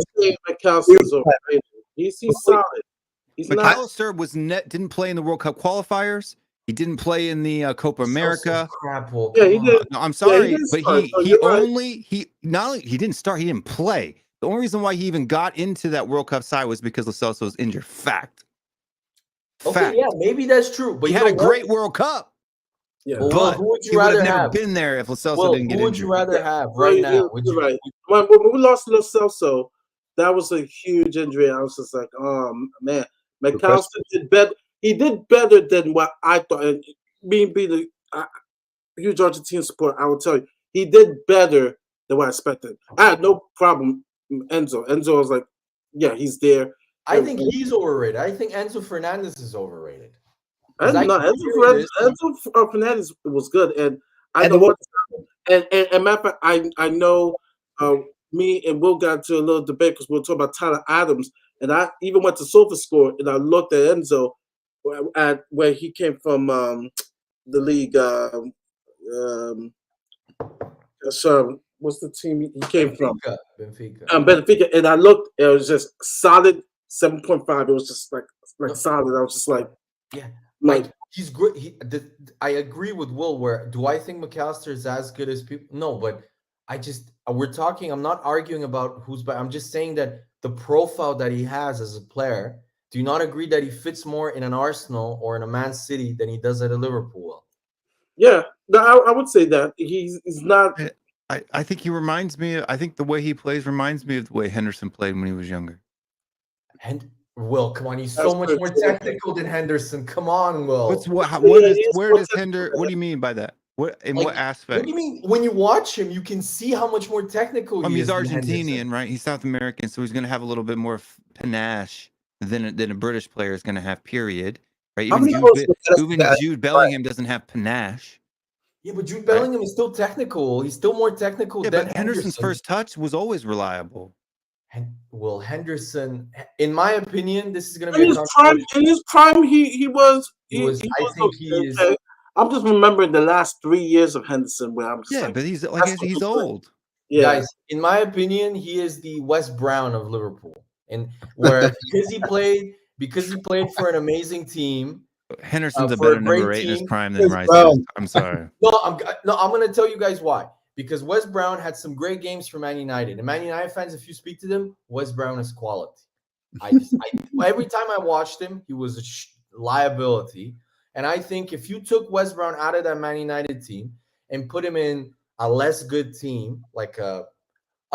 McAllister's overrated. He's solid. McAllister didn't play in the World Cup qualifiers. He didn't play in the Copa America. Yeah, he did. No, I'm sorry, but he didn't start. He didn't play. The only reason why he even got into that World Cup side was because Lo Celso was injured. Fact. Okay, yeah, maybe that's true. But he had a great World Cup. Yeah, but who would you rather have been there if Lo Celso didn't get injured? Who would you rather have right now? Right. When we lost Lo Celso, that was a huge injury. I was just like, oh man, McAllister did better. He did better than what I thought. And me being a huge Argentine supporter, I will tell you, he did better than what I expected. I had no problem. Enzo was like, yeah, he's there. I think he's overrated. I think Enzo Fernandez is overrated. Enzo Fernandez was good, and I know what. And matter of fact, I know me and Will got into a little debate because we were talking about Tyler Adams, and I even went to SofaScore and I looked at Enzo at where he came from, the league. What's the team he came from? Benfica. And I looked, it was just solid 7.5. It was just like solid. I was just like, yeah, like he's great. I agree with Will. Where do I think McAllister is as good as people? No, but we're talking. I'm not arguing about who's better. I'm just saying that the profile that he has as a player. Do you not agree that he fits more in an Arsenal or in a Man City than he does at a Liverpool? Yeah, no, I would say that he's not. I think he reminds me. I think the way he plays reminds me of the way Henderson played when he was younger. And Will, come on, he's That's so much pretty more cool. technical than Henderson. Come on, Will. What's what? Yeah, What is? he is Where more does Hender? technical. What do you mean by that? What in Like, what What aspect? do you mean? When you watch him, you can see how much more technical he He's is than Henderson. Argentinian, right? He's South American, so he's going to have a little bit more panache than a British player is going to have. Period. Right? How Even many goals did Henderson Even get? Jude Bellingham doesn't have panache. Yeah, but Jude Bellingham is still technical. He's still more technical Yeah, than but Henderson's Henderson. first touch was always reliable. Well, Henderson, in my opinion, this is going to In be a his prime, he was. He was. I was think he is. okay. I'm just remembering the last 3 years of Henderson where I'm just Yeah, like, but he's like that's he's the old. yeah. Guys, in my opinion, he is the Wes Brown of Liverpool, and where because he played for an amazing team. Henderson's a for a better number great 8 in his team. prime than Rice Brown. is. I'm sorry. No, I'm going to tell you guys why. Because Wes Brown had some great games for Man United, and Man United fans, if you speak to them, Wes Brown is quality. Every time I watched him, he was a liability. And I think if you took Wes Brown out of that Man United team and put him in a less good team, like a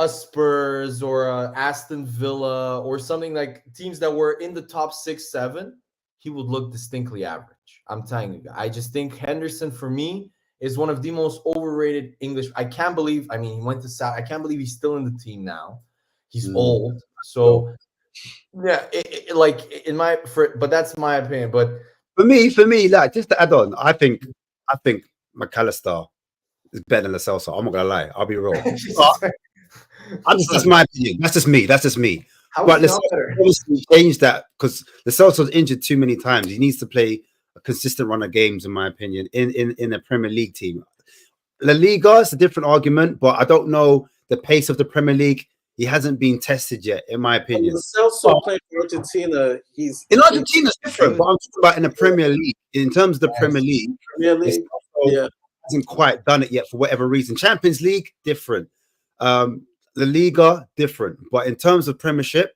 Spurs or a Aston Villa or something like teams that were in the top 6, 7, he would look distinctly average. I'm telling you, I just think Henderson, for me, is one of the most overrated English. I can't believe, he went to South. I can't believe he's still in the team now. He's old. So, yeah, but that's my opinion. But for me, like, just to add on, I think McAllister is better than Lo Celso. I'm not gonna lie. I'll be real. That's my opinion. That's just me. How But is he not better? obviously changed that because Lo Celso's injured too many times. He needs to play a consistent run of games, in my opinion, in a Premier League team. La Liga is a different argument, but I don't know the pace of the Premier League. He hasn't been tested yet, in my opinion. Celso playing for Argentina. He's in Argentina, it's different. But I'm talking about in the Premier League. In terms of the Premier League, hasn't quite done it yet for whatever reason. Champions League, different. La Liga, different. But in terms of Premiership,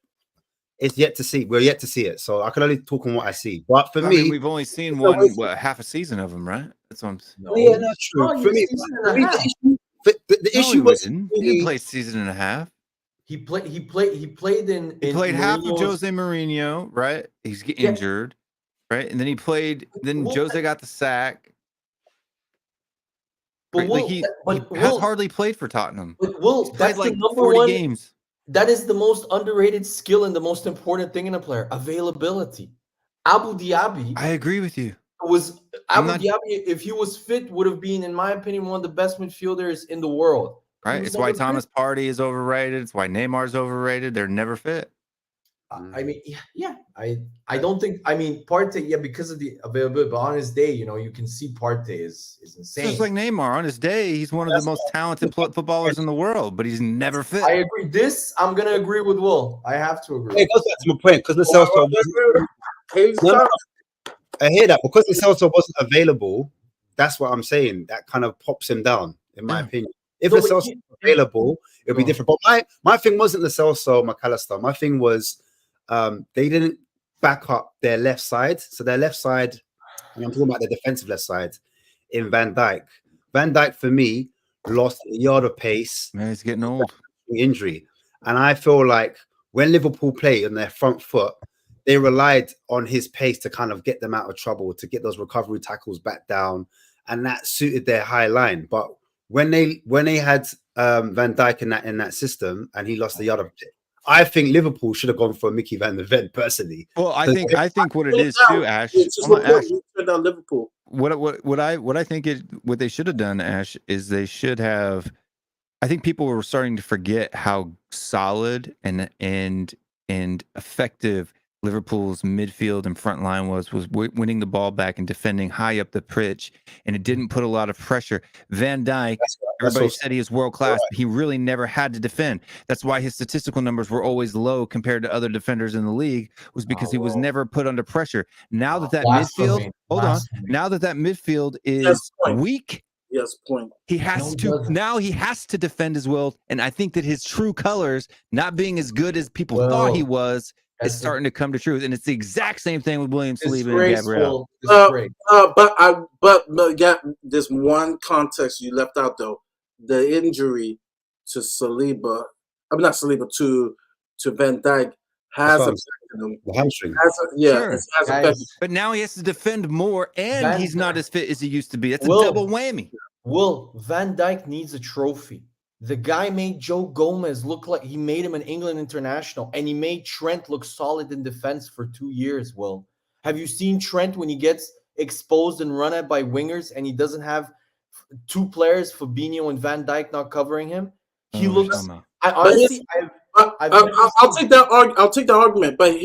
it's yet to see. We're yet to see it. So I can only talk on what I see. But for me, we've only seen half a season of him, right? That's what I'm saying. No, yeah, that's true. For me, the issue was he didn't play season and a half. He played in half of Jose Mourinho, right? He's injured, right? And then he played. Then Jose got the sack. But right? He has hardly played for Tottenham. But he's played like 40 games. That is the most underrated skill and the most important thing in a player: availability. Abu Dhabi. I agree with you. Dhabi, if he was fit, would have been, in my opinion, one of the best midfielders in the world. Right. It's why Thomas Partey is overrated. It's why Neymar's overrated. They're never fit. I don't think. Partey, because of the availability. But on his day, you can see Partey is insane. Just like Neymar, on his day, he's one of the most talented footballers in the world, but he's never fit. I agree. I'm gonna agree with Will. I have to agree. It goes back to my point because I hear that because Lo Celso wasn't available. That's what I'm saying. That kind of pops him down, in my opinion. If Lo Celso was available, it would be different. But my thing wasn't Lo Celso, McAllister. My thing was they didn't back up their left side. So their left side, and I'm talking about the defensive left side, in Van Dijk. Van Dijk, for me, lost a yard of pace. Man, he's getting old. Injury. And I feel like when Liverpool play on their front foot, they relied on his pace to kind of get them out of trouble, to get those recovery tackles back down. And that suited their high line. But when they had Van Dijk in that system and he lost the yard of it, I think Liverpool should have gone for Mickey Van der Ven personally. Well, I think what it is too, Ash. Liverpool. What I think what they should have done, Ash, is they should have. I think people were starting to forget how solid and effective Liverpool's midfield and front line was winning the ball back and defending high up the pitch, and it didn't put a lot of pressure. Van Dijk, everybody said he was world class, but he really never had to defend. That's why his statistical numbers were always low compared to other defenders in the league, was because he was never put under pressure. Now that midfield, now that midfield is weak. Yes, point. He has to defend as well, and I think that his true colors, not being as good as people thought he was, is starting to come to truth, and it's the exact same thing with William Saliba and Gabriel. But there's one context you left out though. the injury to Saliba, I'm not Saliba, to Van Dijk has That's what I'm affected him. The hamstring. Sure. Has affected. Guys, But now he has to defend more, and Van he's not as fit as he used to be. That's a Will. double whammy. Van Dijk needs a trophy. The guy made Joe Gomez look like he made him an England international, and he made Trent look solid in defense for 2 years. Will, have you seen Trent when he gets exposed and run at by wingers and he doesn't have two players, Fabinho and Van Dijk, not covering him? He looks. I honestly, I'll take that. I'll take the argument. But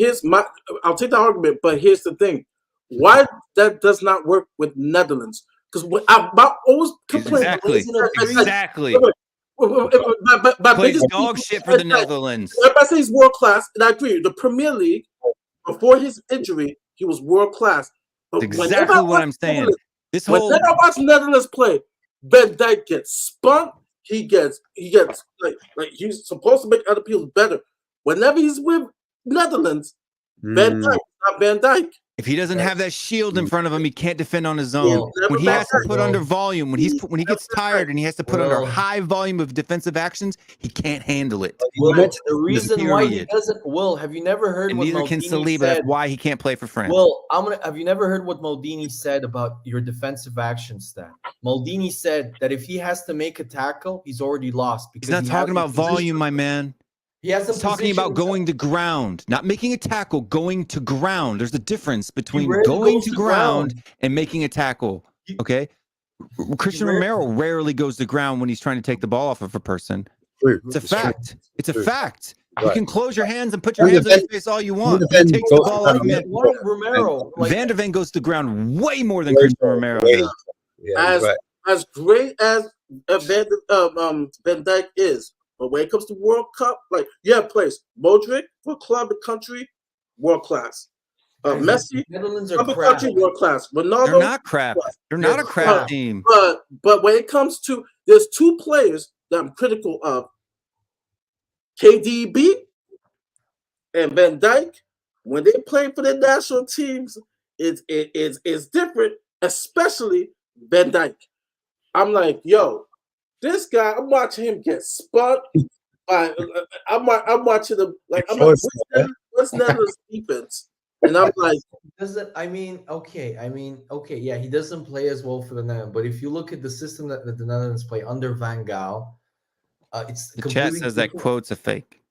I'll take the argument. But here's the thing: why that does not work with Netherlands? Because I always complain. Exactly. But plays dog shit for the Netherlands. Everybody says he's world class, and I agree. The Premier League, before his injury, he was world class. That's exactly what I'm saying. Whenever I watch Netherlands play, Van Dijk gets spun. He gets like he's supposed to make other people better. Whenever he's with Netherlands, Van Dijk, not Van Dijk. If he doesn't have that shield in front of him, he can't defend on his own. When he has to put under volume, when he gets tired and he has to put under high volume of defensive actions, he can't handle it. The reason why he doesn't, Will, have you never heard what neither can Saliba, that's why he can't play for France. Well, have you never heard what Maldini said about your defensive action stat? Maldini said that if he has to make a tackle, he's already lost. Because he's not talking about volume, my man. He's talking about going to ground, not making a tackle, going to ground. There's a difference between going to ground and making a tackle, okay? Christian Romero rarely goes to ground when he's trying to take the ball off of a person. It's a fact. It's a fact. You can close your hands and put your hands on your face all you want. He takes the ball off of him. Romero, Van de Ven goes to ground way more than Christian Romero does. As great as Van Dijk is, but when it comes to World Cup, like place Modric for club and country, world class. Messi, Netherlands club and country, world class. Ronaldo, they're not crap. They're not a crap team. But when it comes to, there's two players that I'm critical of: KDB and Van Dijk. When they play for their national teams, it's different, especially Van Dijk. I'm like, yo. This guy, I'm watching him get spun. I'm watching him like what's Netherlands defense? And I'm like, yeah, he doesn't play as well for the Netherlands. But if you look at the system that the Netherlands play under Van Gaal, it's the chat says that quote's a fake.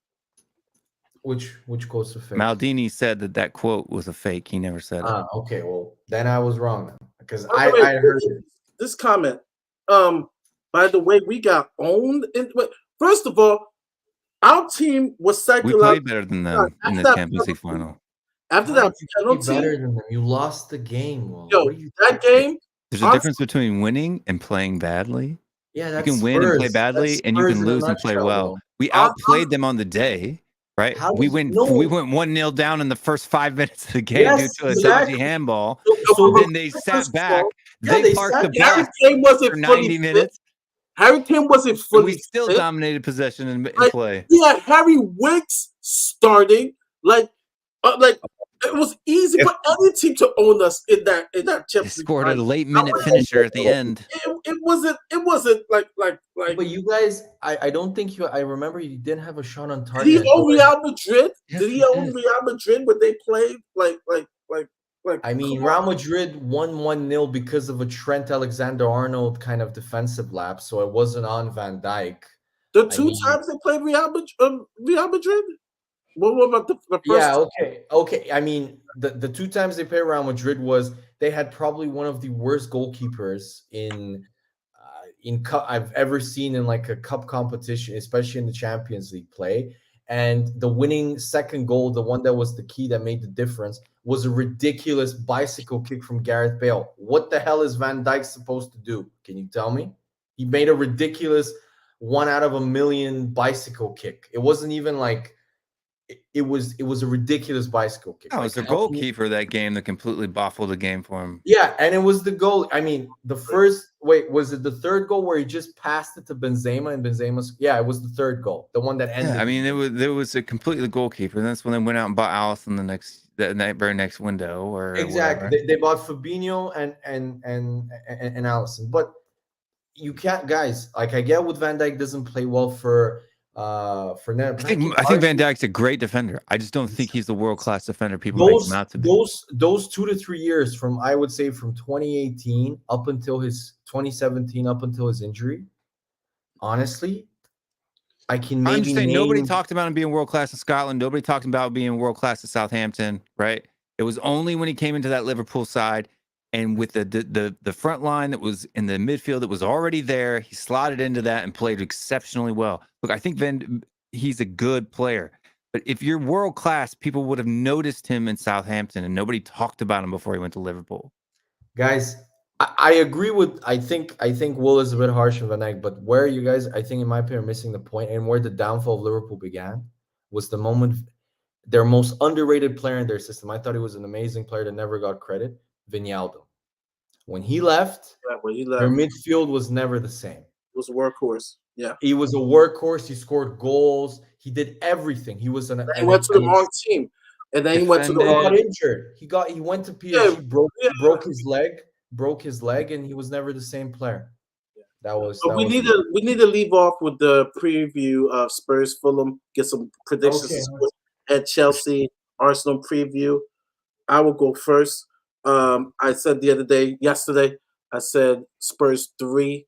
Which quote's a fake? Maldini said that quote was a fake. He never said it. Okay, well then I was wrong because I heard this comment. By the way, we got owned. First of all, our team was we played better than them in the Champions League final. After that penalty, better than them. You lost the game. That game. There's a difference between winning and playing badly. Yeah, you can win and play badly, and you can lose and play well. We outplayed them on the day, right? We went 1-0 down in the first 5 minutes of the game due to a dodgy handball. So then they sat back. They parked the bus for 90 minutes. Harry Kane wasn't fully. We still dominated possession and play. Yeah, Harry Winks starting like it was easy for any team to own us in that Champions League. Scored a late minute finisher at the end. It wasn't like. But you guys, I don't think you. I remember you didn't have a shot on target. Did he own Real Madrid? Did he own Real Madrid when they played like? I mean, Real Madrid won 1-0 because of a Trent Alexander-Arnold kind of defensive lapse, so it wasn't on Van Dijk. The two times they played Real Madrid? What about the first? Yeah, okay. I mean, the two times they played Real Madrid was they had probably one of the worst goalkeepers in cup I've ever seen in like a cup competition, especially in the Champions League play. And the winning second goal, the one that was the key that made the difference, was a ridiculous bicycle kick from Gareth Bale. What the hell is Van Dijk supposed to do? Can you tell me? He made a ridiculous 1 out of a million bicycle kick. It wasn't even like it was a ridiculous bicycle kick. Oh, it was the goalkeeper that game that completely baffled the game for him. Yeah, and it was the goal. I mean, was it the third goal where he just passed it to Benzema and Benzema? Yeah, it was the third goal, the one that ended. Yeah, I mean, there was a completely goalkeeper. That's when they went out and bought Alisson the very next window, or exactly. They bought Fabinho and Alisson. But you can't, guys. Like, I get what Van Dijk doesn't play well for Net. I think Van Dijk's a great defender. I just don't think he's the world-class defender people make him out to be. Those 2 to 3 years from, I would say, from 2018 up until his 2017 up until his injury, honestly, I can maybe I'm just saying, nobody name. talked about him being world-class in Scotland. Nobody talked about being world-class at Southampton, right? It was only when he came into that Liverpool side and with the front line that was in the midfield that was already there, he slotted into that and played exceptionally well. Look, I think he's a good player. But if you're world-class, people would have noticed him in Southampton, and nobody talked about him before he went to Liverpool. Guys, I agree with. I think Will is a bit harsh on Van Dijk, but where you guys, I think, in my opinion, are missing the point, and where the downfall of Liverpool began was the moment their most underrated player in their system. I thought he was an amazing player that never got credit. Wijnaldum. When he left, their midfield was never the same. It was a workhorse. Yeah, he was a workhorse. He scored goals. He did everything. He was he went to the wrong team, and then he went to he got injured. He went to PSG, broke his leg, and he was never the same player. We need to leave off with the preview of Spurs Fulham. Get some predictions at Chelsea Arsenal preview. I will go first. I said yesterday, I said Spurs 3,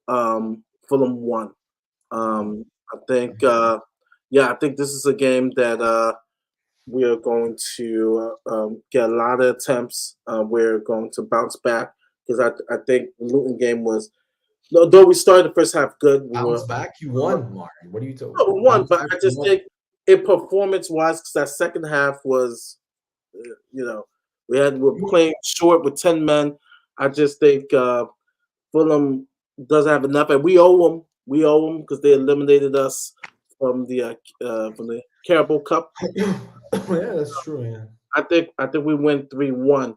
Fulham 1. I think this is a game that we are going to get a lot of attempts. We're going to bounce back because I think the Luton game was, though we started the first half good. Bounce back? You won, Martin. What are you talking about? Won, but I just think in performance-wise, because that second half was, we're playing short with 10 men. I just think Fulham doesn't have enough, and we owe them. We owe them because they eliminated us from the Carabao Cup. Yeah, that's true. Yeah, I think we win 3-1.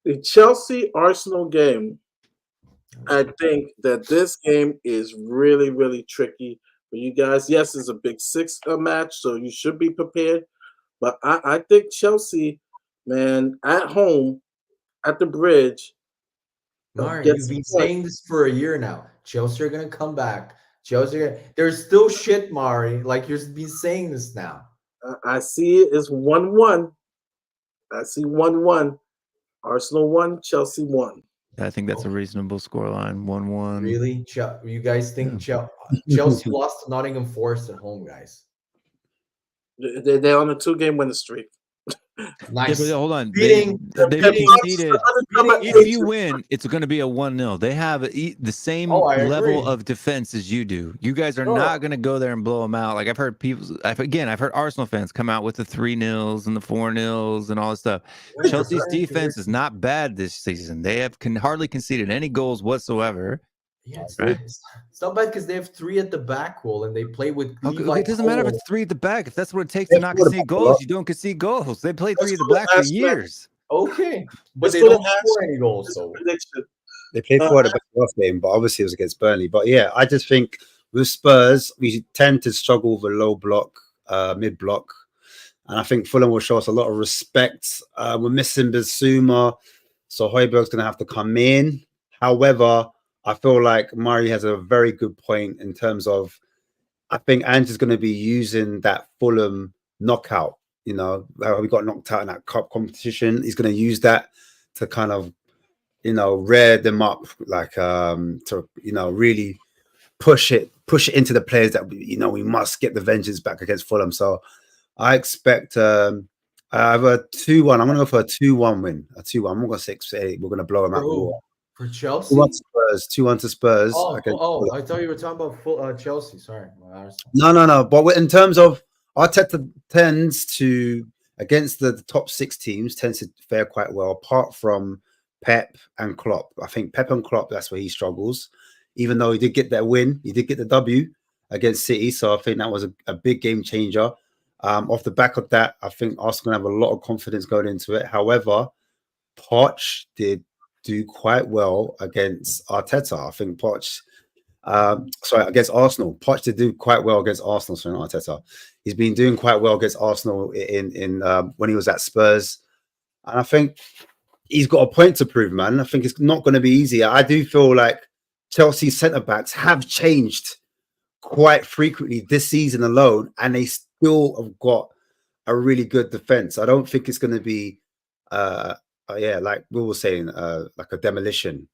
The Chelsea Arsenal game, I think that this game is really, really tricky for you guys. Yes, it's a Big Six match, so you should be prepared. But I think Chelsea, man, at home, at the Bridge. Mark, you've been saying this for a year now. Chelsea are going to come back. There's still shit, Mari. Like, you've been saying this now. I see it as 1-1. I see 1-1. Arsenal 1, Chelsea 1. I think that's a reasonable scoreline. 1-1. Really? You guys think Chelsea lost to Nottingham Forest at home, guys? They're on a 2-game winning streak. Nice. Yeah, but hold on. They conceded. If you win, it's going to be a 1-0. They have the same level of defense as you do. You guys are not going to go there and blow them out. Like I've heard Arsenal fans come out with the 3-0s and the 4-0s and all this stuff. Chelsea's defense is not bad this season. They have hardly conceded any goals whatsoever. Yeah, it's not bad because they have 3 at the back wall and they play with. It doesn't matter if it's 3 at the back. If that's what it takes to not concede goals, you don't concede goals. They played 3 at the back for years. Okay, but they don't score any goals. So they played 4 at the back last game, but obviously it was against Burnley. But yeah, I just think with Spurs, we tend to struggle with a low block, mid block, and I think Fulham will show us a lot of respect. We're missing Bissouma, so Højbjerg's going to have to come in. However, I feel like Murray has a very good point in terms of, I think Ange is going to be using that Fulham knockout. We got knocked out in that cup competition. He's going to use that to kind of, rear them up, like to really push it into the players that we must get the vengeance back against Fulham. So I expect I have a 2-1. I'm going to go for a 2-1 win. A 2-1. I'm not going to say we're going to blow them out the water. For Chelsea? 2-1 to Spurs. I thought you were talking about Chelsea. Sorry. No. But in terms of Arteta tends to, against the top 6 teams, tends to fare quite well, apart from Pep and Klopp. I think Pep and Klopp, that's where he struggles. Even though he did get that win, he did get the W against City. So I think that was a big game changer. Off the back of that, I think Arsenal have a lot of confidence going into it. However, Poch did do quite well against Arteta. I think Poch, against Arsenal. Poch did do quite well against Arsenal. So Arteta, he's been doing quite well against Arsenal in when he was at Spurs, and I think he's got a point to prove, man. I think it's not going to be easy. I do feel like Chelsea centre-backs have changed quite frequently this season alone, and they still have got a really good defense. I don't think it's going to be, like Will was saying, like a demolition.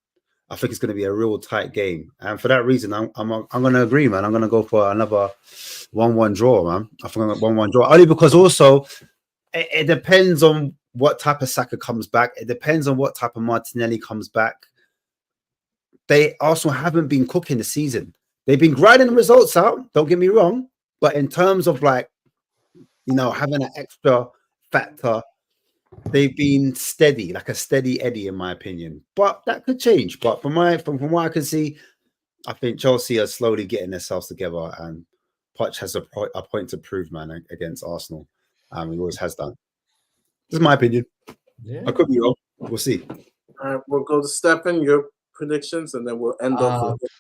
I think it's going to be a real tight game, and for that reason, I'm going to agree, man. I'm going to go for another 1-1 draw, man. I think I'm 1-1 draw only because also it depends on what type of Saka comes back. It depends on what type of Martinelli comes back. They also haven't been cooking the season. They've been grinding the results out. Don't get me wrong, but in terms of like, having an extra factor, they've been steady, like a steady Eddie, in my opinion. But that could change. But from what I can see, I think Chelsea are slowly getting themselves together, and Poch has a point to prove, man, against Arsenal. He always has done. This is my opinion. Yeah. I could be wrong. We'll see. All right, we'll go to Stefan, your predictions, and then we'll end off with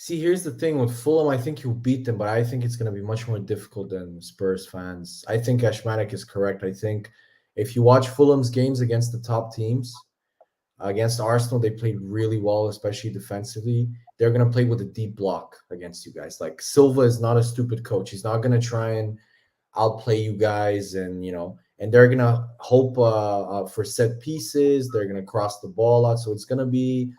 See, here's the thing with Fulham. I think you'll beat them, but I think it's going to be much more difficult than Spurs fans. I think Ashmanik is correct. I think if you watch Fulham's games against the top teams, against Arsenal, they played really well, especially defensively. They're going to play with a deep block against you guys. Like, Silva is not a stupid coach. He's not going to try and outplay you guys, and they're going to hope for set pieces. They're going to cross the ball out. So it's going to be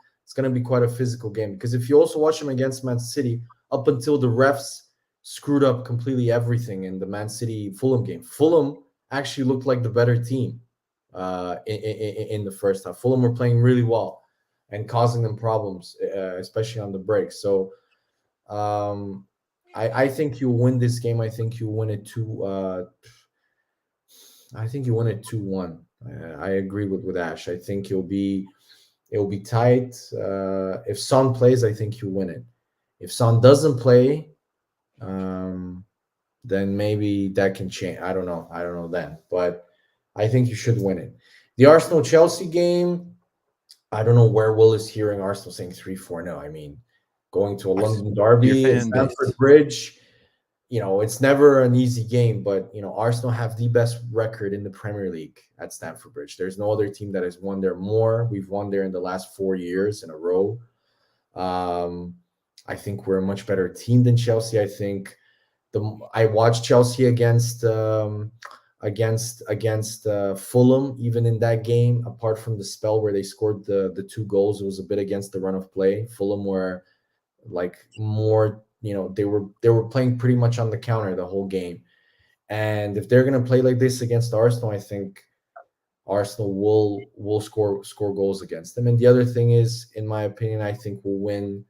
quite a physical game, because if you also watch them against Man City, up until the refs screwed up completely everything in the Man City Fulham game, Fulham actually looked like the better team in the first half. Fulham were playing really well and causing them problems, especially on the break. So I think you'll win this game. I think you win it 2-1. I agree with Ash. I think it'll be tight. If Son plays, I think you win it. If Son doesn't play, then maybe that can change. I don't know then, but I think you should win it. The Arsenal-Chelsea game, I don't know where Will is hearing Arsenal saying 3-4. I mean, going to a London derby at Stamford Bridge, it's never an easy game, but Arsenal have the best record in the Premier League at Stamford Bridge. There's no other team that has won there more. We've won there in the last 4 years in a row. I think we're a much better team than Chelsea. I think I watched Chelsea against Fulham. Even in that game, apart from the spell where they scored the 2 goals, it was a bit against the run of play. Fulham were like more. They were playing pretty much on the counter the whole game. And if they're going to play like this against Arsenal, I think Arsenal will score goals against them. And the other thing is, in my opinion, I think we'll win.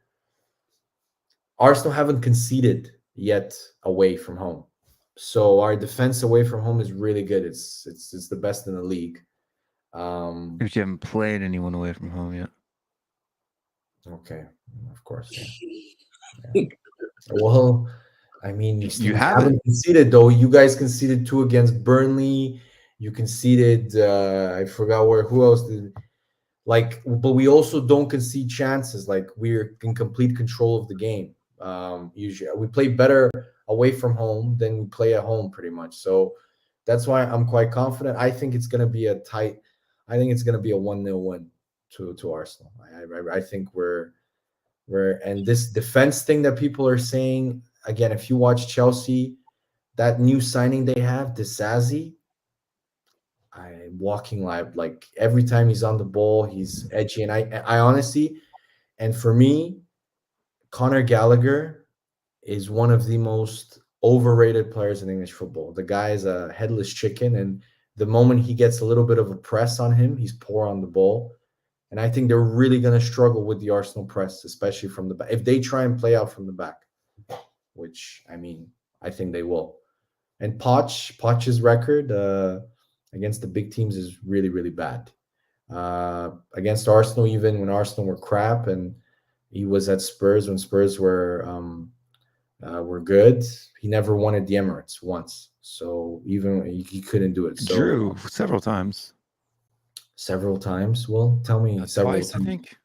Arsenal haven't conceded yet away from home. So our defense away from home is really good. It's the best in the league. If you haven't played anyone away from home yet. Okay, of course. Yeah. Well, I mean, you haven't conceded, though. You guys conceded 2 against Burnley. You conceded, I forgot who else did. But we also don't concede chances. Like, we're in complete control of the game. Usually, we play better away from home than we play at home, pretty much. So that's why I'm quite confident. I think it's going to be a 1-0 win to Arsenal. I think we're and this defense thing that people are saying, again, if you watch Chelsea, that new signing they have, Disasi, walking like every time he's on the ball, he's edgy. And I honestly, and for me, Conor Gallagher is one of the most overrated players in English football. The guy is a headless chicken, and the moment he gets a little bit of a press on him, he's poor on the ball. And I think they're really going to struggle with the Arsenal press, especially from the back. If they try and play out from the back, which, I mean, I think they will. And Poch's record against the big teams is really, really bad. Against Arsenal, even when Arsenal were crap, and he was at Spurs when Spurs were good, he never won at the Emirates once. So even he couldn't do it. So, Drew several times. Several times. Well, tell me. Twice, I think.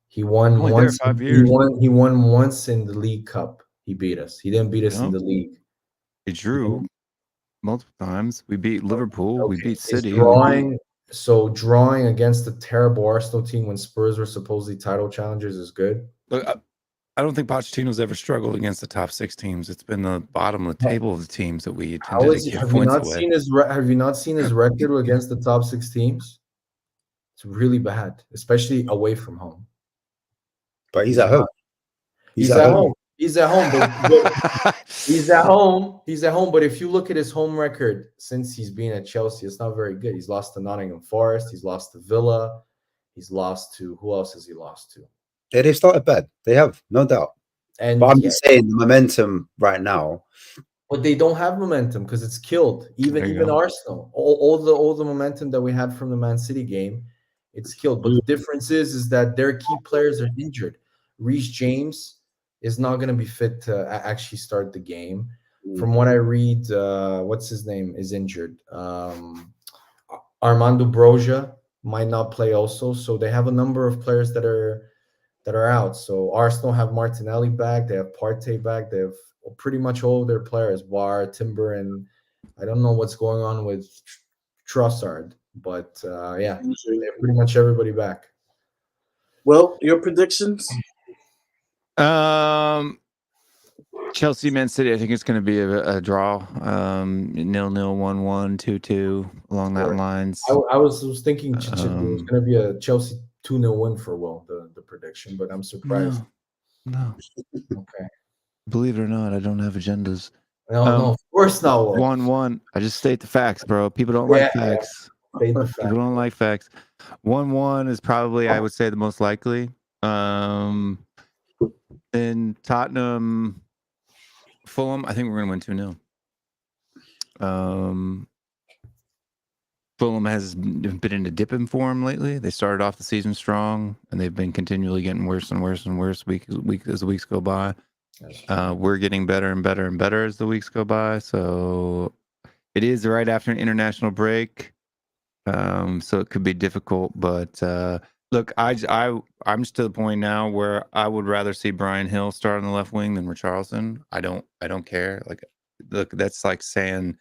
He won only once. There 5 years. He won once in the League Cup. He beat us. He didn't beat us in the league. He drew multiple times. We beat Liverpool. Okay. We beat His City. drawing. So drawing against a terrible Arsenal team when Spurs were supposedly title challengers is good. Look, I don't think Pochettino's ever struggled against the top 6 teams. It's been the bottom of the table of the teams that we How tended is to he, give have you points not away. seen his have you not seen his record against the top 6 teams? It's really bad, especially away from home. But he's at home. He's at home. He's at home, but he's at home. He's at home. But if you look at his home record since he's been at Chelsea, it's not very good. He's lost to Nottingham Forest. He's lost to Villa. He's lost to who else has he lost to? Yeah, they've started bad. They have, no doubt. And But I'm just saying the momentum right now. But they don't have momentum because it's killed. Even Arsenal, all the momentum that we had from the Man City game, it's killed. But the difference is that their key players are injured. Reece James is not going to be fit to actually start the game. From what I read, what's his name is injured. Armando Broja might not play also. So they have a number of players that are out. So Arsenal have Martinelli back. They have Partey back. They have pretty much all of their players, War, Timber, and I don't know what's going on with Trossard. But yeah, they have pretty much everybody back. Well, your predictions? Chelsea, Man City. I think it's going to be a draw. 0-0, 1-1, 2-2 along that lines. I was thinking it was going to be a Chelsea 2-0 win for Will, the prediction, but I'm surprised. No. Okay. Believe it or not, I don't have agendas. No, of course not. Will. 1-1. I just state the facts, bro. People don't like facts. People don't like facts. 1-1 is probably, I would say, the most likely. In Tottenham, Fulham, I think we're going to win 2-0. Fulham has been in a dip in form lately. They started off the season strong, and they've been continually getting worse and worse and worse as the weeks go by. We're getting better and better and better as the weeks go by. So it is right after an international break, so it could be difficult. But look, I'm just to the point now where I would rather see Brian Hill start on the left wing than Richarlison. I don't care. Like, look, that's like saying,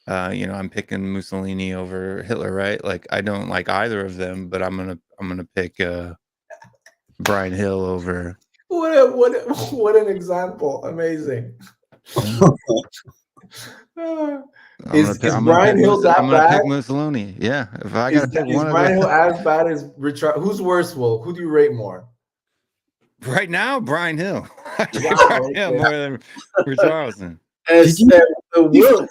I'm picking Mussolini over Hitler, right? Like, I don't like either of them, but I'm gonna pick Brian Hill over. What an example! Amazing. Is Brian Hill that bad? I'm gonna pick Mussolini. Yeah, if I gotta pick one of them. Brian Hill as bad as Richard? Who's worse, Will? Who do you rate more? Right now, Brian Hill. Wow, more than Richarlison. Will,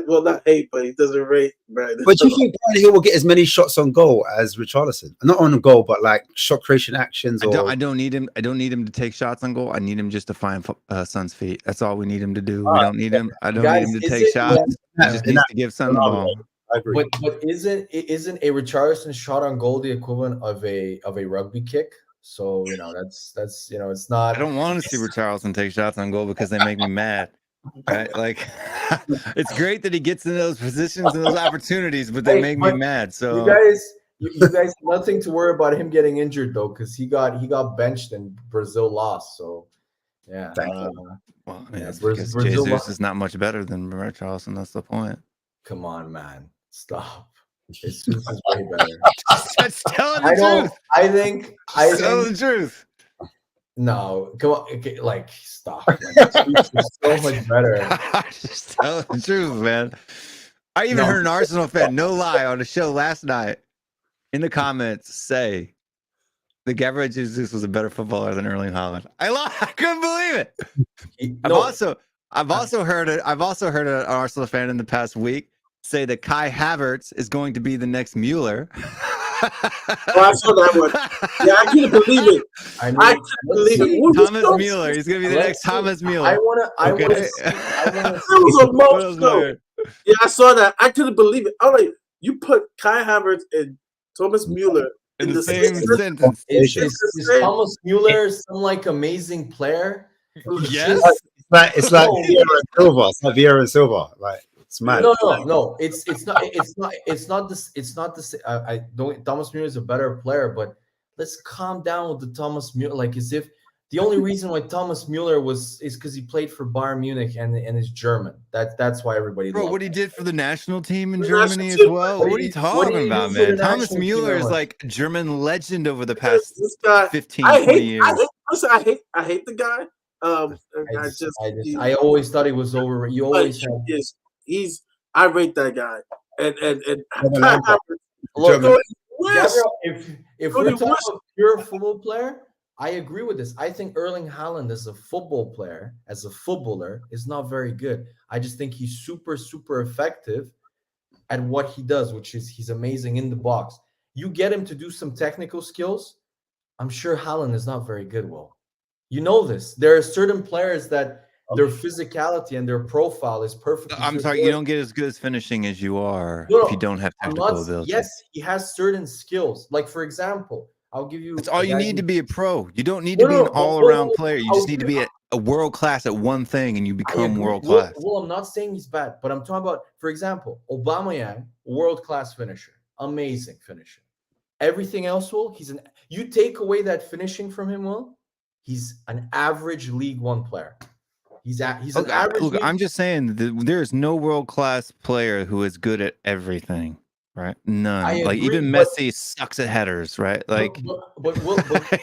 well, not hate, but he doesn't rate Brian. But do you think Brian Hill will get as many shots on goal as Richarlison? Not on goal, but like shot creation actions. I don't need him. I don't need him to take shots on goal. I need him just to find Son's feet. That's all we need him to do. We don't need him. I don't need him to take shots. He just needs to give Son the ball. I agree. But isn't a Richarlison shot on goal the equivalent of a rugby kick? So that's it's not. I don't want to see Richarlison take shots on goal because they make me mad. Right? Like, it's great that he gets in those positions and those opportunities, but they make me mad. So you guys have nothing to worry about him getting injured though, because he got benched and Brazil lost. So yeah. Because Jesus is not much better than Richarlison. That's the point. Come on, man, stop. Jesus is way better. Just telling the truth. I think the truth. No, come on, okay, like stop. Like, it's so much better. Just tell the truth, man. I even heard an Arsenal fan, no lie, on the show last night in the comments say that Gabriel Jesus was a better footballer than Erling Haaland. I couldn't believe it. I've also heard an Arsenal fan in the past week say that Kai Havertz is going to be the next Mueller. I saw that one. Yeah, I couldn't believe it. I couldn't believe it. Thomas Mueller. He's gonna be the next Thomas Mueller. I wanna That was a monster. Yeah, I saw that. I couldn't believe it. I was like, you put Kai Havertz and Thomas Mueller in the same sentence. Is Thomas Mueller some like amazing player? Yes. It's like Vieira and Silva. It's like Vieira and Silva. Like, it's mad. No. It's not this. I don't. Thomas Mueller is a better player, but let's calm down with the Thomas Mueller. Like, as if The only reason why Thomas Mueller is because he played for Bayern Munich and is German. That's why everybody. Bro, loved what he him. did for the national team in The Germany national as team, well? What What are you did he- what did talking he do about, for the man? Thomas national team, Mueller is Emma? like a German legend over the past this guy, 15, I 20 hate, years. I hate the guy. I always thought he was over. You But always have. I rate that guy. And Kevin Kai Lampard. Havertz, Look, German. Gabriel, if Cody we're talking Wish. about pure football player, I agree with this. I think Erling Haaland as a football player, as a footballer, is not very good. I just think he's super, super effective at what he does, which is he's amazing in the box. You get him to do some technical skills, I'm sure Haaland is not very good, Will. You know this. There are certain players that their physicality and their profile is perfect. I'm sorry, you don't get as good as finishing as you are No, if you don't have technical ability. Yes, he has certain skills. Like, for example, I'll give you. That's all you need to be a pro. You don't need No, to be no, an no, all-around no, player. You I'll just need to give- be a world class at one thing, and you I become agree. world class. Well, I'm not saying he's bad, but I'm talking about, for example, Aubameyang, world-class finisher, amazing finisher. Everything else, Will, you take away that finishing from him, Will, he's an average League One player. He's an average. Look, I'm just saying that there is no world class player who is good at everything, right? None. I Like agree, even but- Messi sucks at headers, right? Like, but Will, The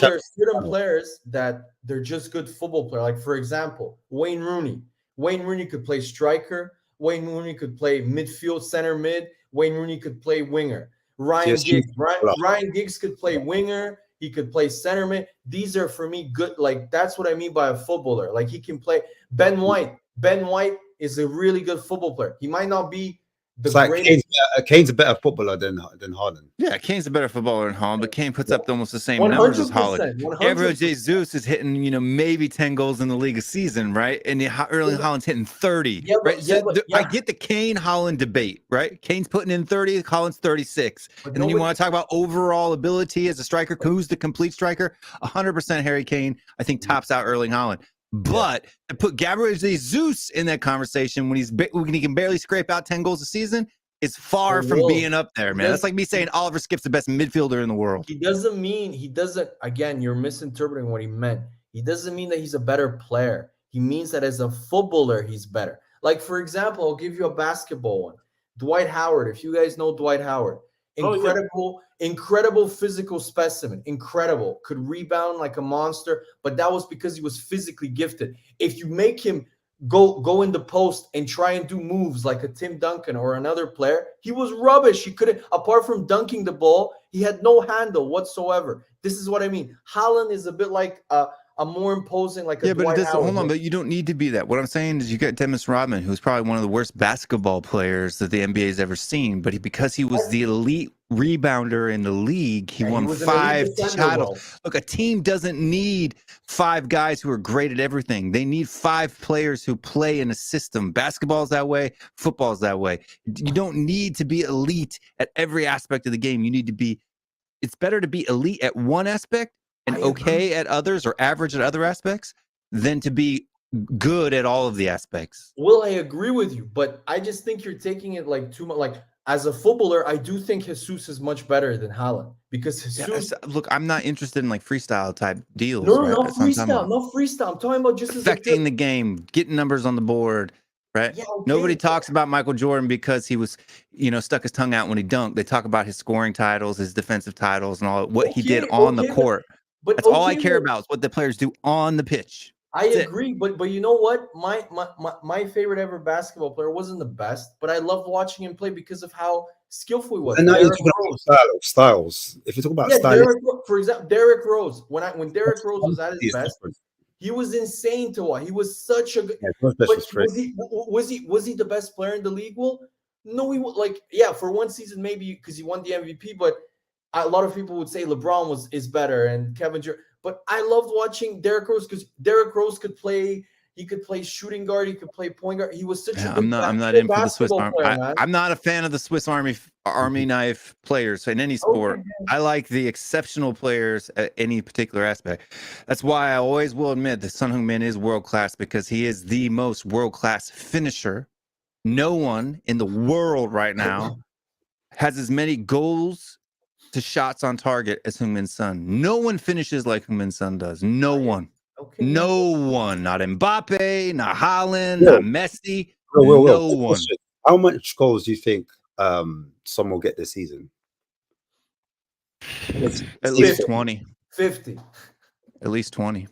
there are certain players that they're just good football player. Like, for example, Wayne Rooney. Wayne Rooney could play striker. Wayne Rooney could play midfield, center mid. Wayne Rooney could play winger. Ryan Giggs. Ryan Giggs could play winger. He could play center mid. These are, for me, good. Like, that's what I mean by a footballer. Like, he can play. Ben White. Ben White is a really good football player. He might not be the greatest. Kane's a better footballer than Haaland. yeah, Kane's a better footballer than Haaland, but Kane puts up almost the same numbers as Haaland. 100%. Gabriel Jesus is hitting, maybe 10 goals in the league a season, right? And Erling Haaland's hitting 30, right? I get the Kane-Haaland debate, right? Kane's putting in 30, Haaland's 36. And then you want to talk about overall ability as a striker. Who's the complete striker? 100% Harry Kane, I think, tops out Erling Haaland. But to put Gabriel Jesus in that conversation when he can barely scrape out 10 goals a season is far from being up there, man. That's like me saying Oliver Skipp's the best midfielder in the world. Again, you're misinterpreting what he meant. He doesn't mean that he's a better player. He means that as a footballer, he's better. Like, for example, I'll give you a basketball one. Dwight Howard, if you guys know Dwight Howard, incredible physical specimen, incredible, could rebound like a monster, but that was because he was physically gifted. If you make him go in the post and try and do moves like a Tim Duncan or another player, he was rubbish. He couldn't, apart from dunking the ball, he had no handle whatsoever. This is what I mean. Haaland is a bit like a more imposing, like a Dwight Howard. Hold on, but you don't need to be that. What I'm saying is you got Dennis Rodman, who's probably one of the worst basketball players that the NBA has ever seen, but because he was the elite rebounder in the league, he won 5 titles. Look, a team doesn't need 5 guys who are great at everything. They need 5 players who play in a system. Basketball's that way, football's that way. You don't need to be elite at every aspect of the game. It's better to be elite at one aspect and okay at others, or average at other aspects, than to be good at all of the aspects. Well, I agree with you, but I just think you're taking it like too much. Like, as a footballer, I do think Jesus is much better than Haaland, because Jesus. Look, I'm not interested in like freestyle type deals. No, right? not freestyle. I'm talking about just affecting the game, getting numbers on the board. Right. Yeah, okay. Nobody talks about Michael Jordan because he was, stuck his tongue out when he dunked. They talk about his scoring titles, his defensive titles, and all what he did on the court. But that's all I care about is what the players do on the pitch. I agree, but you know what? My favorite ever basketball player wasn't the best, but I loved watching him play because of how skillful he was. And now you're talking about styles. If you talk about styles, for example, Derrick Rose. When Derrick Rose was at his best, he was insane to watch. He was such a good. Was he the best player in the league? Well, no, he was for one season maybe because he won the MVP, but a lot of people would say LeBron is better and Kevin Durant. But I loved watching Derrick Rose because Derrick Rose could play. He could play shooting guard. He could play point guard. He was such a good I'm not in for the Swiss Army. I'm not a fan of the Swiss Army knife players in any sport. Okay. I like the exceptional players at any particular aspect. That's why I always will admit that Son Heung-min is world class, because he is the most world class finisher. No one in the world right now has as many goals to shots on target as Heung-min Son. No one finishes like Heung-min Son does. No one. Okay. No one. Not Mbappe, not Haaland, Will. not Messi. Will. No Quick one. question. How much goals do you think Son will get this season? At least 20. 50. At least 20.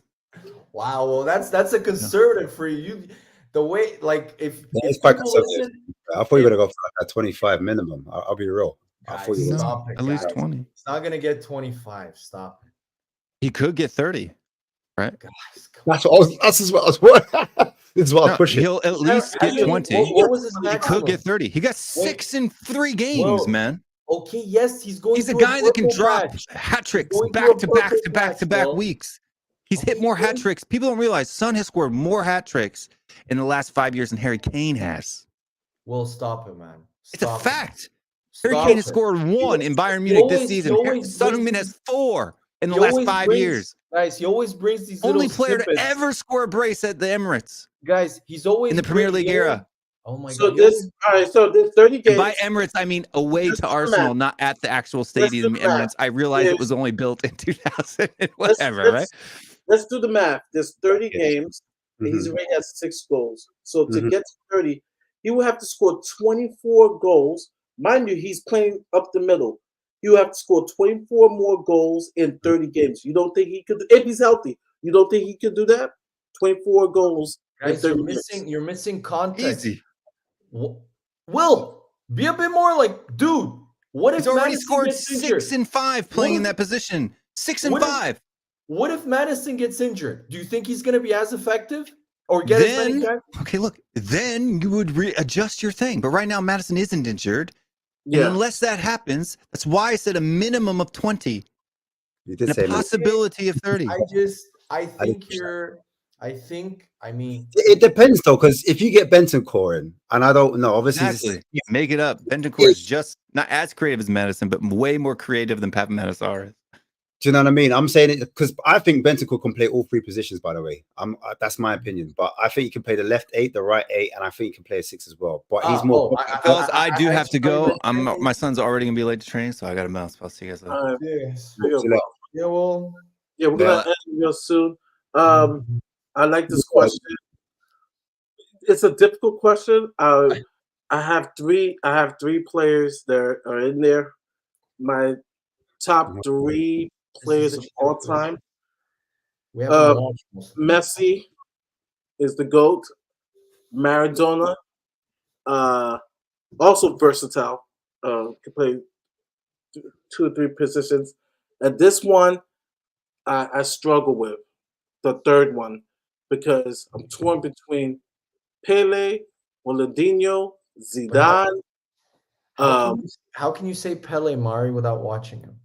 Wow, well, that's a conservative for you. The way, like, if It's quite people conservative. listen, I thought you were gonna go for like a 25 minimum. I'll be real. I thought guys, you were. stop it, At least guys. 20. It's not gonna get 25. Stop it, He could get 30, right? guys. Come That's what I was. That's as well as what. This is what I No, was pushing. he'll at least get 20. What was his He maximum? could get 30. He got 6 in 3 games, Whoa. man. Okay, yes, he's going. He's a through guy that can purple drop patch. hat tricks going back through to a back purple to back patch, to back Will. weeks. He's Okay, hit more hat going- tricks. People don't realize Son has scored more hat tricks in the last 5 years than Harry Kane has. Will, stop it, man. It's a Stop it. fact. Harry Stop Kane has it. scored 1 in Bayern He Munich this always- season. he always Son brings Heung-min these- has 4 in the He last always 5 brings- years. Guys, he always brings these Only little player to snippets. ever score a brace at the Emirates Guys, he's always in the Premier bring League little- era. Oh my So god. this, all right. So there's 30 And games. by Emirates, I mean away Let's to do the Arsenal, math. not at the actual Let's do stadium the math. Emirates. I realize Yes. it was only built in 2000 and Let's- whatever, right? Let's do the math. There's 30 Okay. games, and he's Mhm. already has 6 goals. So to Mhm. get to 30, he will have to score 24 goals. Mind you, he's playing up the middle. He will have to score 24 more goals in 30 games. You don't think he could, if he's healthy, you don't think he could do that? 24 goals in Guys, 30 you're missing context. Easy. Will, be a bit more like, dude. What if He's already Madison scored gets injured? 6 and 5 playing What in if- that position. 6 and what if- 5. What if Madison gets injured? Do you think he's going to be as effective or get as many Then, guys? okay, look, then you would adjust your thing. But right now, Madison isn't injured. And Yeah. unless that happens, that's why I said a minimum of 20 You did and say a possibility of 30. I mean, it depends though, because if you get Bentancur in, and I don't know, obviously, Exactly. Make it up. Bentancur is just not as creative as Madison, but way more creative than Papa Manasar is. do you know what I mean? I'm saying it because I think Bentancur can play all 3 positions. By the way, that's my opinion. But I think he can play the left 8, the right 8, and I think he can play a 6 as well. But he's more. Fellas, I do have to go. explained My son's already gonna be late to training, so I gotta bounce. I'll see you guys later. All right. yes. There you go. Yeah, well, Yeah, we're gonna end real soon. I like this question. It's a difficult question. I have 3. I have 3 players that are in there. My top 3 players of all time. we have to watch most of them. Messi is the GOAT. Maradona, also versatile. Can play 2 or 3 positions. And this one, I struggle with the third one because I'm torn between Pele, Ronaldinho, Zidane. How can you say Pele, Mari, without watching him?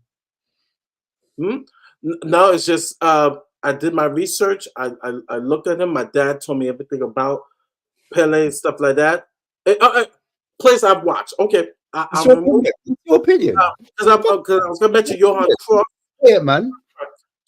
No, it's just I did my research. I looked at him. My dad told me everything about Pele and stuff like that. Players I've watched. Okay, It's your opinion. because I was gonna mention Johan Cruyff. Say it, man.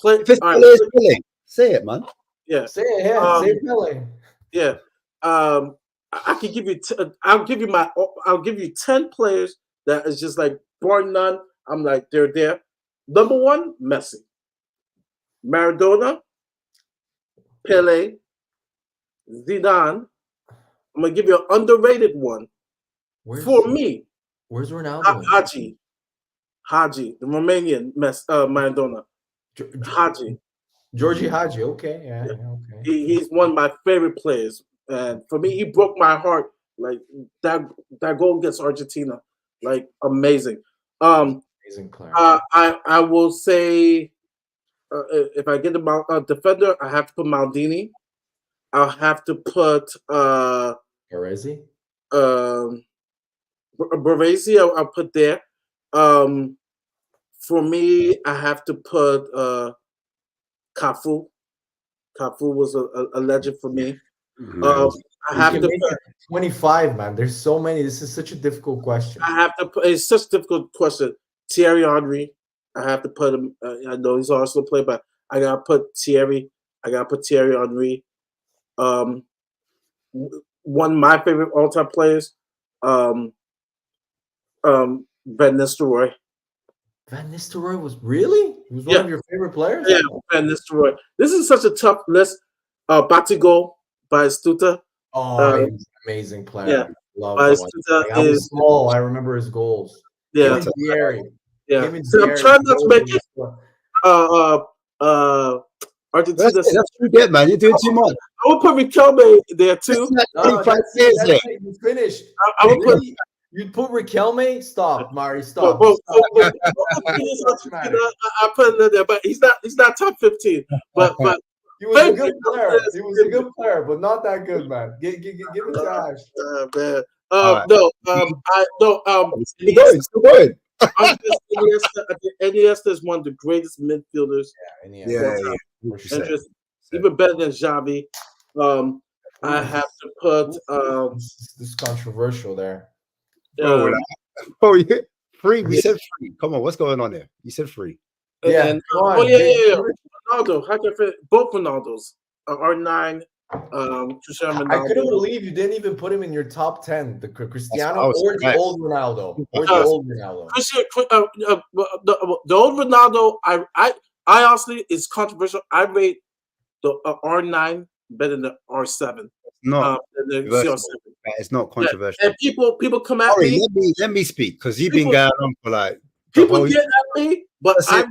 Play, If it's all right, Pele, it's Pele. Say it, man. yeah, Say it, yeah, say Pele. yeah. I can give you. I'll give you 10 players that is just like bar none. I'm like they're there. Number 1, Messi, Maradona, Pele, Zidane. I'm gonna give you an underrated one for me. Where's Ronaldo? Haji, the Romanian Maradona. Haji. Georgie Haji. Okay, yeah, okay. He's one of my favorite players, and for me, he broke my heart. Like that goal against Argentina, like amazing. Amazing player. I will say, if I get a defender, I have to put Maldini. I'll have to put Baresi? Baresi. I'll put there. For me, I have to put Cafu. Cafu was a legend for me. I have to put 25, man. There's so many. This is such a difficult question. I have to put. It's such a difficult question. Thierry Henry. I have to put him. I know he's also a player, but I gotta put Thierry. I gotta put Thierry Henry. One of my favorite all-time players. Ben Nistelrooy. Van Nistelrooy was really? He was one of your favorite players? Yeah, Van Nistelrooy. This is such a tough list. Batigo by Stuta. Oh, he was an amazing player. Yeah. Love By watching. Stuta Like, I was small. I remember his goals. Yeah. Him and Thierry. Yeah. Him and So I'm Thierry. trying not to make it Argentina. That's too good, man. You're doing too much. I would put Riquelme there too. No, that's it. You finished. I would put. You'd put Riquelme? Stop, Mari. Stop. I put him in there, but he's not top 15. But he was a good player. He was a good player, but not that good, man. Give it to Ash. Man. Right. Iniesta is one of the greatest midfielders. Yeah. Even better than Xavi. I have to put. This is controversial there. Free. We said free. Come on, what's going on there? You said free. Yeah. Ronaldo. How can I fit both Ronaldos? R9. Cristiano Ronaldo. I couldn't believe you didn't even put him in your top 10. The Cristiano or the old Ronaldo. The old Ronaldo. I honestly, it's controversial. I rate the R9 better than the R7. No, CR7. it's not controversial. And people come at me. Let me speak because you've been going on for like. People get at me, but I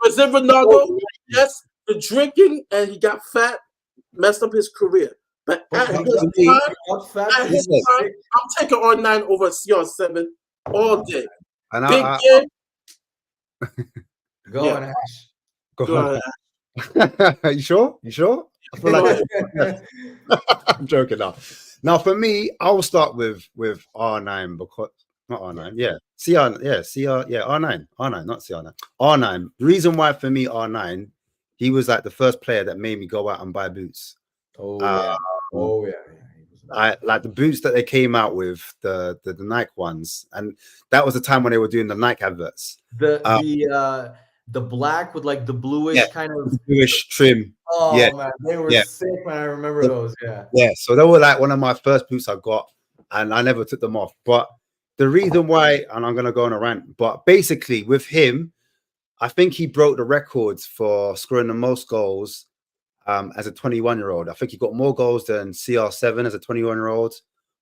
Brazil Ronaldo. Yes, the drinking and he got fat, messed up his career. But at his time, I'm taking R9 over CR7 all day. And Big game. Go on, Ash. Go on. You sure? I feel like I'm joking now. Now, for me, I'll start with R9 because not R9, R9, not CR9, R9. The reason why for me R9, he was like the first player that made me go out and buy boots. Yeah. I like the boots that they came out with, the Nike ones, and that was the time when they were doing the Nike adverts. The black with like the bluish kind of bluish trim. Oh man, they were sick, man. I remember those. Yeah. So they were like one of my first boots I got, and I never took them off. But the reason why, and I'm gonna go on a rant, but basically with him, I think he broke the records for scoring the most goals as a 21-year-old. I think he got more goals than CR7 as a 21-year-old,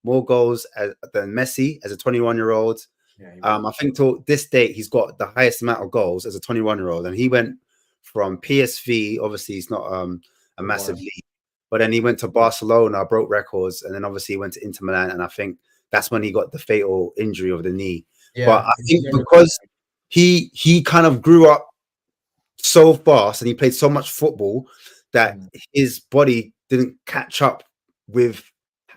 more goals than Messi as a 21-year-old. I think to this date he's got the highest amount of goals as a 21-year-old, and he went from PSV. Obviously, he's not a massive league, but then he went to Barcelona, broke records, and then obviously he went to Inter Milan, and I think that's when he got the fatal injury of the knee. But I think because he kind of grew up so fast and he played so much football that his body didn't catch up with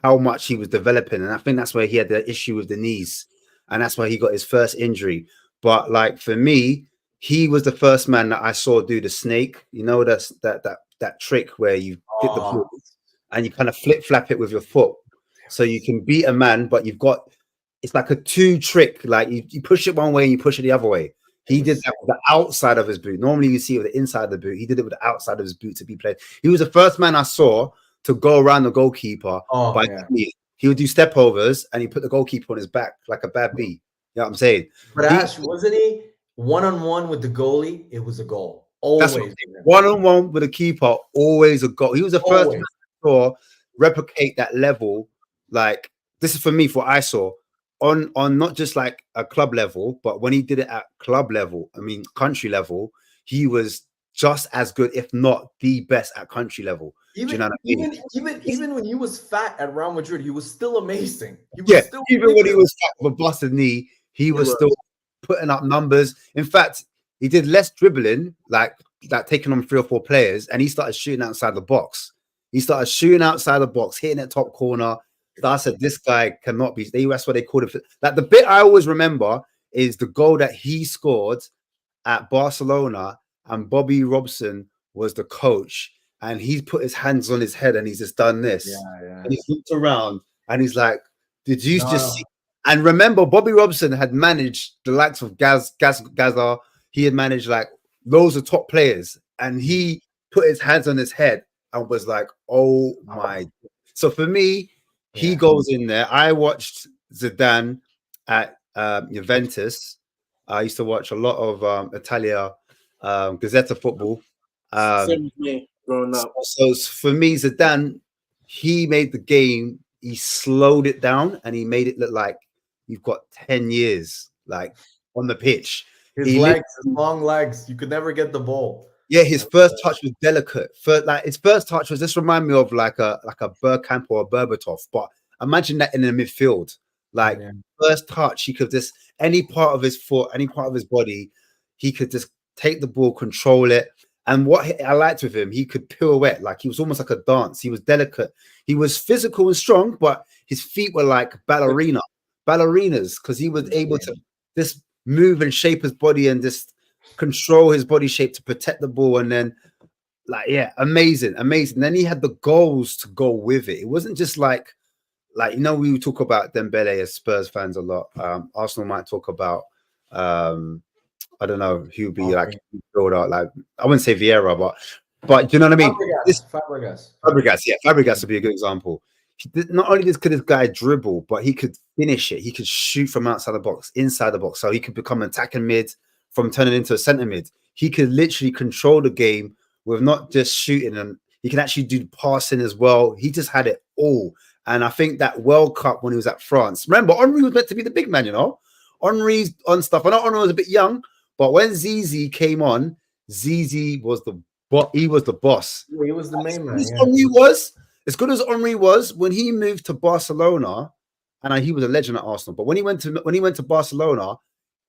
how much he was developing, and I think that's where he had the issue with the knees. And that's why he got his first injury. But like for me, he was the first man that I saw do the snake. You know, that trick where you hit the ball and you kind of flip flap it with your foot, so you can beat a man. But it's like a two trick. Like you push it one way and you push it the other way. He did that with the outside of his boot. Normally you see it with the inside of the boot. He did it with the outside of his boot to be played. He was the first man I saw to go around the goalkeeper by knee. He would do step overs and he put the goalkeeper on his back like a bad bee. You know what I'm saying? But Ash, wasn't he one-on-one with the goalie? It was a goal. Always. One-on-one with a keeper, always a goal. He was the first man I saw replicate that level. Like, this is for me, for what I saw on not just like a club level, but when he did it at club level, I mean, country level, he was just as good, if not the best at country level. Even when he was fat at Real Madrid, he was still amazing. Even when he was fat with a busted knee, he was still putting up numbers. In fact, he did less dribbling, like taking on 3 or 4 players, and he started shooting outside the box. He started shooting outside the box, hitting that top corner. So I said, this guy cannot be. That's what they called it. Like the bit I always remember is the goal that he scored at Barcelona, and Bobby Robson was the coach. And he's put his hands on his head and he's just done this. And he's looked around and he's like, did you just see? And remember, Bobby Robson had managed the likes of Gaza. He had managed like loads of top players. And he put his hands on his head and was like, oh my. So for me, he goes in there. I watched Zidane at Juventus. I used to watch a lot of Italia, Gazzetta football. Same with me growing up. So for me, Zidane, he made the game. He slowed it down and he made it look like you've got 10 years, like on the pitch. His legs, his long legs, you could never get the ball. Yeah, his first touch was delicate. His first touch was, this remind me of like a Bergkamp or a Berbatov, but imagine that in the midfield. Like first touch, he could just any part of his foot, any part of his body, he could just take the ball, control it. And what I liked with him, he could pirouette, like he was almost like a dance. He was delicate. He was physical and strong, but his feet were like ballerinas, because he was able to just move and shape his body and just control his body shape to protect the ball. And then, like, yeah, amazing. Then he had the goals to go with it. It wasn't just like we would talk about Dembele as Spurs fans a lot. Arsenal might talk about I don't know who'd be like build out, like I wouldn't say Vieira, but do you know what I mean? Fabregas, yeah, Fabregas would be a good example. Not only could this guy dribble, but he could finish it. He could shoot from outside the box, inside the box, so he could become an attacking mid from turning into a centre mid. He could literally control the game with not just shooting, and he can actually do passing as well. He just had it all. And I think that World Cup when he was at France, remember, Henry was meant to be the big man, you know? Henry's on stuff. I know Henry was a bit young, but when Zizi came on, Zizi was the boss. He was the boss. Yeah, he was the main man. As good as Henry was, when he moved to Barcelona, and he was a legend at Arsenal, but when he went to Barcelona,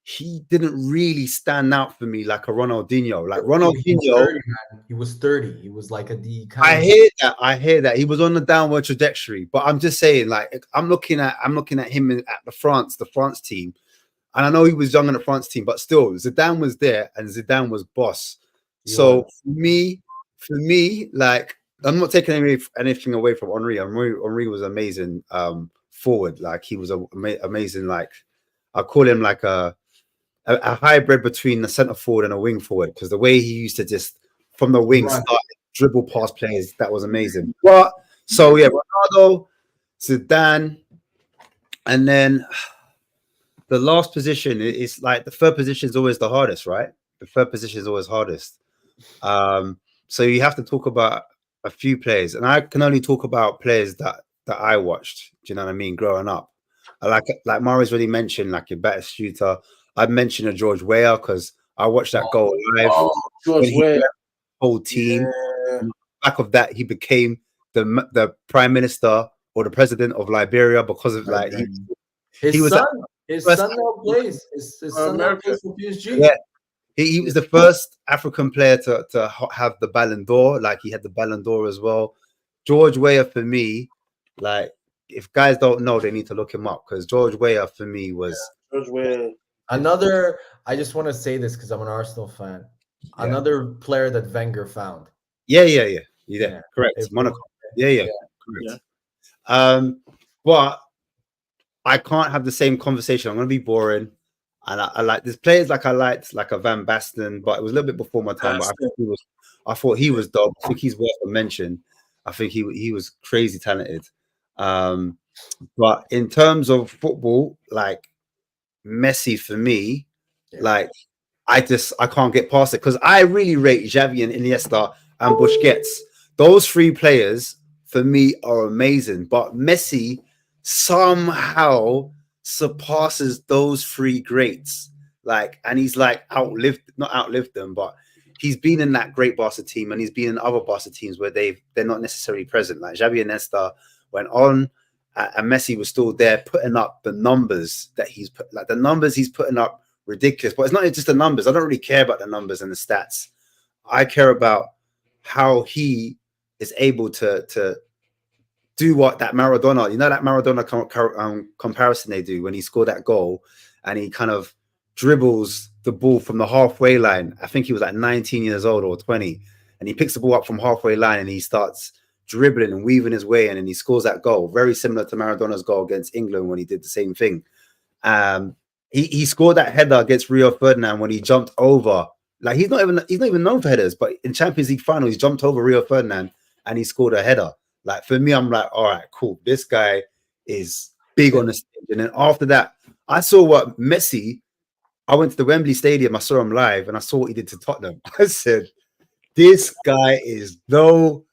he didn't really stand out for me like a Ronaldinho. Like Ronaldinho, he was 30. He was like a D. I hear that. He was on the downward trajectory. But I'm just saying, like, I'm looking at him at the France team. And I know he was young in the France team, but still, Zidane was there and Zidane was boss. So for me, like, I'm not taking anything away from Henry. Henry was amazing forward. Like, he was amazing. Like, I call him like a hybrid between a centre forward and a wing forward, because the way he used to just from the wing start dribble past players, that was amazing. But so yeah, Ronaldo, Zidane, and then the last position is like the third position is always the hardest, right? The third position is always hardest. So you have to talk about a few players, and I can only talk about players that I watched. Do you know what I mean? Growing up, like Mari's already mentioned, like your better shooter. I'd mention a George Weah because I watched that goal live. George Weah, whole team. On the back of that, he became the prime minister or the president of Liberia because of like his son now plays. His son now plays for PSG. Yeah, he was the first African player to have the Ballon d'Or. Like, he had the Ballon d'Or as well. George Weah for me, like, if guys don't know, they need to look him up, because George Weah for me was George Weah. Another, I just want to say this because I'm an Arsenal fan. Yeah. Another player that Wenger found. Yeah. Correct. Monaco. Yeah. Correct. Yeah. But I can't have the same conversation. I'm gonna be boring. And I like there's players like I liked, like a Van Basten, but it was a little bit before my time. But I thought he was dope. I think he's worth a mention. I think he was crazy talented. But in terms of football, like Messi for me, like I can't get past it, because I really rate Xavi and Iniesta and Busquets. Those three players for me are amazing, but Messi somehow surpasses those three greats. Like, and he's like not outlived them, but he's been in that great Barca team, and he's been in other Barca teams where they're not necessarily present. Like Xavi and Iniesta went on. And Messi was still there putting up the numbers that he's put, like the numbers he's putting up, ridiculous. But it's not just the numbers. I don't really care about the numbers and the stats. I care about how he is able to do what that Maradona, that Maradona comparison they do when he scored that goal and he kind of dribbles the ball from the halfway line. I think he was like 19 years old or 20. And he picks the ball up from halfway line and he starts dribbling and weaving his way in, and he scores that goal, very similar to Maradona's goal against England when he did the same thing. He scored that header against Rio Ferdinand when he jumped over. Like, he's not even known for headers, but in Champions League final, he's jumped over Rio Ferdinand and he scored a header. Like, for me, I'm like, all right, cool. This guy is big on the stage. And then after that, I saw what Messi. I went to the Wembley Stadium. I saw him live, and I saw what he did to Tottenham. I said, "This guy is no."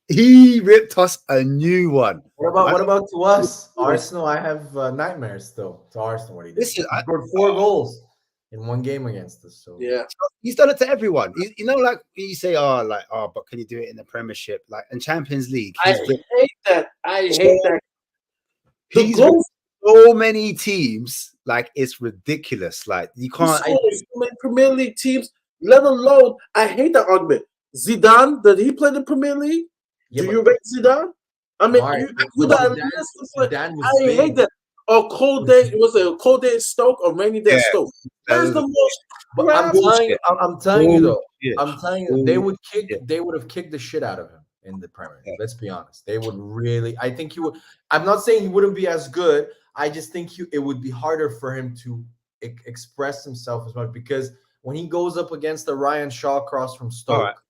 He ripped us a new one. What about to us, Arsenal? I have nightmares still to Arsenal. What he did. Listen, He scored 4 goals in one game against us. So Yeah, he's done it to everyone. You know, like you say, but can you do it in the Premiership, like in Champions League? I hate that. I hate that. He's ripped so many teams, like it's ridiculous. Like you can't. So many Premier League teams, let alone. I hate that argument. Zidane, did he play the Premier League? Yeah, Do you rate Zidane? I mean, Right. you got a list of I hate that. A cold day, it was a cold day at Stoke or rainy day at Stoke. That's the most. But I'm telling you though. Yeah. I'm telling you, they would have kicked the shit out of him in the Premier League. Let's be honest. They would really. I think he would. I'm not saying he wouldn't be as good. I just think it would be harder for him to express himself as much because when he goes up against the Ryan Shawcross from Stoke,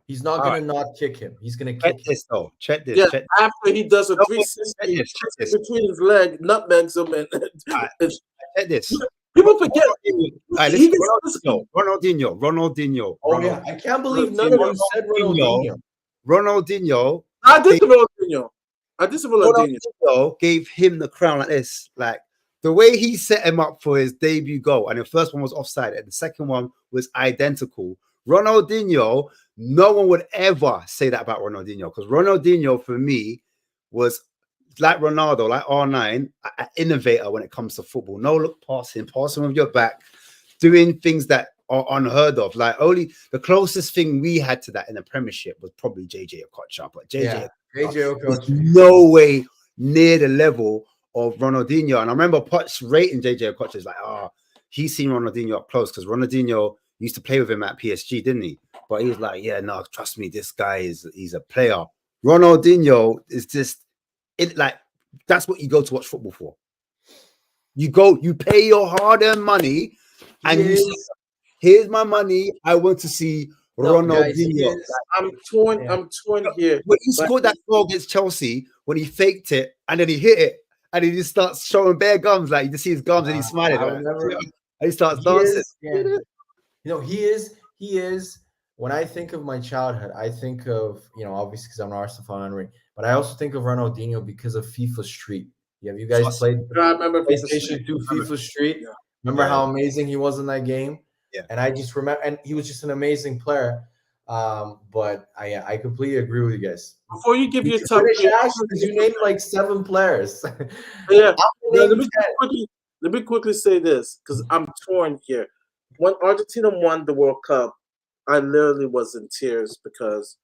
he's not going to not kick him. He's going to kick him. This though. Check this. Yeah, check after he does a 360 between his leg, nutmegs him, and check this. People forget. Ronaldinho. Oh yeah, I can't believe none of you said Ronaldinho. Ronaldinho. I did Ronaldinho. Gave him the crown like this, like the way he set him up for his debut goal, and the first one was offside, and the second one was identical. Ronaldinho, no one would ever say that about Ronaldinho because Ronaldinho for me was like Ronaldo, like R9, an innovator when it comes to football. No look passing with your back, doing things that are unheard of. Like only the closest thing we had to that in the Premiership was probably JJ Okocha, but JJ Okocha no way near the level of Ronaldinho. And I remember Potts rating JJ Okocha is like, he's seen Ronaldinho up close because Ronaldinho used to play with him at PSG, didn't he? But he was like, yeah, no, trust me, this guy he's a player. Ronaldinho is just like that's what you go to watch football for. You pay your hard-earned money, and you say, here's my money. I want to see Ronaldinho. I'm torn here. When he scored that goal against Chelsea, when he faked it and then he hit it, and he just starts showing bare gums, like you just see his gums, and he's smiling, and he starts dancing. You know, he is. When I think of my childhood, I think of, obviously because I'm an Arsenal fan, but I also think of Ronaldinho because of FIFA Street. Have you guys played PlayStation 2 FIFA Street? Yeah. Remember how amazing he was in that game? Yeah. And I just remember, and he was just an amazing player. But I completely agree with you guys. Before you give your top, you named like 7 players. Yeah. Let me quickly say this because I'm torn here. When Argentina won the World Cup, I literally was in tears because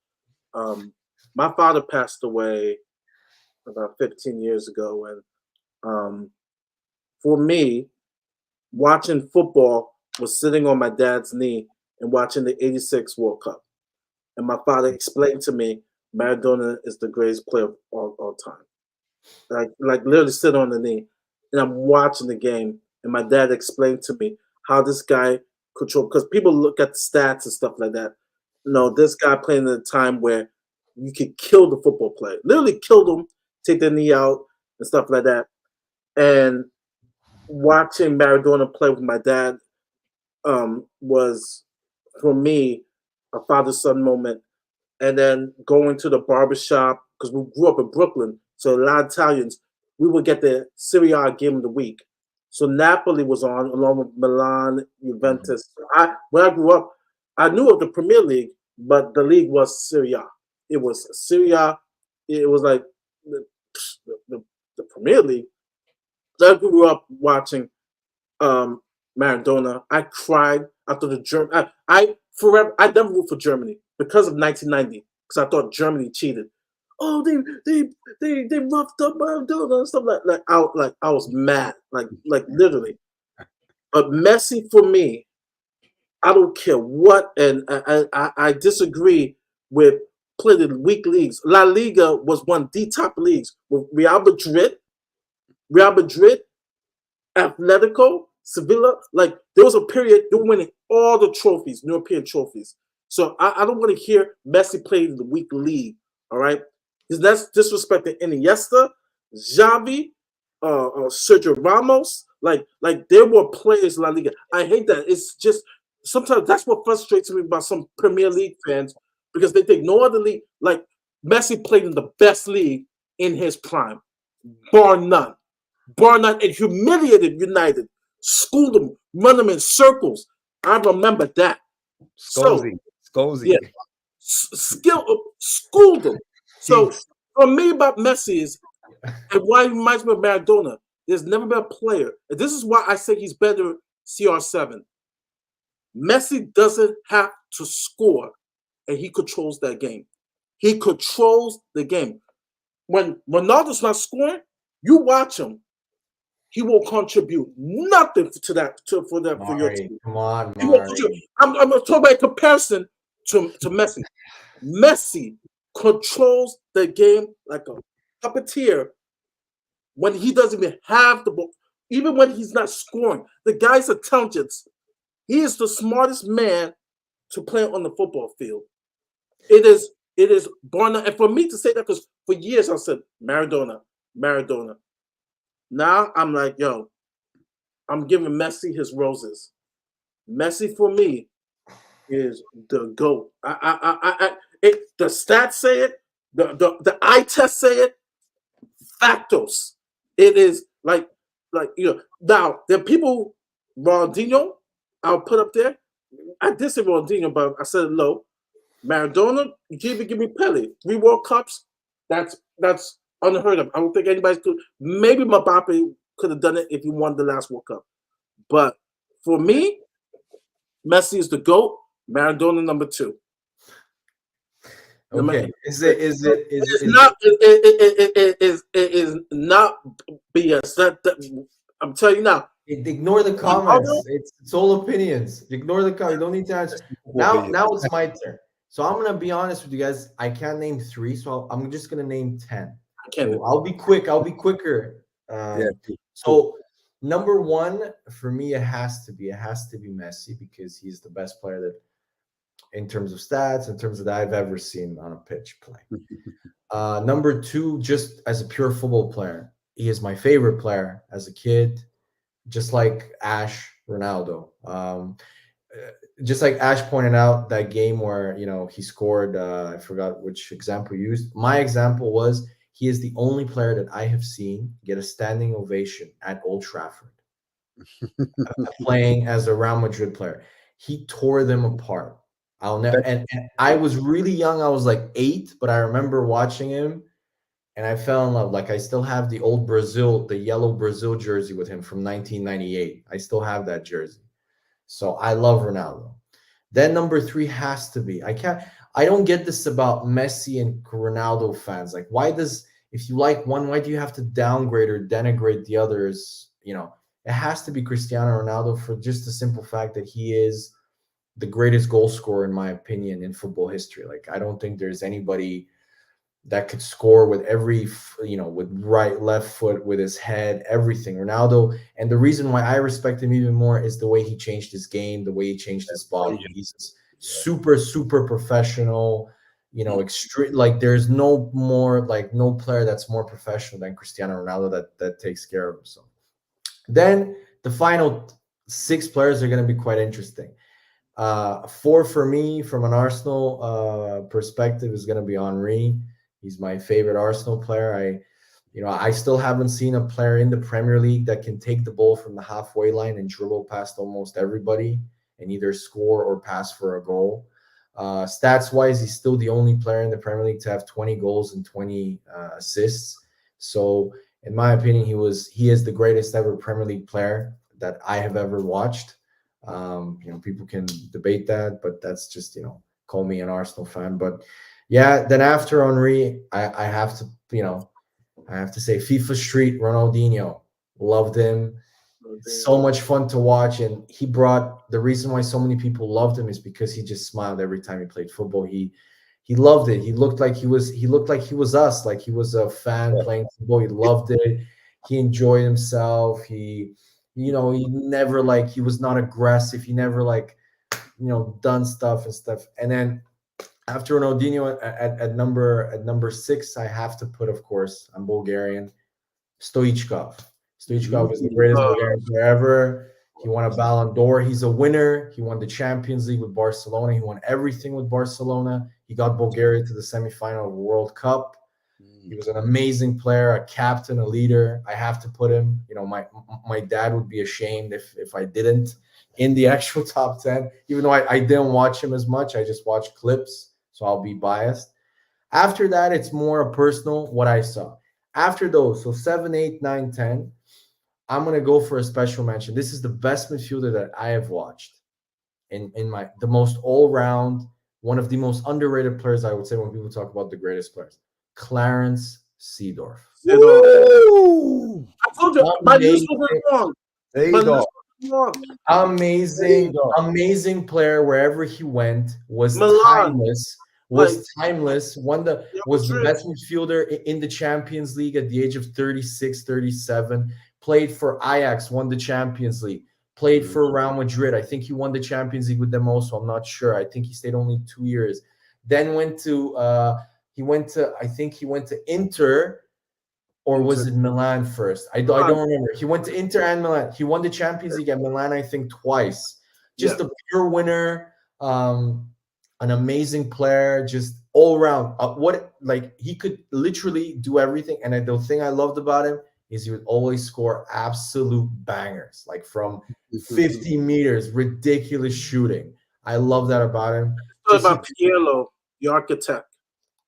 my father passed away about 15 years ago, and for me, watching football was sitting on my dad's knee and watching the '86 World Cup. And my father explained to me Maradona is the greatest player of all time. Like literally sit on the knee, and I'm watching the game, and my dad explained to me how this guy control, because people look at the stats and stuff like that. No, this guy playing at a time where you could kill the football player, literally kill them, take their knee out and stuff like that. And watching Maradona play with my dad was, for me, a father-son moment. And then going to the barbershop, because we grew up in Brooklyn, so a lot of Italians, we would get the Serie A game of the week. So Napoli was on along with Milan, Juventus. When I grew up, I knew of the Premier League, but the league was Serie A. It was Serie A. It was like the Premier League. So I grew up watching Maradona. I cried after the German. I never root for Germany because of 1990, because I thought Germany cheated. Oh, they roughed up Maradona and stuff like I was mad, like literally. But Messi for me, I don't care what, and I disagree with playing in weak leagues. La Liga was one of the top leagues with Real Madrid, Atletico, Sevilla. Like there was a period they were winning all the trophies, European trophies. So I don't want to hear Messi play in the weak league. All right. That's disrespecting Iniesta, Xavi, Sergio Ramos, Like there were players in La Liga. I hate that. It's just sometimes that's what frustrates me about some Premier League fans because they think no other league like Messi played in the best league in his prime, bar none, and humiliated United, schooled them, run them in circles. I remember that. So Scalzi. yeah, schooled them. So for me about Messi is and why he reminds me of Maradona. There's never been a player, and this is why I say he's better CR7. Messi doesn't have to score, and he controls that game. He controls the game. When Ronaldo's not scoring, you watch him. He will contribute nothing to that for your team. Come on, Mari. I'm talking about a comparison to Messi. Messi controls the game like a puppeteer when he doesn't even have the ball, even when he's not scoring. The guy's intelligence. He is the smartest man to play on the football field. It is Barna, and for me to say that because for years I said Maradona. Now I'm like, yo, I'm giving Messi his roses. Messi for me is the GOAT. The stats say it, the eye test say it, factos. It is like now there are people Ronaldinho I'll put up there. I did say Ronaldinho, but I said it low. Maradona, give me Pele. 3 World Cups, that's unheard of. I don't think anybody could. Maybe Mbappe could have done it if he won the last World Cup. But for me, Messi is the GOAT, Maradona number 2. Okay. It is not BS. I'm telling you now. Ignore the comments. It's all opinions. Ignore the comments. You don't need to answer. Now it's my turn. So I'm gonna be honest with you guys. I can't name 3, so I'm just gonna name 10. So I'll be quick. I'll be quicker. So number 1 for me, it has to be Messi because he's the best player that, in terms of stats, in terms of that I've ever seen on a pitch play. Number 2, just as a pure football player, he is my favorite player as a kid. Just like Ash Ronaldo. Just like Ash pointed out, that game where he scored, I forgot which example you used. My example was he is the only player that I have seen get a standing ovation at Old Trafford playing as a Real Madrid player. He tore them apart. I'll never. And I was really young. I was like 8, but I remember watching him. And I fell in love. Like I still have the old Brazil, the yellow Brazil jersey with him from 1998. I still have that jersey. So I love Ronaldo. Then number 3 has to be. I don't get this about Messi and Ronaldo fans. Like, if you like one, why do you have to downgrade or denigrate the others? It has to be Cristiano Ronaldo for just the simple fact that he is the greatest goal scorer, in my opinion, in football history. Like, I don't think there's anybody that could score with every, with right, left foot, with his head, everything. Ronaldo, and the reason why I respect him even more is the way he changed his game, the way he changed his body. He's super, super professional, extreme. Like there's no player that's more professional than Cristiano Ronaldo that takes care of himself. Then the final 6 players are going to be quite interesting. 4 for me, from an Arsenal perspective, is going to be Henry. He's my favorite Arsenal player. I still haven't seen a player in the Premier League that can take the ball from the halfway line and dribble past almost everybody and either score or pass for a goal. Stats-wise, he's still the only player in the Premier League to have 20 goals and 20 assists. So, in my opinion, he is the greatest ever Premier League player that I have ever watched. People can debate that, but that's just, call me an Arsenal fan. But yeah, then after Henry, I have to say FIFA Street, Ronaldinho. Loved him. So much fun to watch. And he brought, the reason why so many people loved him is because he just smiled every time he played football. He loved it. He looked like he was us, like he was a fan playing football. He loved it. He enjoyed himself. He never he was not aggressive. He never done stuff and stuff. And then after Ronaldinho at number 6, I have to put, of course, I'm Bulgarian, Stoichkov. Stoichkov is the greatest Bulgarian player ever. He won a Ballon d'Or. He's a winner. He won the Champions League with Barcelona. He won everything with Barcelona. He got Bulgaria to the semifinal of the World Cup. He was an amazing player, a captain, a leader. I have to put him. You know, my dad would be ashamed if I didn't in the actual top 10. Even though I didn't watch him as much, I just watched clips, so I'll be biased. After that, it's more personal what I saw. After those, so 7, 8, 9, 10, I'm gonna go for a special mention. This is the best midfielder that I have watched in the most all-round, one of the most underrated players, I would say, when people talk about the greatest players. Clarence Seedorf. I told you, my list was wrong. There you go. Amazing player wherever he went, was Milan. timeless. Was the best midfielder in the Champions League at the age of 36, 37. Played for Ajax, won the Champions League. Played for Real Madrid. I think he won the Champions League with them also. I'm not sure. I think he stayed only 2 years. Then went to Inter, or was it Milan first? I don't remember. He went to Inter and Milan. He won the Champions League at Milan, I think, twice. Just a pure winner, an amazing player, just all around. He could literally do everything. And the thing I loved about him is he would always score absolute bangers, like from 50 meters, ridiculous shooting. I love that about him. What about Pirlo, the architect?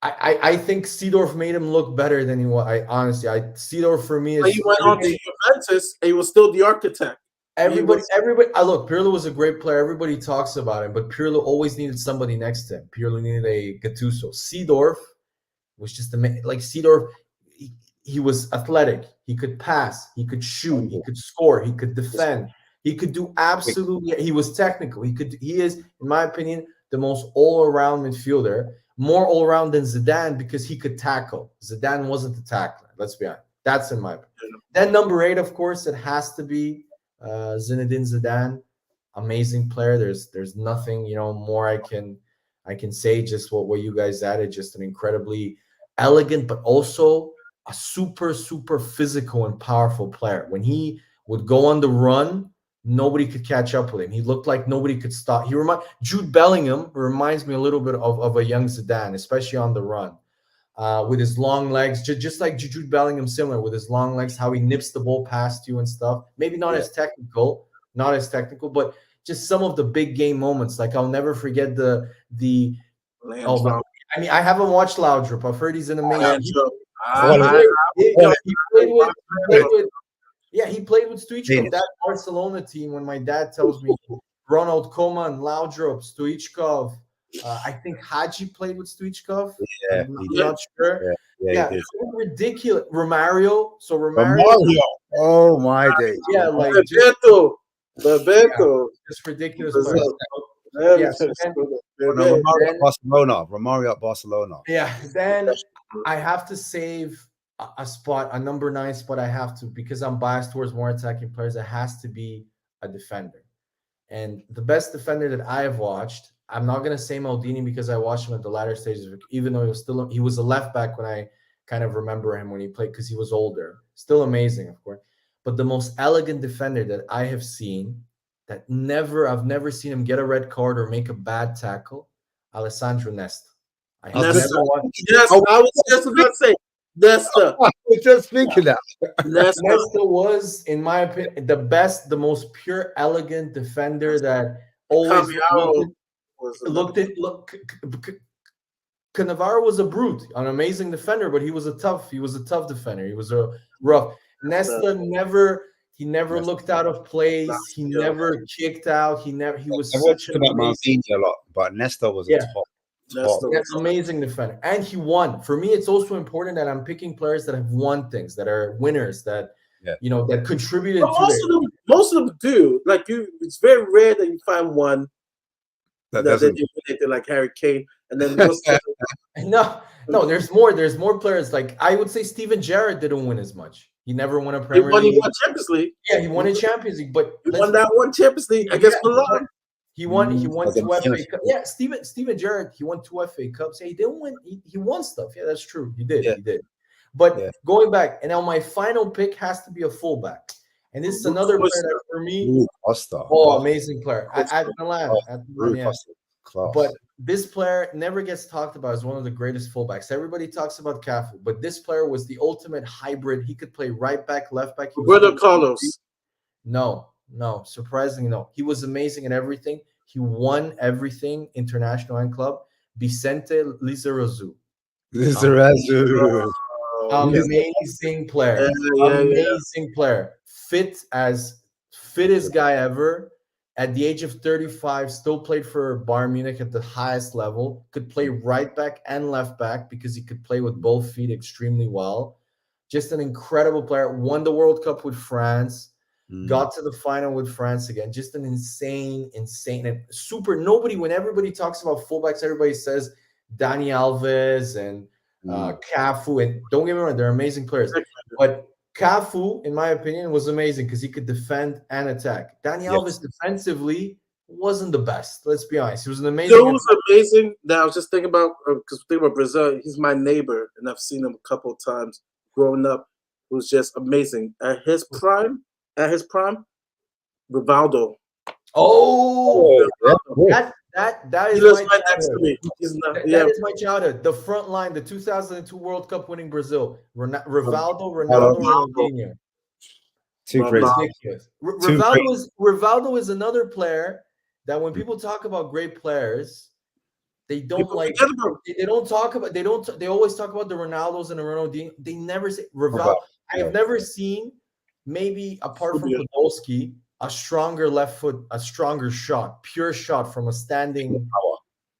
I think Seedorf made him look better than he was. Seedorf for me is. He went on to Juventus, and he was still the architect. Everybody. Look, Pirlo was a great player. Everybody talks about him, but Pirlo always needed somebody next to him. Pirlo needed a Gattuso. Seedorf was just like Seedorf. He was athletic. He could pass. He could shoot. He could score. He could defend. He could do absolutely. He was technical. He is, in my opinion, the most all-around midfielder. More all-around than Zidane because he could tackle. Zidane wasn't the tackler. Let's be honest. That's in my opinion. Then number 8, of course, it has to be Zinedine Zidane. Amazing player. There's nothing more I can say. Just what you guys added. Just an incredibly elegant, but also a super physical and powerful player. When he would go on the run, nobody could catch up with him. He looked like nobody could stop. Jude Bellingham reminds me a little bit of a young Zidane, especially on the run, with his long legs, just like Jude Bellingham, similar with his long legs, how he nips the ball past you and stuff. Maybe not as technical, but just some of the big game moments. Like I'll never forget the. I haven't watched Laudrup. I've heard he's an amazing. He played with Stoichkov, that Barcelona team. When my dad tells me Ronald Koeman, Laudrup, Stoichkov, I think Hadji played with Stoichkov. Yeah, I'm not sure. Yeah, ridiculous. Romario. Oh my day. Yeah, like Bebeto. Just ridiculous. Romario at Barcelona. Yeah, then I have to save a spot, a number 9 spot. I have to, because I'm biased towards more attacking players. It has to be a defender, and the best defender that I have watched. I'm not gonna say Maldini because I watched him at the latter stages, even though he was a left back when I kind of remember him when he played because he was older. Still amazing, of course, but the most elegant defender that I have seen, I've never seen him get a red card or make a bad tackle. Alessandro Nesta. I was just about to say Nesta. I was just thinking that. Nesta was, in my opinion, the most pure, elegant defender that always looked. Cannavaro was a brute, an amazing defender, but he was a tough defender. He was a rough. Nesta never looked out of place. He never kicked out. He was such an amazing a lot, but Nesta was a top. That's amazing defender, and he won. For me, it's also important that I'm picking players that have won things, that are winners, that that contributed. Most of them do. Like it's very rare that you find one that they like Harry Kane, and then no. There's more. There's more players. Like I would say, Steven Gerrard didn't win as much. He never won a Premier League. He won Champions League. Yeah, he won a Champions League, but he won that one Champions League against Milan. He won 2 FA Cups. Yeah, Steven Gerrard, he won 2 FA Cups. Yeah, he didn't win. He won stuff. Yeah, that's true. He did. But going back, and now my final pick has to be a fullback. And this is another player that for me, Rui Costa. amazing player. At Milan, Rui yeah. Costa, class. But this player never gets talked about as one of the greatest fullbacks. Everybody talks about Cafu, but this player was the ultimate hybrid. He could play right back, left back. Roberto Carlos. No, surprisingly, no. He was amazing in everything. He won everything, international and club. Vicente Lizarazu. Lizarazu. Amazing player. Amazing player. Fit as fittest guy ever. At the age of 35, still played for Bayern Munich at the highest level. Could play right back and left back because he could play with both feet extremely well. Just an incredible player. Won the World Cup with France. Got to the final with France again. Just an insane and super. When everybody talks about fullbacks, everybody says Dani Alves and Cafu. And don't get me wrong, they're amazing players. But Cafu, in my opinion, was amazing because he could defend and attack. Dani Alves defensively wasn't the best. Let's be honest. He was an amazing. It was amazing that I was just thinking about, because thinking about Brazil. He's my neighbor, and I've seen him a couple of times growing up. It was just amazing. At his prime, Rivaldo. That is he lives right next to me. That is my childhood. The front line, the 2002 World Cup winning Brazil, Rivaldo, Ronaldo, Ronaldinho. Too crazy. Ridiculous. Rivaldo is another player that when people talk about great players, they don't they always talk about the Ronaldos and the Ronaldinho. They never say Rivaldo. I have never seen, maybe apart from Podolski, a stronger left foot, a stronger shot, pure shot from a standing.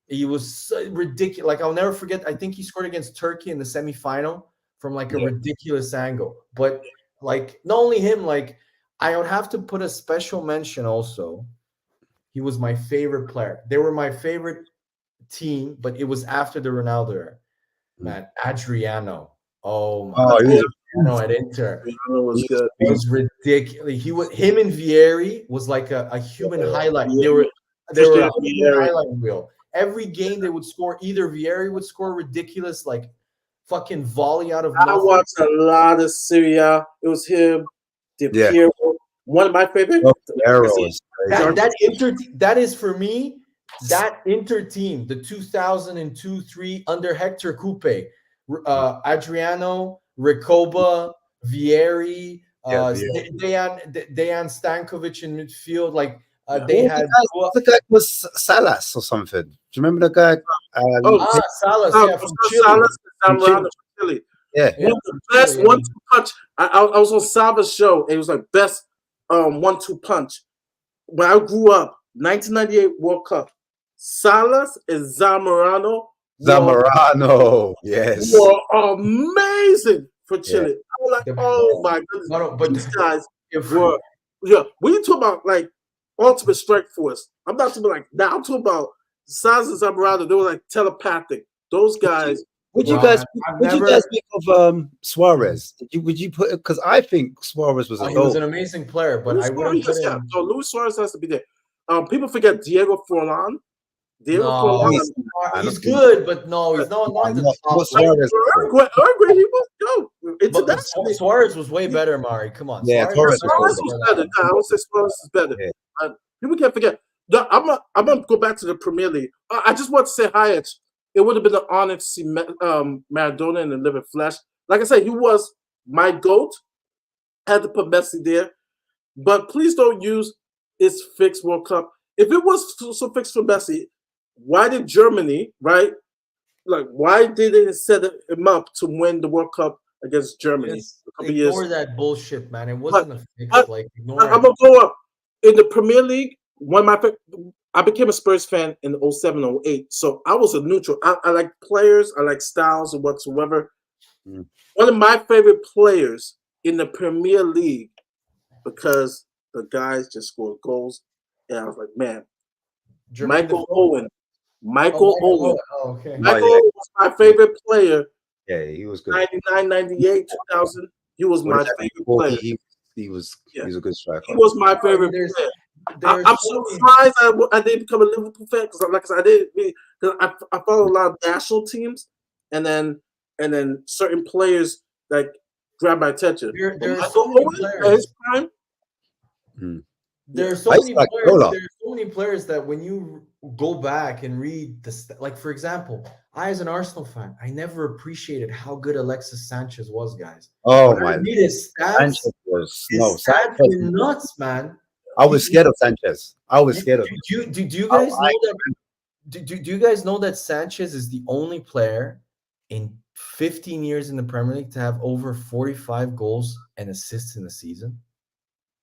He was so ridiculous. Like, I'll never forget. I think he scored against Turkey in the semifinal from like a ridiculous angle. But like, not only him, like I would have to put a special mention also. He was my favorite player. They were my favorite team, but it was after the Ronaldo era. Man, Adriano. Oh my God. At Inter. It was good. It was ridiculous. Him and Vieri was like a human highlight. They were a human highlight reel. Every game they would score. Either Vieri would score ridiculous, like fucking volley out of nothing. I watched a lot of Syria. It was him, Piero. One of my favorite. Aero. That is for me. That Inter team, the 2002-3 under Hector Coupe, Adriano, Recoba, Vieri, Dejan Stankovic in midfield. Like they had the guy was Salas or something. Do you remember the guy? Salas, from Chile. Salas and Zamorano from Chile. Yeah. One of the best 1-2 punch. I was on Salva's show, and it was like best 1-2 punch. When I grew up, 1998 World Cup, Salas and Zamorano. Yes. Were amazing for Chile. I was like, oh my goodness. But these guys were, when you talk about like ultimate strike force, I'm not talking like now, I'm talking about Salas and Zamorano. They were like telepathic. Those guys. Would you guys think of Suarez? Would you put it? Because I think Suarez was he was an amazing player, but I wouldn't put him. So Luis Suarez has to be there. People forget Diego Forlan. He's good, but no, he's not the top. Suarez was way better, Mari. Come on. Yeah, Suarez was better. I would say Suarez is better. Yeah. People can't forget. I'm gonna go back to the Premier League. I just want to say, Hayek, it would have been an honor to see Maradona in the living flesh. Like I said, he was my GOAT. Had to put Messi there, but please don't use his fixed World Cup. If it was so fixed for Messi, why did Germany, right? Like, why did they set him up to win the World Cup against Germany? Ignore that bullshit, man. It wasn't a fix. I'm gonna go up in the Premier League. I became a Spurs fan in 07, 08. So I was a neutral. I like players. I like styles or whatsoever. One of my favorite players in the Premier League, because the guys just scored goals, and I was like, man, Michael Owen. Michael Owen. Okay. Michael Owen was my favorite player. Yeah, he was good. 99, 98, 2000. He was my favorite player. He was a good striker. He was my favorite player. I'm surprised I didn't become a Liverpool fan because, like I said, I didn't. Because I follow a lot of national teams, and then certain players like grab my attention. There are Michael so many Owen at players. his prime. There are so I many used to like players. Lola. There are so many players that when you go back and read like for example, I as an Arsenal fan, I never appreciated how good Alexis Sanchez was, guys. Oh When I my read his stats, Sanchez was no his stats Sanchez. were nuts, man. I was scared of Sanchez. I was scared of him. Do you guys know that? Do you guys know that Sanchez is the only player in 15 years in the Premier League to have over 45 goals and assists in the season?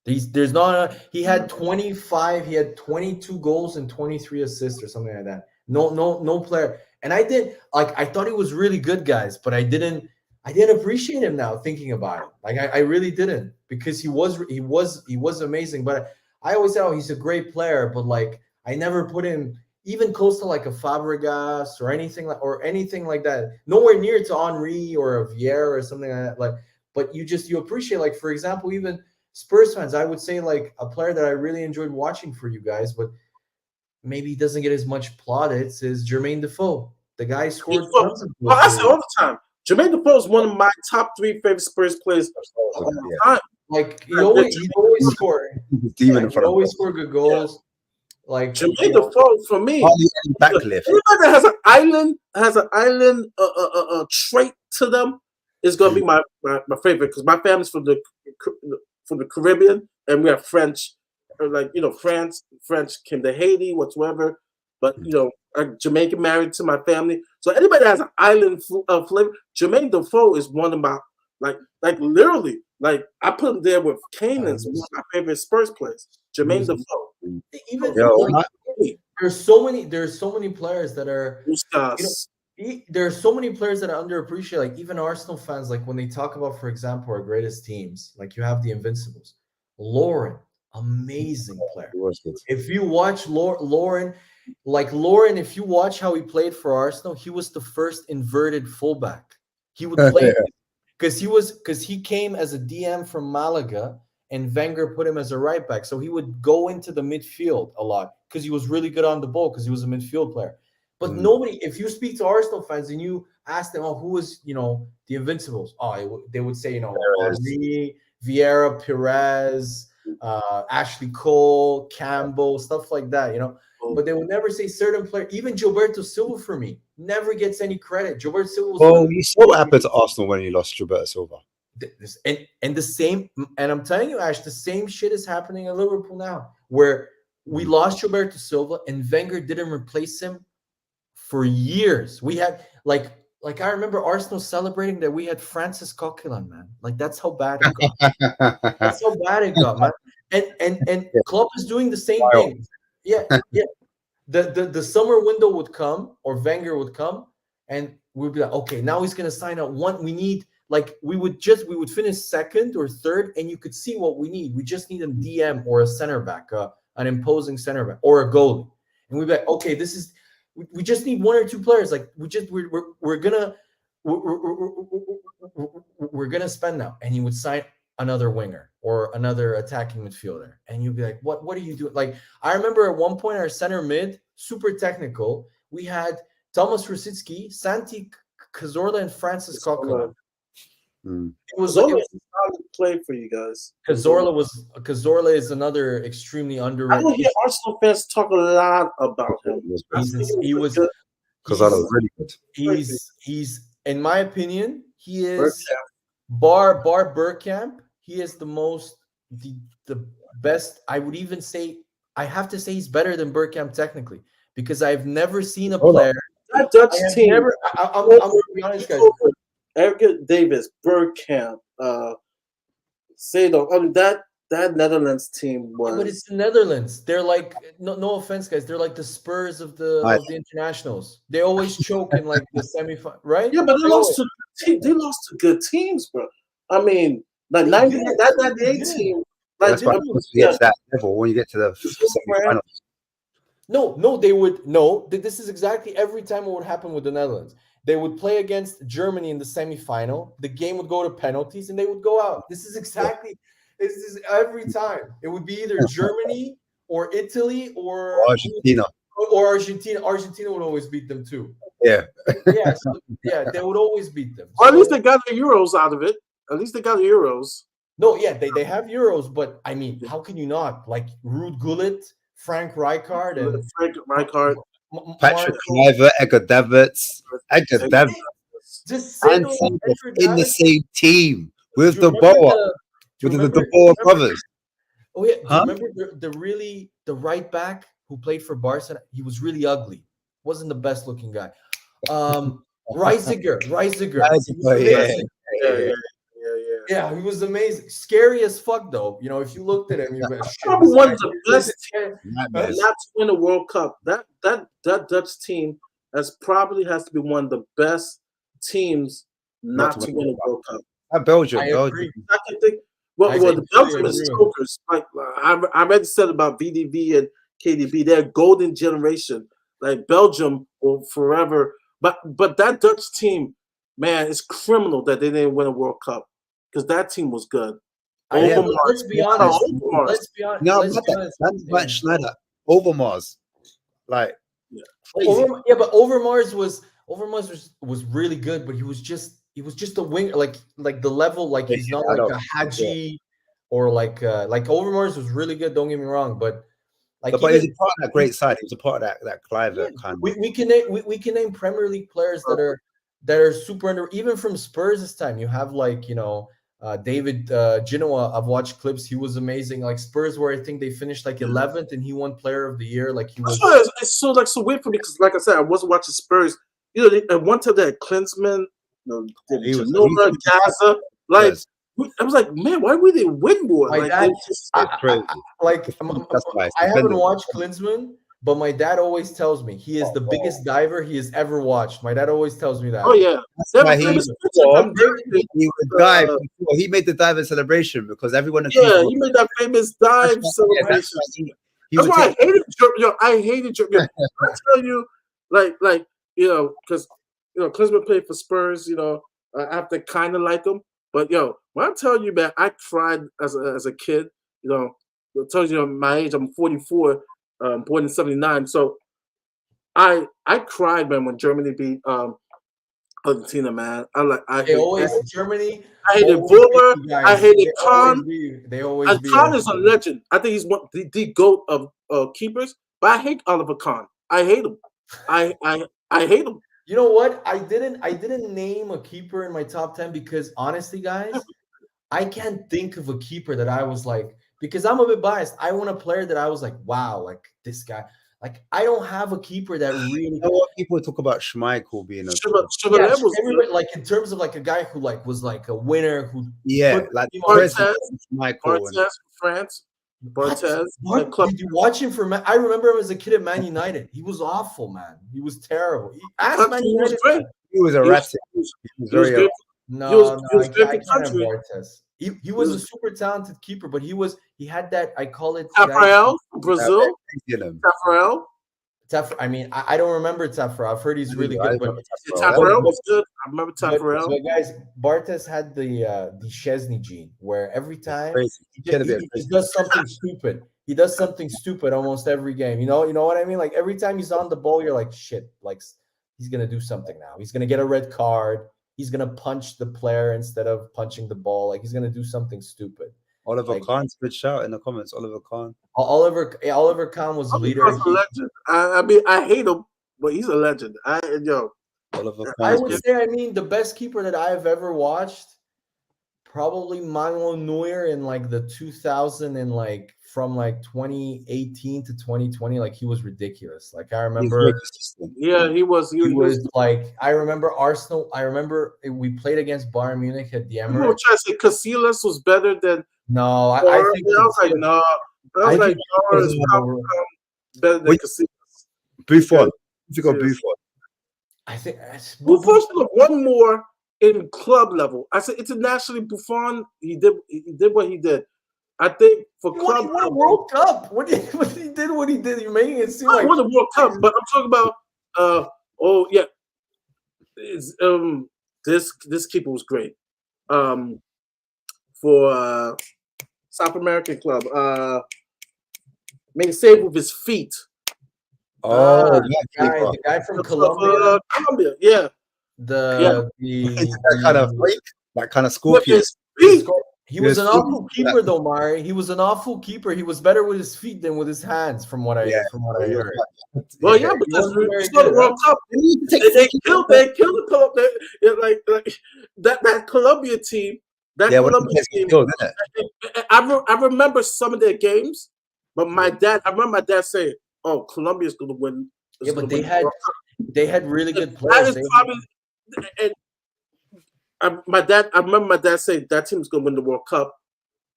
There's not he had 25, he had 22 goals and 23 assists or something like that. No player. And I thought he was really good, guys, but I didn't appreciate him now thinking about it. Like I really didn't, because he was amazing. But I always said, oh, he's a great player, but like I never put him even close to like a Fabregas or anything like that. Nowhere near to Henry or a Vieira or something like that. Like, but you appreciate, like, for example, even Spurs fans, I would say like a player that I really enjoyed watching for you guys, but maybe he doesn't get as much plaudits, is Jermaine Defoe. The guy scored tons of goals. I say all the time, Jermaine Defoe is one of my top 3 favorite Spurs players of all time. Like he always scored. He always scored good goals. Like Jermaine Defoe for me. Backlift. Anybody that has an island trait to them is gonna be my favorite, because my family's from the Caribbean, and we have French, like, you know, French came to Haiti whatsoever, but you know, Jamaican married to my family. So anybody that has an island flavor, Jermaine Defoe is one of my like literally, like I put him there with Kane as one of my favorite Spurs players. Jermaine Defoe. Even there's so many players that are, there are so many players that are underappreciated. Like even Arsenal fans, like when they talk about, for example, our greatest teams, like you have the Invincibles. Lauren, amazing player. If you watch Lauren, if you watch how he played for Arsenal, he was the first inverted fullback. He would play because he came as a DM from Malaga, and Wenger put him as a right back. So he would go into the midfield a lot because he was really good on the ball, because he was a midfield player. But nobody, if you speak to Arsenal fans and you ask them, oh, who is, you know, the Invincibles? Oh, they would say, you know, Henry, Vieira, Perez, Ashley Cole, Campbell, stuff like that, you know. But they would never say certain player. Even Gilberto Silva, for me, never gets any credit. Gilberto Silva was you saw what happened to Arsenal when he lost Gilberto Silva. And the same, and I'm telling you, Ash, the same shit is happening at Liverpool now, where we lost Gilberto Silva and Wenger didn't replace him for years. We had like I remember Arsenal celebrating that we had Francis Coquelin, man. Like that's how bad it got. That's how bad it got, man. And Klopp is doing the same thing. Yeah. The summer window would come, or Wenger would come, and we'd be like, okay, now he's gonna sign out one. We need, like, we would finish second or third, and you could see what we need. We just need a DM or a center back, an imposing center back, or a goalie. And we'd be like, okay, we just need 1 or 2 players. Like we're gonna spend now, and he would sign another winger or another attacking midfielder, and you'd be like, what are you doing? Like I remember at one point our center mid, super technical, we had Thomas Rosicki, Santi Cazorla, and Francis Coquelin. It was a solid play for you guys. Cazorla is another extremely underrated. I don't hear Arsenal fans talk a lot about him. He was really good. He's in my opinion, he is bar Bergkamp. He is the best. I would even say, I have to say he's better than Bergkamp technically, because I've never seen a player. That Dutch team. I'm going to be honest, guys. Eric Davis, Bergkamp, Seedorf. I mean, that Netherlands team was. But it's the Netherlands. They're like, no offense, guys. They're like the Spurs of the internationals. They always choke in like the semifinal, right? Yeah, but they lost to good teams, bro. I mean, like that 98 team. Like, that's why once you get to that level, when you get to the semifinals. No, they would. No, this is exactly every time what would happen with the Netherlands. They would play against Germany in the semifinal. The game would go to penalties, and they would go out. This is exactly. This is every time. It would be either Germany or Italy or Argentina. or Argentina. Argentina would always beat them too. Yeah. Yeah, so, yeah, they would always beat them. Or at least they got the Euros out of it. At least they got the Euros. No, yeah, they have Euros, but I mean, how can you not? Like Ruud Gullit, Frank Rijkaard, and Frank Rijkaard, Patrick Kluivert, Edgar Davids, just say and those Sanchez Edgar in the Davids. same team with Do you the remember Boa, do you with the remember- Boa remember- brothers. Oh yeah, do Huh? you remember the right back who played for Barca? He was really ugly. Wasn't the best looking guy. Reisiger. He was amazing. Yeah, he was amazing. Scary as fuck, though. You know, if you looked at him, you went, shit. Probably this one guy- of the best Nightmares. not to win a World Cup. That Dutch team has to be one of the best teams not to win a World Cup. Belgium. I Belgium. agree. I can think. Well, I the completely Belgium is agree. smokers. Like I already said about VDV and KDB, they're a golden generation. Like Belgium will forever. But that Dutch team, man, it's criminal that they didn't win a World Cup because that team was good. Yeah, Overmars. but let's be honest. Overmars. Let's be honest. No, let's not be that. honest. That's Matt Schneider. Overmars. Like, crazy. But Overmars was really good, but he was just a winger, like the level, like he's not like a Hadji or like Overmars was really good. Don't get me wrong, but like But he's a part of that great side. He was a part of that Kluivert kind of. we can name Premier League players that are super under. Even from Spurs this time, you have like David Ginola. I've watched clips. He was amazing. Like Spurs, where I think they finished like 11th, and he won Player of the Year. Like he was. It's so weird for me because, like I said, I wasn't watching Spurs. You know, at one time they had Klinsmann, Ginola, Gaza. Like I was like, man, why would they win more? My Like, dad, crazy. I haven't watched Klinsmann, but my dad always tells me he is the biggest diver he has ever watched. My dad always tells me that. oh yeah, Why he was dive. He made the dive in celebration because everyone. Yeah, he made that famous dive celebration. That's why I hated Germany. I hated Germany. I tell you, like because Klinsmann played for Spurs. I have to kind of like him, but when I tell you, man, I cried as a kid. It tells you my age. I'm 44, born in '79. So I cried, man, when Germany beat Argentina, man. Germany. I hated Voller. I hated Kahn. They always. And Kahn is a legend. I think he's one the GOAT of keepers. But I hate Oliver Kahn. I hate him. I hate him. You know what? I didn't name a keeper in my top 10 because honestly, guys, I can't think of a keeper that I was like, because I'm a bit biased. I want a player that I was like, wow, like this guy. Like I don't have a keeper that really. People talk about Schmeichel being a. Everybody, like in terms of like a guy who like was like a winner who. Like Barthez, France. Barthez. Did you watch him for? I remember him as a kid at Man United. He was awful, man. He was terrible. He was great. He was a rat. He was very good. I can't have Barthez. He was a super talented keeper, but he had that, I call it Tafarel, Brazil. Tafarel. I mean, I don't remember Tafarel. I've heard he's really good, but Tafarel was good. I remember Tafarel. But guys, Barthez had the Szczesny gene, where every time he does something stupid. He does something stupid almost every game. You know what I mean? Like every time he's on the ball, you're like, shit, like he's gonna do something now. He's gonna get a red card. He's gonna punch the player instead of punching the ball. Like he's gonna do something stupid. Oliver Kahn's good shout in the comments. Oliver Kahn. Oliver Kahn was a leader. A legend. I mean, I hate him, but he's a legend. Oliver I would say, I mean, the best keeper that I've ever watched, probably Manuel Neuer in like the 2000 and like from like 2018 to 2020. Like he was ridiculous. Like I remember. Yeah, he was. He was like, I remember Arsenal. I remember we played against Bayern Munich at the Emirates. You were trying to say Casillas was better than. No, I think. I was like, no. I was like, better than Casillas. Buffon. You got Buffon. I think Buffon should have won more in club level. I said internationally, Buffon he did what he did. I think for club, he won a World Cup. What he did, you're making it seem like he won a World Cup. But I'm talking about. This keeper was great. For South American club, made a save with his feet. Oh, Ah, that The guy from Of, Colombia, Colombia, yeah. the that kind of freak, that kind of With scorpion. his the feet. score. He was an awful keeper, though, Mari. He was an awful keeper. He was better with his feet than with his hands, from what I heard. Well, yeah, He because wasn't you very saw the good, World huh? Cup. They killed the Colombia. Like that Colombia team. That Yeah, when Colombia he gets team. killed, isn't it? I remember some of their games, but I remember my dad saying, "Oh, Colombia's going to win." Yeah, but win the World Cup." they had really good That players. is probably. And I remember my dad saying that team's going to win the World Cup.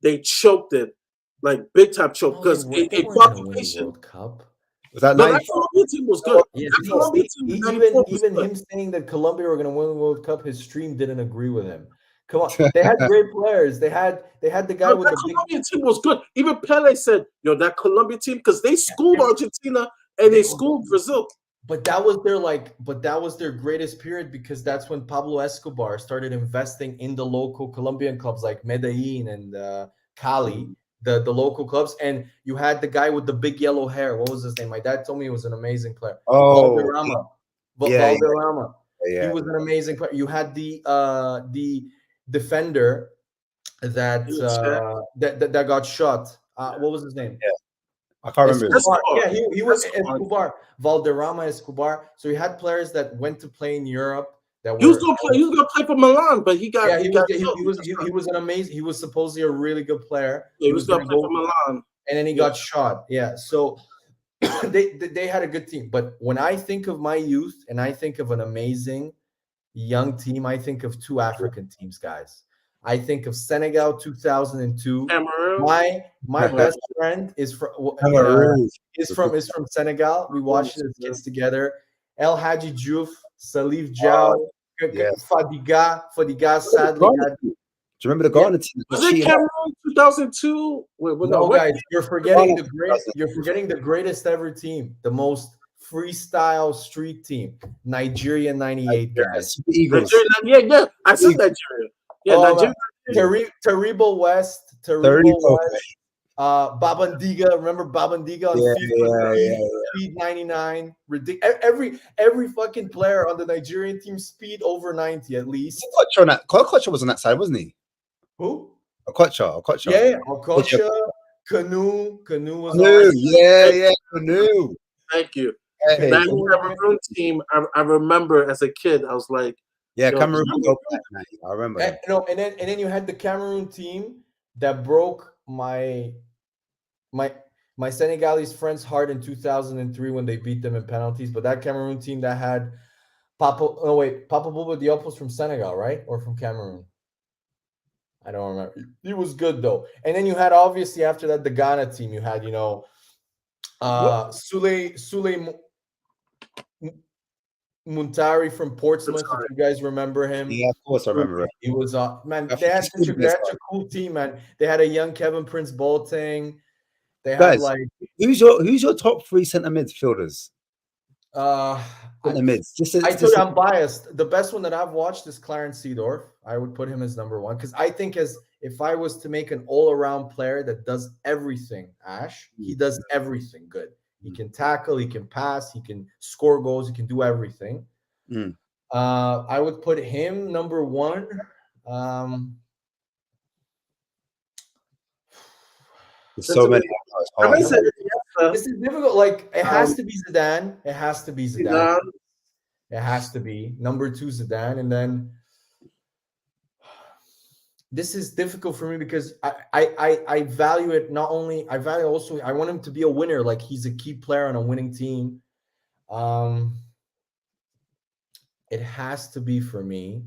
They choked it, like big time choke, because they in weren't going to win the qualification. World Cup. Was that No, that 94? Colombia team was good. Yeah, That Colombia team in even 94 was even good. him saying that Colombia were going to win the World Cup, his stream didn't agree with him. Come on, they had great players. They had the guy No, with that the big. Colombian team was good. Even Pele said, that Colombian team, because they schooled Argentina and they schooled Brazil. But that was their greatest period, because that's when Pablo Escobar started investing in the local Colombian clubs like Medellin and Cali, the local clubs. And you had the guy with the big yellow hair. What was his name? My dad told me he was an amazing player. Oh, Valderrama. yeah, Valderrama. yeah. He was an amazing player. You had the defender that that got shot. What was his name? Yeah. I can't remember. Escobar. Yeah, he was Escobar. Escobar. Valderrama Escobar. So you had players that went to play in Europe that He was were. gonna play for Milan, but he got Yeah, he was an amazing. He was supposedly a really good player. he was gonna play for Milan. And then he got shot. Yeah, so they had a good team. But when I think of my youth and I think of an amazing young team, I think of two African teams, guys. I think of Senegal 2002. Cameroon. My best friend is from Senegal. We watched it as kids together. El Hadji Diouf, Salif Diao, Fadiga sadly had. Do you remember the Ghana team? Was it Cameroon 2002? No, guys, you're forgetting the greatest ever team, the most freestyle street team, Nigeria '98, guys. Eagles. Yeah, I said Nigeria. Yeah, Nigeria. Terrible West. Babandiga, remember Babandiga on FIFA? Speed 99. Ridiculous. Every fucking player on the Nigerian team speed over 90 at least. Okocha was on that side, wasn't he? Who? Okocha. Yeah, Okocha. Canoe was on. Yeah, Canoe. Thank you. That Cameroon team, I remember as a kid, I was like, Cameroon. I remember. And then you had the Cameroon team that broke my Senegalese friend's heart in 2003 when they beat them in penalties. But that Cameroon team that had Papa Bouba Diop was from Senegal, right? Or from Cameroon? I don't remember. He was good though. And then you had, obviously, after that, the Ghana team. You had, Sule Muntari from Portsmouth, if you guys remember him. Yeah, of course I remember. He was man. They had such a cool team, man. They had a young Kevin Prince Boateng. They had who's your top three centre midfielders? Centre mids. I told you I'm biased. The best one that I've watched is Clarence Seedorf. I would put him as number one because I think if I was to make an all-around player that does everything, he does everything good. He can tackle, he can pass, he can score goals, he can do everything. I would put him number one. There's so many. This is difficult. Like, it has to be Zidane. It has to be Zidane. It has to be number two, Zidane, and then this is difficult for me because I value it not only. I value also. I want him to be a winner. Like, he's a key player on a winning team. It has to be for me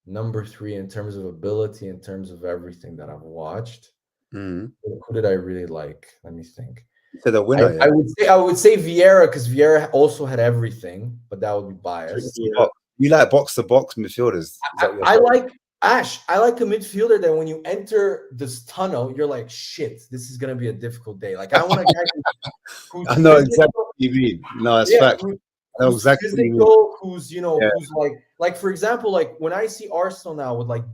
number three in terms of ability, in terms of everything that I've watched. Who did I really like? Let me think. So the winner, I would say Vieira because Vieira also had everything, but that would be biased. You like box to box midfielders? I like a midfielder that when you enter this tunnel, you're like, shit, this is gonna be a difficult day. Like, I want a guy who's I know exactly what you mean. No, it's fact. I know exactly physical, who's like for example, like when I see Arsenal now with like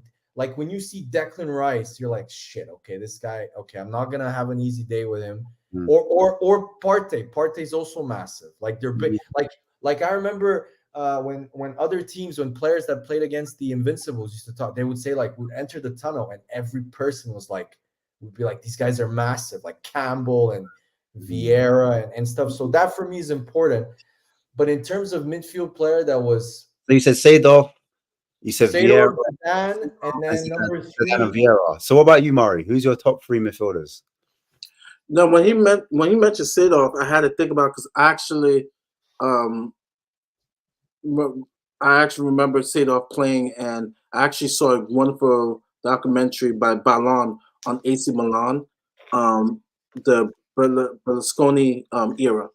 when you see Declan Rice, you're like, shit, okay, this guy, okay, I'm not gonna have an easy day with him. or Partey. Partey is also massive. Like they're big. Like I remember when other teams, when players that played against the Invincibles used to talk, they would say like would enter the tunnel and every person would be like, these guys are massive, like Campbell and Vieira and stuff. So that for me is important. But in terms of midfield player, that was. So you said Seedorf, you said Vieira, Zidane, and then number three. and Vieira. So what about you, Murray? Who's your top 3 midfielders? No, when he mentioned Seedorf, I had to think about, because I actually remember Seedorf playing, and I actually saw a wonderful documentary by Ballon on AC Milan, the Berlusconi era,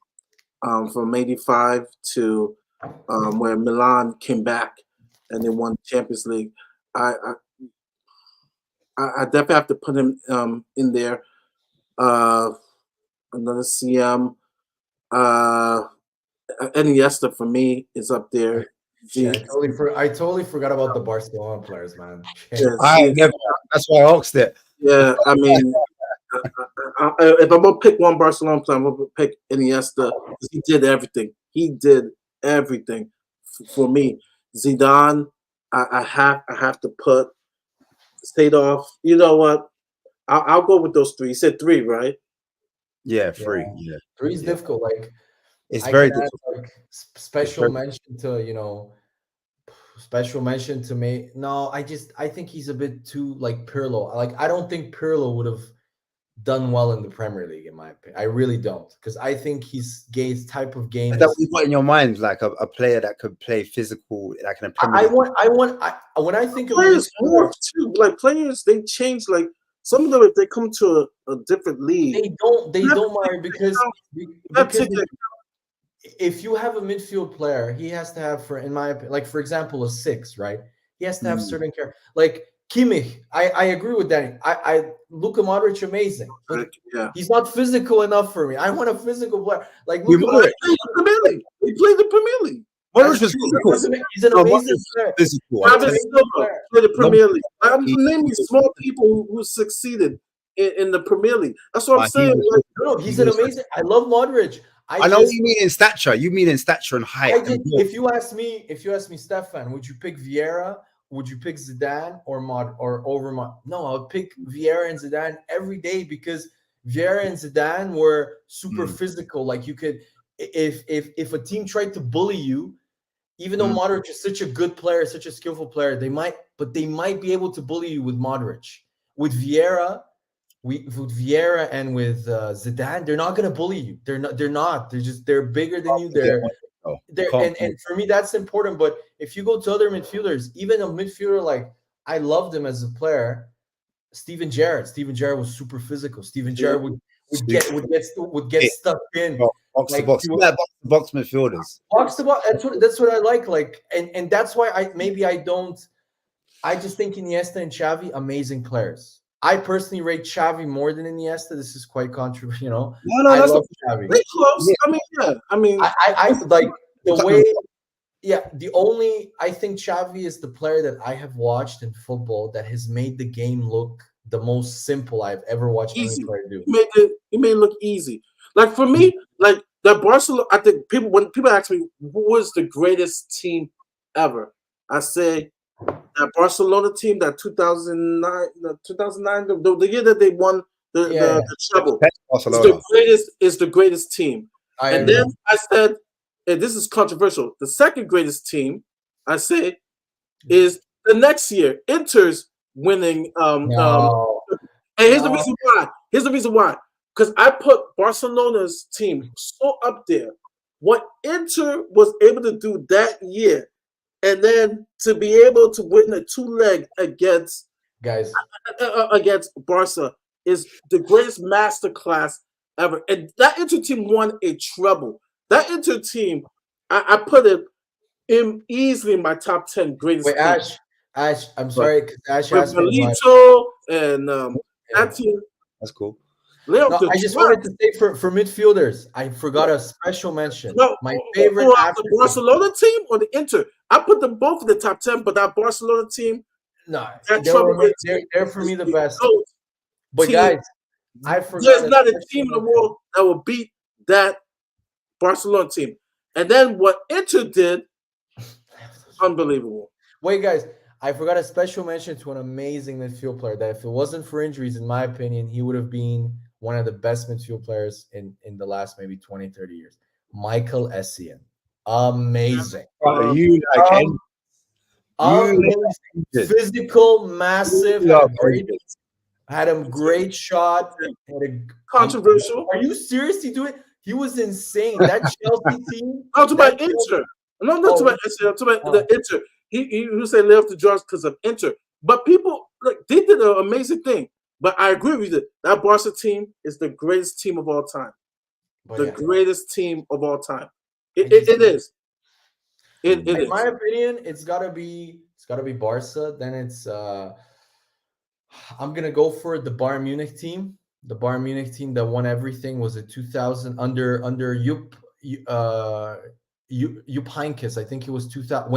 from '85 to where Milan came back and they won the Champions League. I definitely have to put him in there. Another CM. Iniesta for me is up there. Shit, I totally forgot about the Barcelona players, man. That's why I asked it. Yeah, I mean, if I'm gonna pick one Barcelona player, I'm gonna pick Iniesta, because he did everything. He did everything for me. Zidane, I have to put Seedorf. You know what? I'll go with those 3. You said 3, right? Yeah, 3. Yeah, 3 is difficult. Like it's very difficult. Like special mention to special mention to me. No, I think he's a bit too like Pirlo. Like I don't think Pirlo would have done well in the Premier League, in my opinion. I really don't, because I think his type of game. Is that what you got in your mind, like a player that could play physical, like in a Premier League? When I think of players morph too. Like players, they change. Like some of them, if they come to a different league, they don't Mario, because if you have a midfield player, he has to have, in my opinion, like for example, a 6, right? He has to have certain care. Like Kimmich, I agree with that. Luka Modric, amazing, but he's not physical enough for me. I want a physical player. Like Luka Modric. He played the Premier League. Modric was physical. He's an amazing player. Played the Premier League. I'm naming small people who succeeded in the Premier League. That's what I'm saying. No, he's an amazing. I love Modric. I know what you mean in stature. You mean in stature and height. If you ask me, Stefan, would you pick Vieira? Would you pick Zidane or over Mod? No, I would pick Vieira and Zidane every day, because Vieira and Zidane were super physical. Like you could, if a team tried to bully you, even though Modric is such a good player, such a skillful player, they might be able to bully you with Modric. With Vieira and with Zidane, they're not going to bully you. They're not. They're bigger than you. And for me, that's important. But if you go to other midfielders, even a midfielder like, I loved him as a player, Steven Gerrard. Steven Gerrard was super physical. Steven Gerrard would get stuck in. Box to box midfielders. Box to box. That's what I like. Like, and that's why I just think Iniesta and Xavi, amazing players. I personally rate Xavi more than Iniesta. This is quite controversial, No, I love Xavi. They close. Yeah. I mean, I like the way. Yeah, I think Xavi is the player that I have watched in football that has made the game look the most simple I've ever watched any player do. He made it look easy. Like for me, like that Barcelona. I think when people ask me who was the greatest team ever, I say that Barcelona team, that 2009, the year that they won the treble, is the greatest team. And then I said, and this is controversial, the second greatest team, I say, is the next year, Inter's winning. And here's the reason why. Because I put Barcelona's team so up there. What Inter was able to do that year, and then to be able to win a 2-leg against Barca, is the greatest masterclass ever. And that Inter team won a treble. That Inter team, I put it easily in my top 10 greatest. Wait, Ash, I'm sorry, because Ash asked me. And that team. That's cool. I just wanted to say for midfielders, I forgot a special mention. No, my favorite the Barcelona team or the Inter. I put them both in the top 10, but that Barcelona team, they're for me the best. But guys, I forgot. There's not a team in the world that will beat that Barcelona team. And then what Inter did, unbelievable. Wait, guys, I forgot a special mention to an amazing midfield player that if it wasn't for injuries, in my opinion, he would have been one of the best midfield players in the last maybe 20, 30 years. Michael Essien. Amazing. You like Amazing. Physical, massive, had a great shot. Controversial. Are you seriously doing? He was insane. That Chelsea team. I'm talking about Inter. I'm not talking about Essien. I'm talking about the Inter. He say lay off the drugs because of Inter. But people, like, they did an amazing thing. But I agree with you. That Barca team is the greatest team of all time. Greatest team of all time. It is. It is. In my opinion, it's gotta be Barca. Then it's I'm gonna go for the Bayern Munich team. The Bayern Munich team that won everything was a 2000 under Jupp Heynckes. I think it was 2000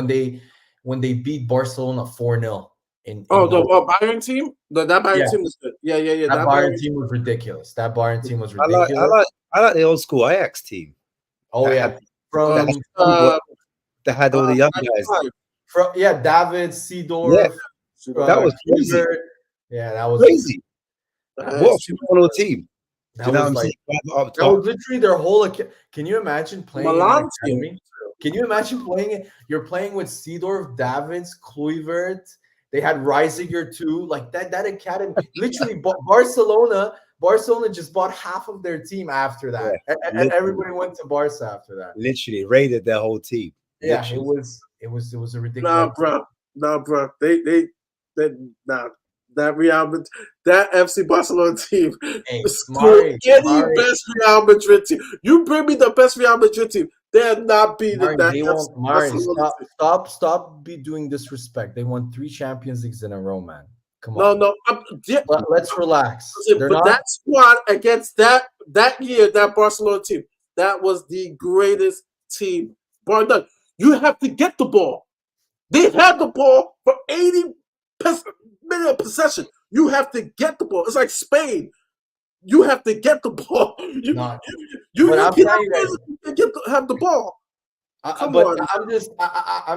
when they beat Barcelona 4-0. The Bayern team? That Bayern team was good. Yeah. That Bayern team was ridiculous. That Bayern team was ridiculous. I like the old school Ajax team. Oh, yeah. They had all the young guys. David, Seedorf. Yeah. That was crazy. Yeah, that was crazy. What a phenomenal team. That was literally their whole. Can you imagine playing? Milan team. Can you imagine playing it? You're playing with Seedorf, Davids, Kluivert. They had Reisiger too. Like that academy. Literally, Barcelona just bought half of their team after that, and everybody went to Barca after that. Literally raided their whole team. Yeah, it was a ridiculous. Nah, bro. That FC Barcelona team is any best Real Madrid team. You bring me the best Real Madrid team, they're not beating that. Stop doing disrespect. They won 3 Champions Leagues in a row, man. Come on. No. Let's relax. That squad against that year, that Barcelona team, that was the greatest team. Bar none. You have to get the ball. They had the ball for 80% of possession. You have to get the ball. It's like Spain. You have to get the ball. You have the ball. I'm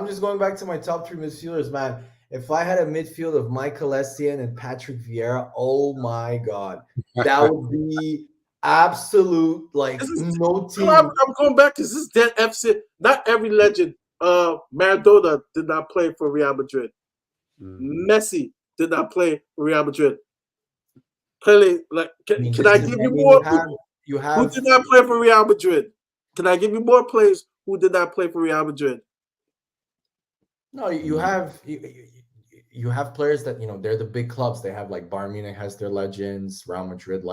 just going back to my top 3 midfielders, man. If I had a midfield of Michael Essien and Patrick Vieira, oh my God, that would be absolute no team. I'm going back because this is dead FC. Not every legend. Maradona did not play for Real Madrid. Messi did not play for Real Madrid. Can I give you more? Who did not play for Real Madrid? Can I give you more players who did not play for Real Madrid? No, you have players that they're the big clubs. They have like Bayern Munich has their legends, Real Madrid,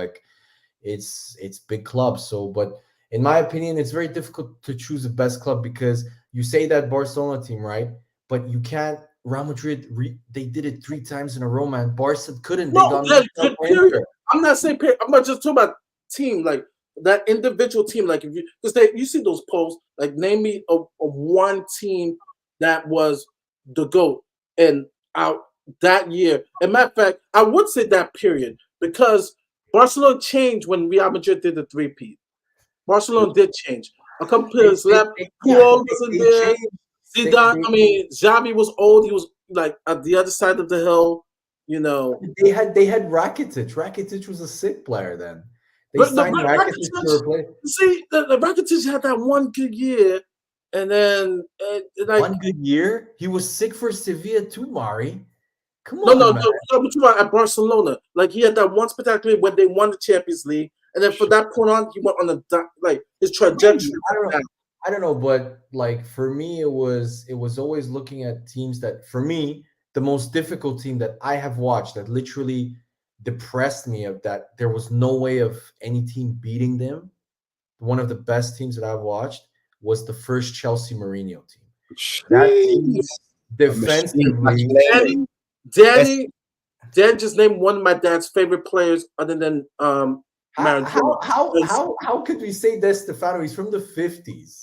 it's big clubs. So, but in my opinion, it's very difficult to choose the best club because you say that Barcelona team, right? But you can't. Real Madrid, they did it 3 times in a row, man. Barca couldn't. I'm not saying period. I'm not just talking about team, like that individual team. Like you see those posts, like name me a one team that was the GOAT and out that year. And matter of fact, I would say that period because Barcelona changed when Real Madrid did the 3-peat. Barcelona did change. A couple players left. Chord was in there. Zidane, Xavi was old. He was like at the other side of the hill, They had Rakitic. Rakitic was a sick player then. They signed Rakitic to replace. See, the Rakitic had that one good year, and then one good year. He was sick for Sevilla too, Mari. Come on, no. I'm talking about at Barcelona. Like he had that one spectacular when they won the Champions League, and then from that point on, he went on his trajectory. I don't know, but for me, it was always looking at teams that, for me, the most difficult team that I have watched that literally depressed me of that there was no way of any team beating them. One of the best teams that I've watched was the first Chelsea Mourinho team. That team defensively. Danny just named one of my dad's favorite players other than Maradona. How could we say Di Stefano? He's from the 50s.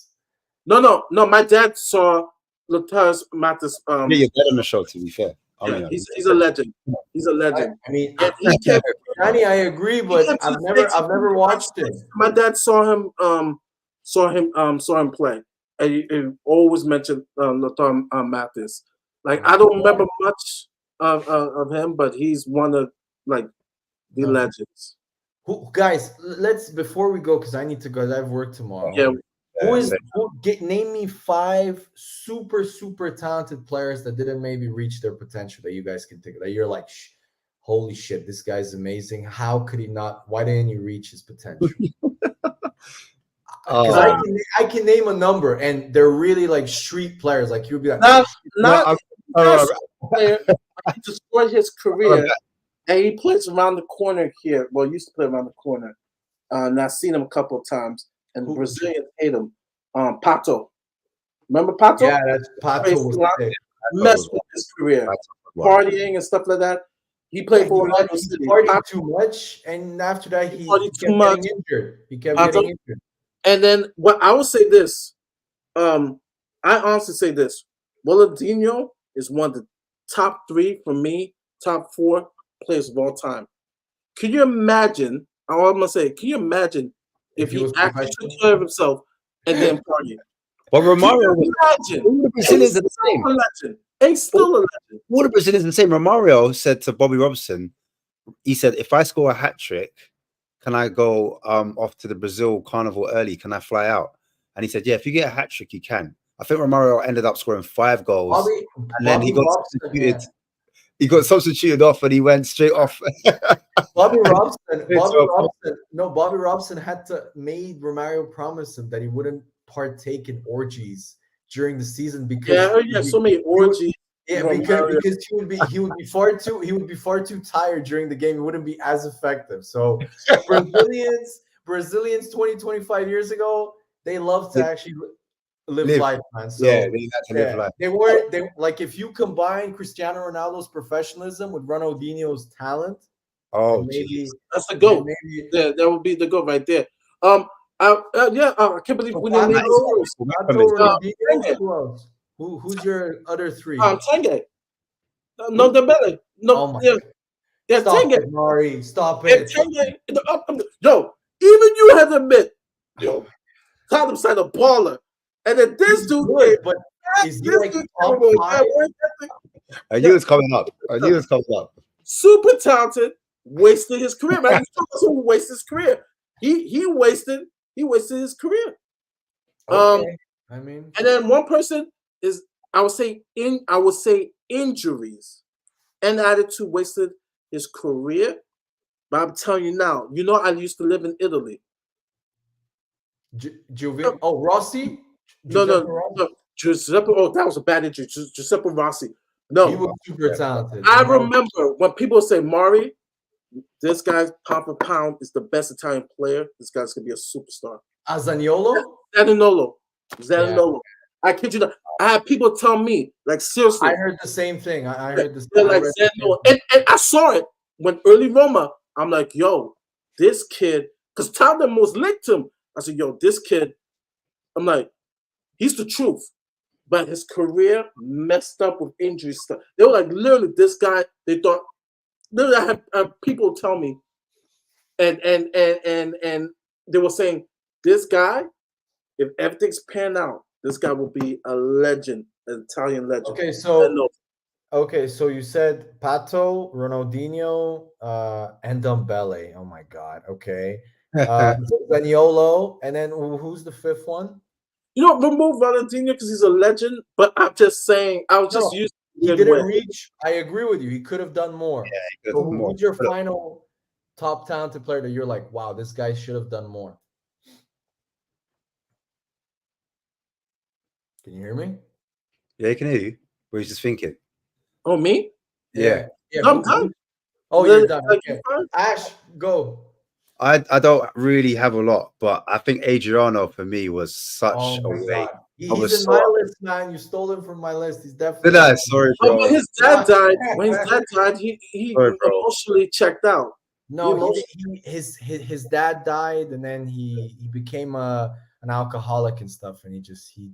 No. My dad saw Lothar Matthias. You're dead on the show, to be fair. I mean, he's a legend. He's a legend. I mean, And he kept, Johnny, I agree, but kept I've his never face- watched it. My dad saw him play, and he always mentioned Lothar Matthias. Like I don't remember much of him, but he's one of like the legends. Who, guys? Let's before we go, because I need to go. I have work tomorrow. Yeah, Name me 5 super talented players that didn't maybe reach their potential that you guys can think of. That you're like, holy shit, this guy's amazing. How could he not? Why didn't he reach his potential? Because I can name a number, and they're really like street players. Like you'll be like, not player. He destroyed his career, and he plays around the corner here. Well, used to play around the corner, and I've seen him a couple of times. And the Brazilians hate him. Pato, remember Pato? Yeah, that's Pato. Messed with his career, partying and stuff like that. He played for Orlando City. Partied too much, and after that, he kept getting injured. He kept getting injured. And then what I would say this, I honestly say this: Ronaldinho is one of the top 3 for me, top 4 players of all time. Can you imagine? All I'm gonna say, can you imagine if he actually took care of himself and then party? But Romario, all the Brazilians are the same. He's still a legend. All the Brazilians are the same. Romario said to Bobby Robson, he said, "If I score a hat trick, can I go off to the Brazil Carnival early? Can I fly out?" And he said, "Yeah, if you get a hat trick, you can." I think Romario ended up scoring 5 goals, and then he got substituted. Yeah. He got substituted off, and he went straight off. Bobby Robson had to made Romario promise him that he wouldn't partake in orgies during the season because so many orgies. Yeah, because he would be far too tired during the game. It wouldn't be as effective. So Brazilians 25 years ago, they love to actually live life, man. So, they had to live life. They like if you combine Cristiano Ronaldo's professionalism with Ronaldinho's talent. Oh, maybe that's the goal. That would be the goal right there. I can't believe we didn't make those. Who's your other 3? Tenge. No, Dembele. No, Stop Tenge. it, Mari. Stop it. Tenge. Yo, even you have to admit, Tottenham signed a baller, and then this dude. But is he like top 5? I knew it was coming up. Super talented, wasted his career. Man, he's who wasted his career. He wasted his career. Okay. I mean, and then one person is I would say injuries and attitude wasted his career. But I'm telling you now, I used to live in Italy. Rossi? No. Giuseppe. Oh, that was a bad injury. Giuseppe Rossi. No, he was super talented. I remember when people say, "Mari, this guy's pound for pound is the best Italian player. This guy's gonna be a superstar." Zaniolo? Zaniolo. Yeah. I kid you not. I had people tell me, like, seriously. I heard the same thing. I heard the same thing. Like, and I saw it when early Roma. I'm like, yo, this kid, because Tottenham was linked to him. I said, yo, this kid, I'm like, he's the truth. But his career messed up with injury stuff. They were like, literally, this guy, they thought, literally, I had people tell me, and they were saying, this guy, if everything's panned out, this guy will be a legend, an Italian legend. Okay, so you said Pato, Ronaldinho, and Dembele. Oh my God. Okay, Zaniolo, and then who's the 5th one? Remove Ronaldinho because he's a legend. But I'm just saying, I was just used. He didn't reach. I agree with you. He could have done more. Yeah, who's your final top talented player that you're like, wow, this guy should have done more? Can you hear me? Yeah, I can hear you. But he's just thinking. Oh, me? Yeah. I'm done. Oh, you're done. Okay. Ash, go. I don't really have a lot, but I think Adriano for me was such a way. He's in my list, man. You stole him from my list. He's definitely. Did I? Sorry, bro. When his dad died, he emotionally checked out. No, his dad died, and then he became a an alcoholic and stuff, and he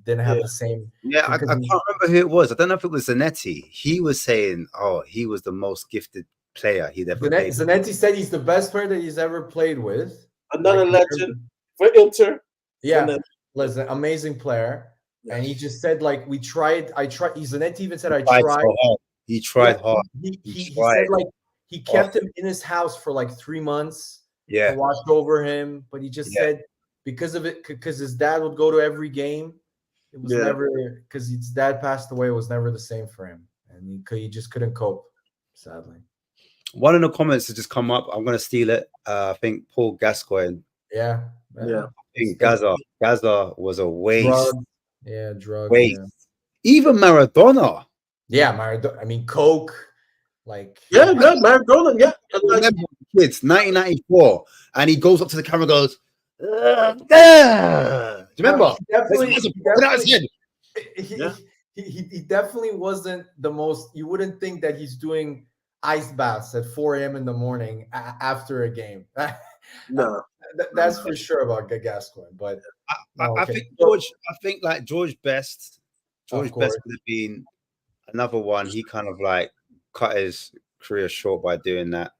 didn't have the same. Yeah, I can't remember who it was. I don't know if it was Zanetti. He was saying, "Oh, he was the most gifted player he'd ever played." Zanetti said he's the best player that he's ever played with. Another legend for Inter. Yeah, listen, amazing player. Yes. And he just said, like, I tried. Zanetti even said, I tried. So hard. He tried hard. He said, like, he kept him in his house for like 3 months to watch over him. But he just said because of it, because his dad would go to every game. It was never, because his dad passed away. It was never the same for him. And he just couldn't cope, sadly. One in the comments has just come up. I'm going to steal it. I think Paul Gascoigne. Yeah. I think Gaza was a waste. Drug. Waste. Yeah. Even Maradona. Yeah, Maradona. I mean, Coke. Like. Yeah, Maradona. Yeah. Like, kids, 1994. And he goes up to the camera and goes, do you remember? He definitely wasn't the most. You wouldn't think that he's doing ice baths at 4 a.m. in the morning after a game. No, that's for sure about Gascoigne. But I think George. I think like George Best. George Best would have been another one. He kind of like cut his career short by doing that.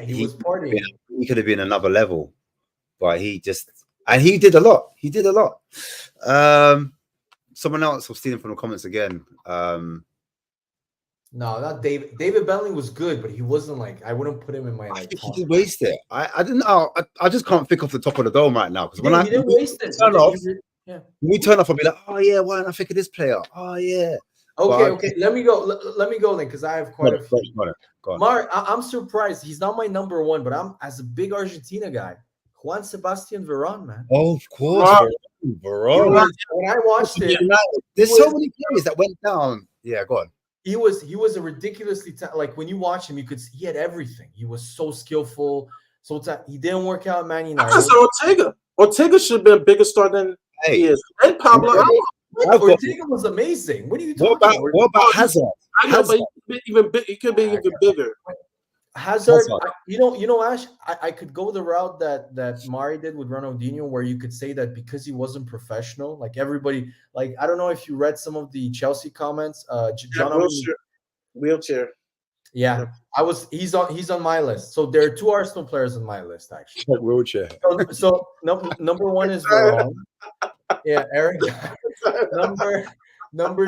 He was partying. He could have been another level, but he did a lot. He did a lot. Someone else was stealing from the comments again. No, not David. David Bentley was good, but he wasn't like, I wouldn't put him in my like. I think he did waste it. I didn't know. I just can't think off the top of the dome right now because when he didn't waste it. When we turn off, I'll be like, oh yeah, why didn't I think of this player? Oh yeah. Okay. Let me go then because I have quite a few. Go on. Mark, I'm surprised. He's not my number one, but I'm as a big Argentina guy. Juan Sebastian Veron, man. Oh, of course. Veron. When I watched it, there's so many players that went down. Yeah, go on. He was a ridiculously like when you watch him, you could see he had everything. He was so skillful. So he didn't work out at Man United. I said Ortega should have been a bigger star than he is. And Pablo. Ortega was amazing. What are you talking about? What about Hazard? I know, but he could be even bigger. Hazard, you know, Ash, I could go the route that Mari did with Ronaldinho, where you could say that because he wasn't professional, like everybody, like I don't know if you read some of the Chelsea comments. John wheelchair. Yeah, he's on my list. So there are 2 Arsenal players on my list actually. Wheelchair. So number 1 is Veron. Yeah, Eric. Number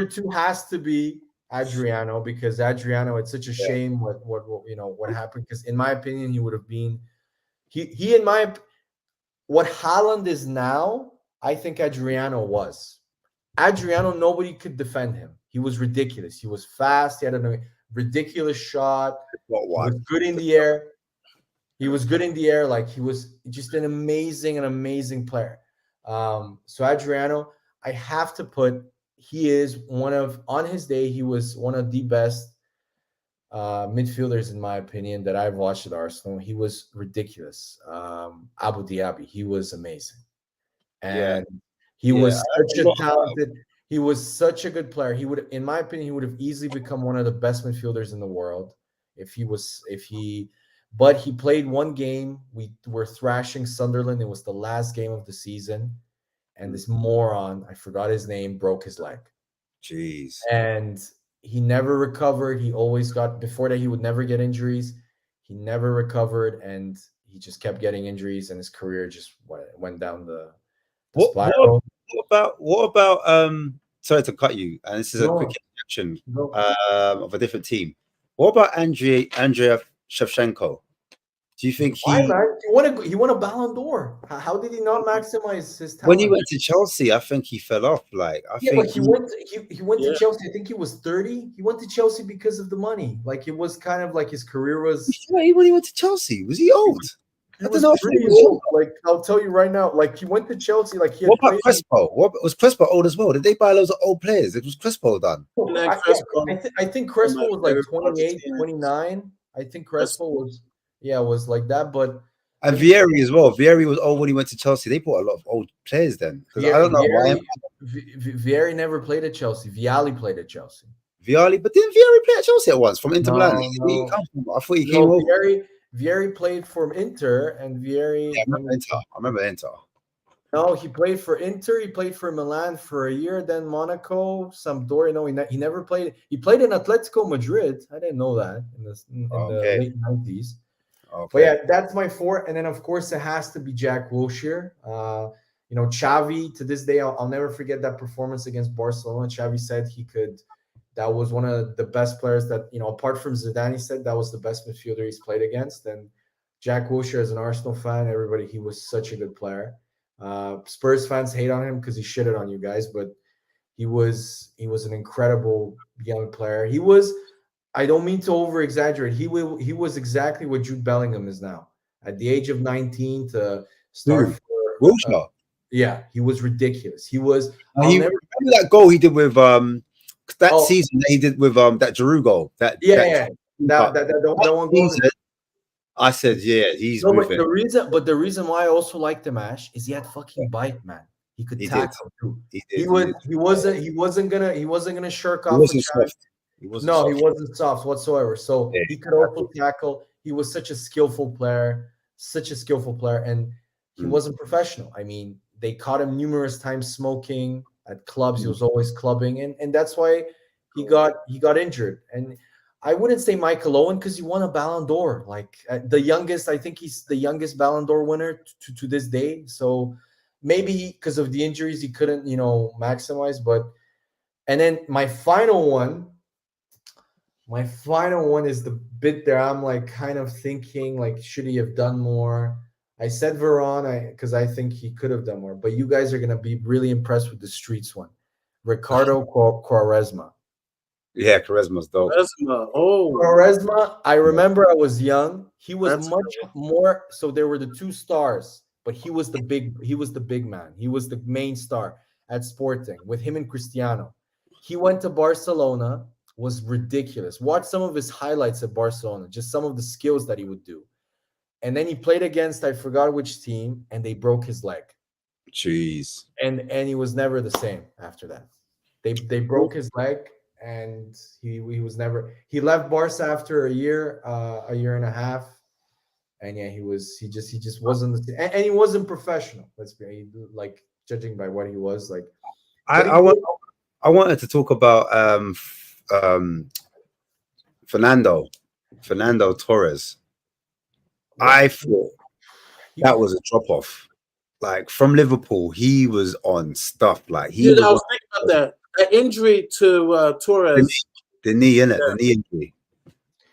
two has to be Adriano, because Adriano, it's such a shame what happened, because in my opinion he would have been what Haaland is now. I think Adriano was. Adriano, nobody could defend him. He was ridiculous. He was fast. He had a ridiculous shot. He was good in the air. Like he was just an amazing player. So Adriano, I have to put. He is on his day, he was one of the best midfielders, in my opinion, that I've watched at Arsenal. He was ridiculous. Abu Dhabi, he was amazing. And he was such a talented, he was such a good player. He would, in my opinion, he would have easily become one of the best midfielders in the world but he played one game. We were thrashing Sunderland. It was the last game of the season. And this moron, I forgot his name, broke his leg. Jeez. And he never recovered. He always before that, he would never get injuries. He never recovered, and he just kept getting injuries, and his career just went down the spiral. What about sorry to cut you, and this is a quick introduction of a different team. What about Andrea Shevchenko? Do you think he won a Ballon d'Or? How did he not maximize his talent? When he went to Chelsea, I think he fell off. Like I think he went to Chelsea. I think he was 30. He went to Chelsea because of the money. Like it was kind of like his career was. When he went to Chelsea, was he old? I don't know if he was old. Like I'll tell you right now. Like he went to Chelsea. Like he. What about Crespo? Was Crespo old as well? Did they buy loads of old players? It was Crespo done. I think Crespo was like 28, 29. I think Crespo was. Yeah, it was like that, but and Vieri as well. Vieri was old when he went to Chelsea. They bought a lot of old players then. I don't know why. Vieri never played at Chelsea. Vialli played at Chelsea. But didn't Vieri play at Chelsea at once from Inter Milan? I thought he came over. Vieri played for Inter, and Vieri. Yeah, I remember Inter. No, he played for Inter. He played for Milan for a year, then Monaco, Sampdoria. No, he never played. He played in Atletico Madrid. I didn't know that in the late 90s. Okay. But yeah, that's my four. And then, of course, it has to be Jack Wilshere. You know, Xavi, to this day, I'll never forget that performance against Barcelona. Xavi said that was one of the best players that, you know, apart from Zidane, he said that was the best midfielder he's played against. And Jack Wilshere, as an Arsenal fan, everybody, he was such a good player. Spurs fans hate on him because he shitted on you guys, but he was an incredible young player. He was, I don't mean to over exaggerate. He was exactly what Jude Bellingham is now. At the age of 19 to start for Wilshere. Yeah, he was ridiculous. He was. Remember that goal he did with season that he did with that Giroud goal. That one goal. I said, yeah, he's moving. But the reason why I also liked him, Ash, is he had fucking bite, man. He could tackle too. He wasn't gonna shirk off. He wasn't soft whatsoever. So he could also tackle. He was such a skillful player, and he wasn't professional. I mean, they caught him numerous times smoking at clubs. He was always clubbing, and that's why he got injured. And I wouldn't say Michael Owen because he won a Ballon d'Or, like the youngest. I think he's the youngest Ballon d'Or winner to this day. So maybe because of the injuries, he couldn't, you know, maximize. But and then my final one is the bit there. I'm like kind of thinking like, should he have done more? I said Varane because I think he could have done more. But you guys are gonna be really impressed with the streets one, Ricardo Quaresma. Yeah, Quaresma's dope. Quaresma. I remember I was young. He was much more. So there were the two stars, but he was the big man. He was the main star at Sporting with him and Cristiano. He went to Barcelona, was ridiculous. Watch some of his highlights at Barcelona, just some of the skills that he would do. And then he played against, I forgot which team, and they broke his leg. Jeez. And he was never the same after that. They broke his leg. And he left Barca after a year and a half, and yeah, he just wasn't and he wasn't professional. Let's be like judging by what he was like. I wanted to talk about Fernando Torres. I thought that was a drop off. Like from Liverpool, he was on stuff. Like I was thinking about that. An injury to Torres. The knee, innit? The knee injury.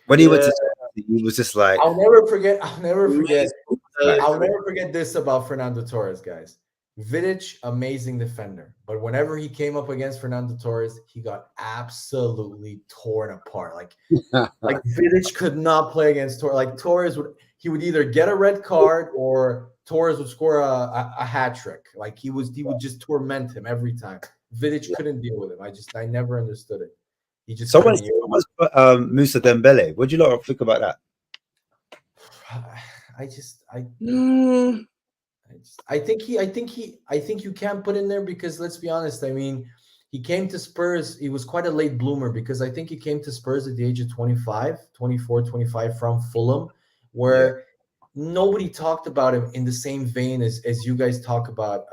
When he went to he was just like I'll never forget this about Fernando Torres, guys. Vidic, amazing defender. But whenever he came up against Fernando Torres, he got absolutely torn apart. Like Vidic could not play against Torres. Like Torres would either get a red card or Torres would score a hat trick. Like he would just torment him every time. Vidic couldn't deal with him. I never understood it. He just someone's Moussa Dembele. What do you lot think about that? I think you can't put in there because let's be honest. I mean, he came to Spurs. He was quite a late bloomer because I think he came to Spurs at the age of 24, 25 from Fulham, where nobody talked about him in the same vein as you guys talk about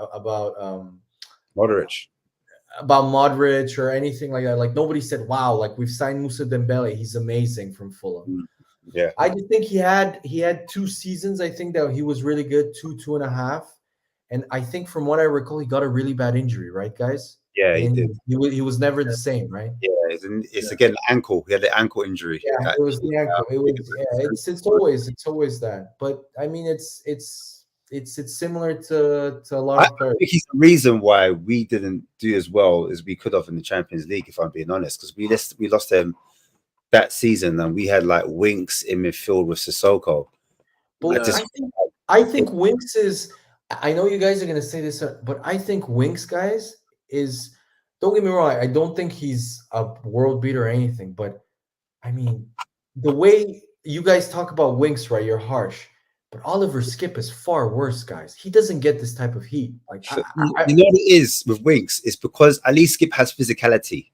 Modric or anything like that. Like nobody said, wow, like we've signed Moussa Dembele. He's amazing from Fulham. Yeah. I just think he had 2 seasons. I think that he was really good, 2.5. And I think from what I recall, he got a really bad injury, right, guys? Yeah, he did. He was never the same, right? Yeah, it's again the ankle. He had the ankle injury. Yeah, it was the ankle. It's always that. But I mean, it's similar to a lot of players. I think he's the reason why we didn't do as well as we could have in the Champions League, if I'm being honest, because we lost him that season, and we had like Winks in midfield with Sissoko. But I think Winks is. I know you guys are gonna say this, but I think Winks, guys, is. Don't get me wrong. I don't think he's a world beater or anything, but I mean, the way you guys talk about Winks, right? You're harsh. But Oliver Skip is far worse, guys. He doesn't get this type of heat. Like you know what it is with Winks? It's because at least Skip has physicality.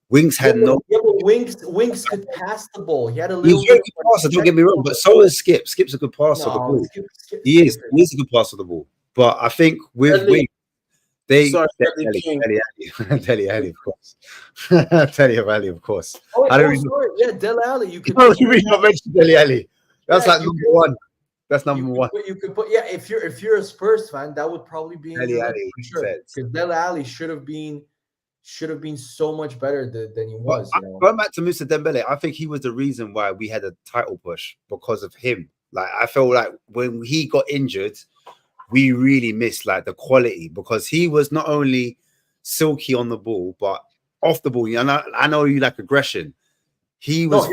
Winks had no. Yeah, but Winks could pass the ball. He had a He little was a very bit good passer. Don't get me wrong, but so is Skip. Skip's a good passer of the No, ball. Skip He is. is- He is a good passer of the ball. But I think with Dele- Winks, they Sorry, Dele King. Dele Alli, of course. Dele Alli, of course. Oh, wait, I don't oh, even. sorry. Yeah, Dele Alli. You could. I don't even mention Dele Alli. That's Yeah, like you number could- one. That's You number could one. put, you could put, yeah. If you're a Spurs fan, that would probably be in Dele your list Alli, for sure. says. Because Dele Alli should have been so much better than he was. You know? Going back to Mr. Dembele, I think he was the reason why we had a title push because of him. Like I felt like when he got injured, we really missed like the quality because he was not only silky on the ball but off the ball. And I know you like aggression. He was.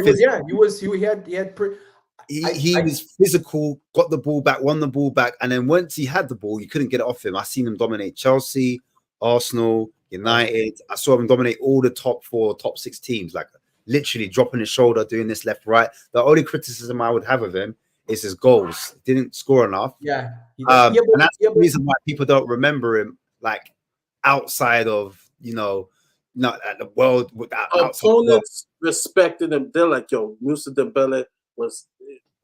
He was physical, got the ball back, won the ball back, and then once he had the ball, you couldn't get it off him. I seen him dominate Chelsea, Arsenal, United. I saw him dominate all the top 4, top 6 teams, like literally dropping his shoulder, doing this left, right. The only criticism I would have of him is his goals. He didn't score enough. Yeah. And that's the reason why people don't remember him, like outside of, not at the world. Opponents respected him. They're like, yo, Musa Dembele was.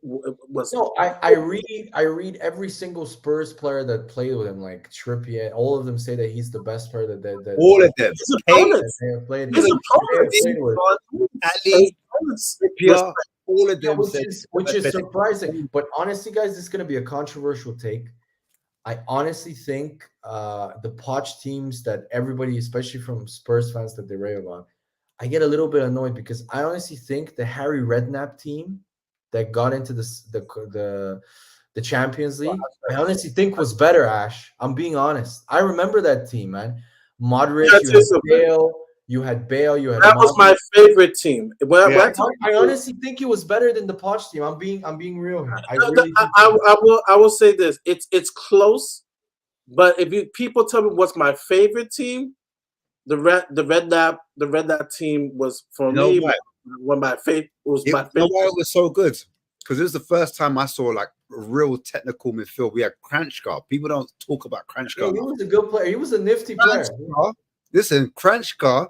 No, I read every single Spurs player that played with him, like Trippier. All of them say that he's the best player that all of them. His opponents. They have played. His opponents. All of them, which is surprising. But honestly, guys, this is going to be a controversial take. I honestly think the Poch teams that everybody, especially from Spurs fans, that they rave on, I get a little bit annoyed because I honestly think the Harry Redknapp team that got into the Champions League, I honestly think was better, Ash. I'm being honest. I remember that team, man. Modric, you had Bale, you had that was my favorite team. I honestly think it was better than the Poch team. I'm being real here. I will say this. It's close, but if people tell me what's my favorite team, the Redknapp team was for me. When my favorite was my favorite. Why it was so good? Because it was the first time I saw like a real technical midfield. We had Kranjčar. People don't talk about Kranjčar. Yeah, he was a good player. He was a nifty player. Listen, Kranjčar,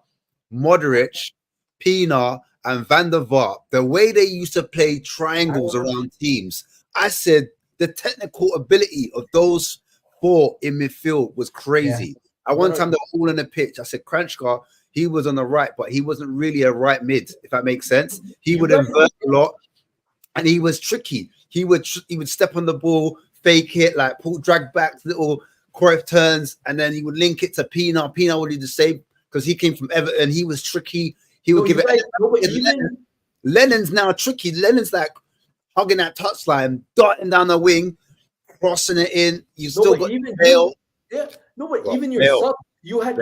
Modric, Pina, and Van der Vaart, the way they used to play triangles around teams, I said the technical ability of those 4 in midfield was crazy. At one time, they were all on the pitch. I said, Kranjčar, he was on the right, but he wasn't really a right mid, if that makes sense. He would invert a lot, and he was tricky. He would step on the ball, fake it, like drag back little Cruyff turns, and then he would link it to Pina. Pina would do the same because he came from Everton. He was tricky. He would give it. Lennon's now tricky. Lennon's like hugging that touchline, darting down the wing, crossing it in. You still got Bale. Yeah, no, but even your sub, you had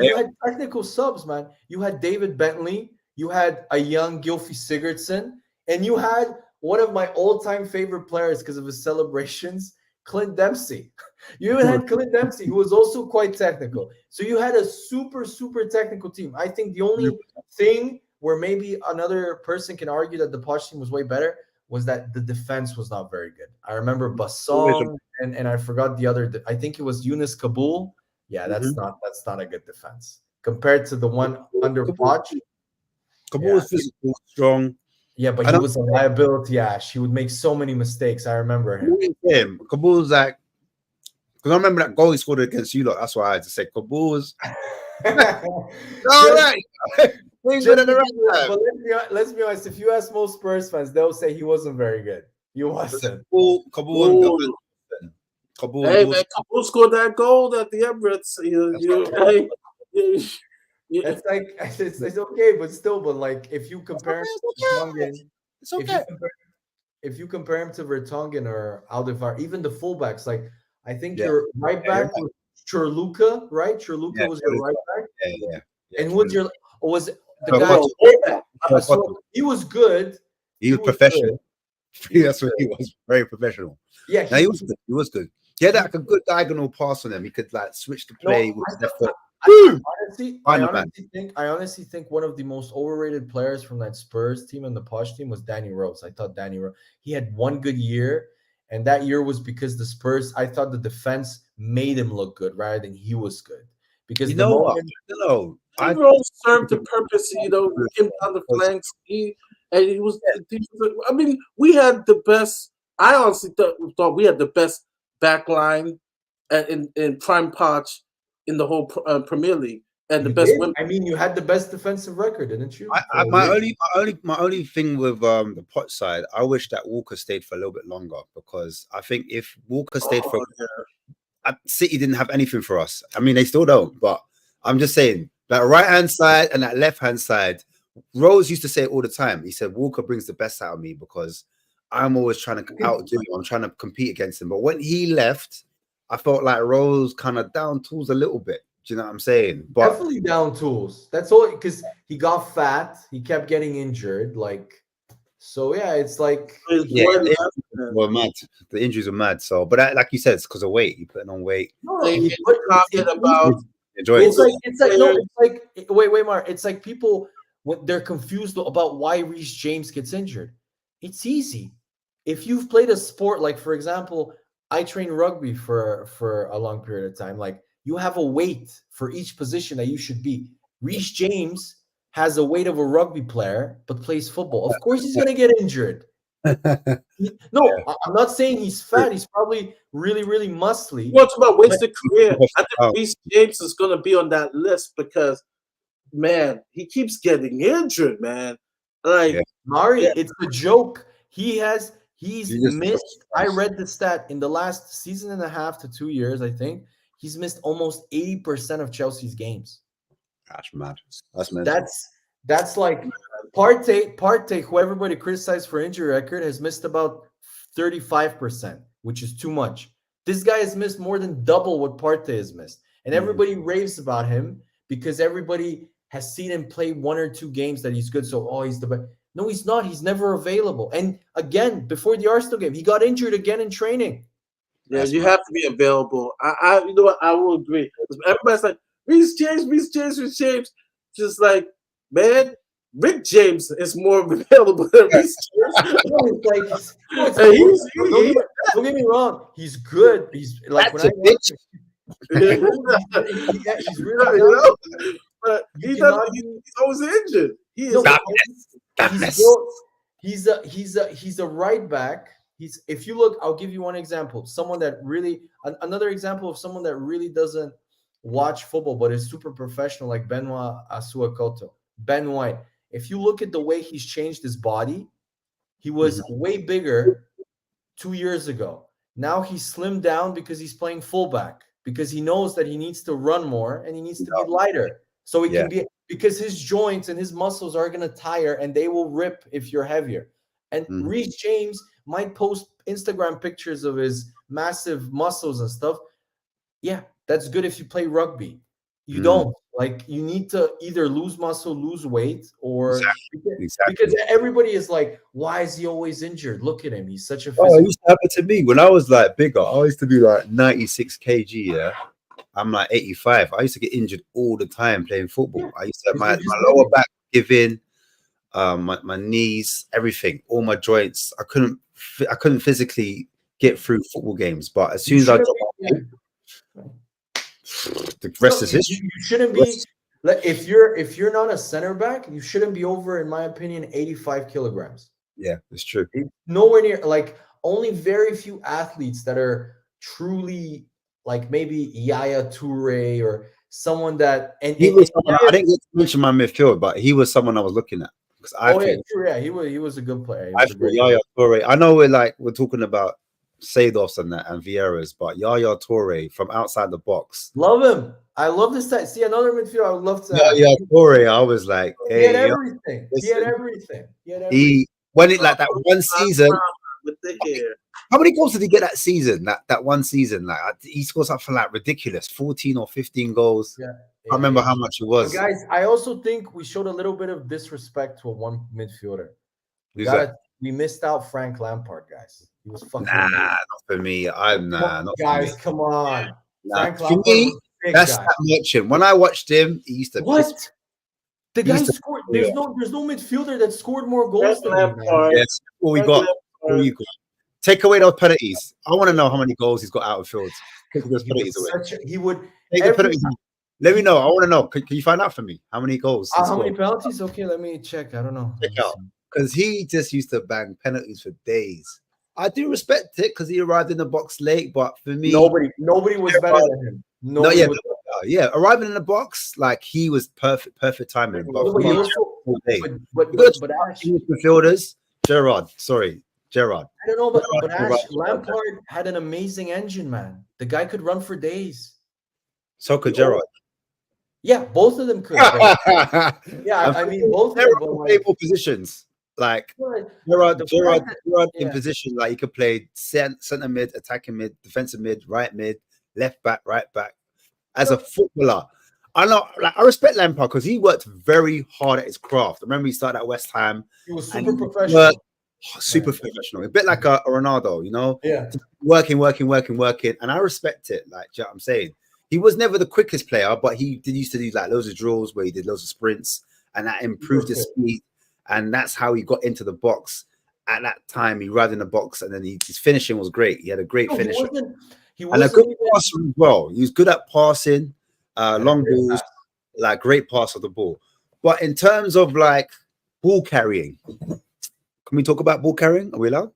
technical subs, man. You had David Bentley, you had a young Gylfi Sigurdsson, and you had one of my all-time favorite players because of his celebrations, Clint Dempsey. You even had Clint Dempsey, who was also quite technical. So you had a super, super technical team. I think the only thing where maybe another person can argue that the Poch team was way better was that the defense was not very good. I remember Bassong and I forgot the other. I think it was Yunus Kabul. Yeah, that's not a good defense compared to the one under Poch. Kabul was physical, strong. Yeah, but he was a liability, Ash. He would make so many mistakes. I remember him. Kabul's like, because I remember that goal he scored against you lot. That's why I had to say Kabul's. All right. But let's be honest. If you ask most Spurs fans, they'll say he wasn't very good. He wasn't. Kabul. Hey man, Kabul scored that goal at the Emirates. It's like it's okay, but still, like if you compare him to Vertonghen, it's okay. If you compare him to Vertonghen or Alderweireld, even the fullbacks, like I think your right back was Churluka, right? Churluka was your right back. Yeah. And was the guy? So he was good. He was professional. That's what he was. Very professional. Yeah, he was good. He was good. He had like a good diagonal pass on him. He could like switch the play with his left foot. I honestly think one of the most overrated players from that Spurs team and the Poch team was Danny Rose. I thought Danny Rose, he had one good year, and that year was because the Spurs, I thought the defense made him look good rather than he was good. Because Rose served the purpose, you know, him down the flanks. He was. I mean, we had the best. I honestly thought we had the best back line in prime Poch in the whole Premier League, and the best women. I mean, you had the best defensive record, didn't you? My only thing with the Pot side, I wish that Walker stayed for a little bit longer, because I think if Walker stayed for City didn't have anything for us. I mean, they still don't, but I'm just saying that right-hand side and that left-hand side, Rose used to say it all the time. He said, Walker brings the best out of me because I'm always trying to outdo him. I'm trying to compete against him. But when he left, I felt like Rose kind of down tools a little bit. Do you know what I'm saying? But definitely down tools. That's all, because he got fat. He kept getting injured. Like, so yeah, it's like were mad. The injuries were mad. So, but that, like you said, it's because of weight. You're putting on weight. Wait, Mark. It's like people, when they're confused about why Reece James gets injured. It's easy. If you've played a sport, like for example, I trained rugby for a long period of time. Like, you have a weight for each position that you should be. Reece James has a weight of a rugby player, but plays football. Of course, he's going to get injured. No, I'm not saying he's fat. He's probably really, really muscly. What's about wasted career? I think Reece James is going to be on that list because, man, he keeps getting injured, man. Like, Mari, it's a joke. He's missed. I read the stat in the last season and a half to 2 years, I think. He's missed almost 80% of Chelsea's games. That's mad. That's mental. That's like Partey, who everybody criticized for injury record, has missed about 35%, which is too much. This guy has missed more than double what Partey has missed. And everybody raves about him because everybody has seen him play 1 or 2 games that he's good. So, he's the best. No, he's not. He's never available. And again, before the Arsenal game, he got injured again in training. Yeah, you have to be available. You know what? I will agree. Everybody's like, Reece James. Just like, man, Rick James is more available than Reece James. Don't get me wrong. He's good. He's like, that's when he's really good. But he's always injured. He's a right back. If you look, I'll give you one example. Another example of someone that really doesn't watch football but is super professional, like Benoit Asuakoto, Ben White. If you look at the way he's changed his body, he was way bigger 2 years ago. Now he's slimmed down because he's playing fullback, because he knows that he needs to run more and he needs to be lighter. So he can be, because his joints and his muscles are going to tire and they will rip if you're heavier. And Reece James might post Instagram pictures of his massive muscles and stuff. Yeah, that's good if you play rugby. You don't. Like, you need to either lose muscle, lose weight, or because everybody is like, why is he always injured? Look at him. He's such a physical. It used to happen to me when I was like bigger. I used to be like 96 kg, yeah. I'm like 85. I used to get injured all the time playing football. I used to have my lower back give in, my knees, everything, all my joints. I couldn't physically get through football games. But as soon as I got the rest is history. You shouldn't be, if you're not a center back, you shouldn't be over, in my opinion, 85 kilograms. Yeah, it's true. Nowhere near, like, only very few athletes that are truly, like, maybe Yaya Toure or someone that. And he was someone, I didn't get to mention my midfield, but he was someone I was looking at. He was a good player. Yaya Toure. I know we're talking about Seedorfs and that and Vieiras, but Yaya Toure from outside the box. Love him. I love this type. See, another midfielder I would love to. Yaya Toure, I was like, he had everything. He had everything. He won it like that one season. With the hair. How many goals did he get that season? That one season, like he scores up for like ridiculous 14 or 15 goals. I remember how much it was. But guys, I also think we showed a little bit of disrespect to one midfielder. We missed out Frank Lampard, guys. He was fucking not for me. Not guys, for me. come on. Frank Lampard, for me, that's that merchant. When I watched him, he used to the guy scored. There's no midfielder that scored more goals than him. Yes, what we got. Take away those penalties. I want to know how many goals he's got out of field. Take those penalties away. He would. Take the penalties. Let me know. I want to know. Can you find out for me how many goals? he How many scored? penalties? Okay, let me check. I don't know. Let Check me out. see. Because he just used to bang penalties for days. I do respect it because he arrived in the box late, but for me, Nobody was better than him. no, Nobody yeah, was. yeah, arriving in the box, like he was perfect timing. But No, for but he me, also, all day. but Ash, English midfielders, Gerrard. Sorry, Gerrard. I don't know, but Gerrard, Ash, Gerrard. Lampard had an amazing engine, man. The guy could run for days. So could The old- Gerrard. Yeah, both of them could. But yeah, I mean, both of them. Gerrard But can play like, more positions. Like but Gerrard, the Gerrard, fact that- Gerrard in yeah. position, like he could play center mid, attacking mid, defensive mid, right mid, left back, right back. As a footballer, I know, like I respect Lampard because he worked very hard at his craft. I remember he started at West Ham. He was and super he professional. worked super professional, a bit like a Ronaldo, you know, Yeah. working, and I respect it. Like, you know what I'm saying, he was never the quickest player, but he used to do like loads of drills where he did loads of sprints, and that improved his speed, and that's how he got into the box. At that time, he ran in the box, and then his finishing was great. He had a great finish, He and a wasn't good even, passer as well. He was good at passing, long great balls, pass. like great pass of the ball. But in terms of like ball carrying, can we talk about ball carrying? Are we allowed?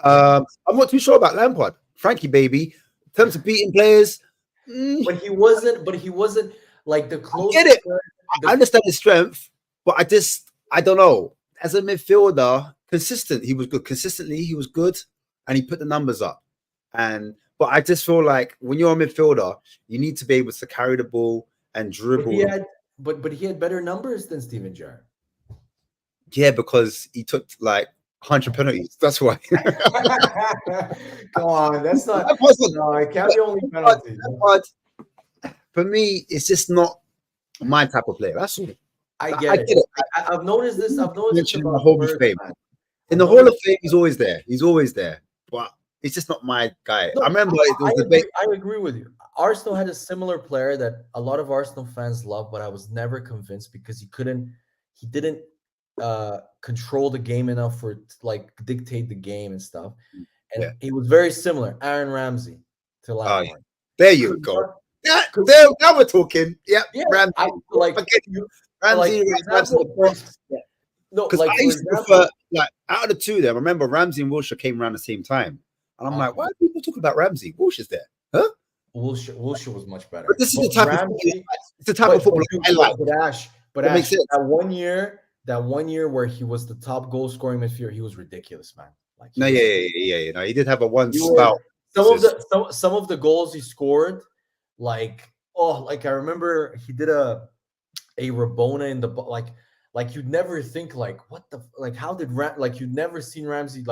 I'm not too sure about Lampard. Frankie, baby. In terms of beating players, But he wasn't like the closest. get it. I understand his strength, but I don't know. As a midfielder, consistent, he was good. Consistently, he was good, and he put the numbers up. But I just feel like when you're a midfielder, you need to be able to carry the ball and dribble. But he had better numbers than Steven Gerrard. Yeah, because he took like 100 penalties. That's why. Come on, that's not. No, it can't be only penalties. But for me, it's just not my type of player. That's all. I get it. I've noticed this. I've noticed In about the Hall of Fame. In the Hall of Fame, he's always there. He's always there. But it's just not my guy. No, I remember it was debate. I agree with you. Arsenal had a similar player that a lot of Arsenal fans love, but I was never convinced because he didn't control the game enough for like dictate the game and stuff. And he was very similar, Aaron Ramsey to Lampard. Yeah. There you go. Yeah, now we're talking. Yeah, Ramsey. Ramsey. No, because like, I used to prefer, like, out of the two of them, I remember Ramsey and Wilshere came around the same time. And I'm like, why are people talking about Ramsey? Wilshere's there. Huh? Wilshere was much better. But this is the type of football, it's the type of football I like. But Ash, that one year where he was the top goal scoring midfielder, he was ridiculous, man. Like, no, yeah. No, he did have a one spout. Some of the goals he scored, like I remember he did a Rabona in the like you'd never think how did you'd never seen Ramsey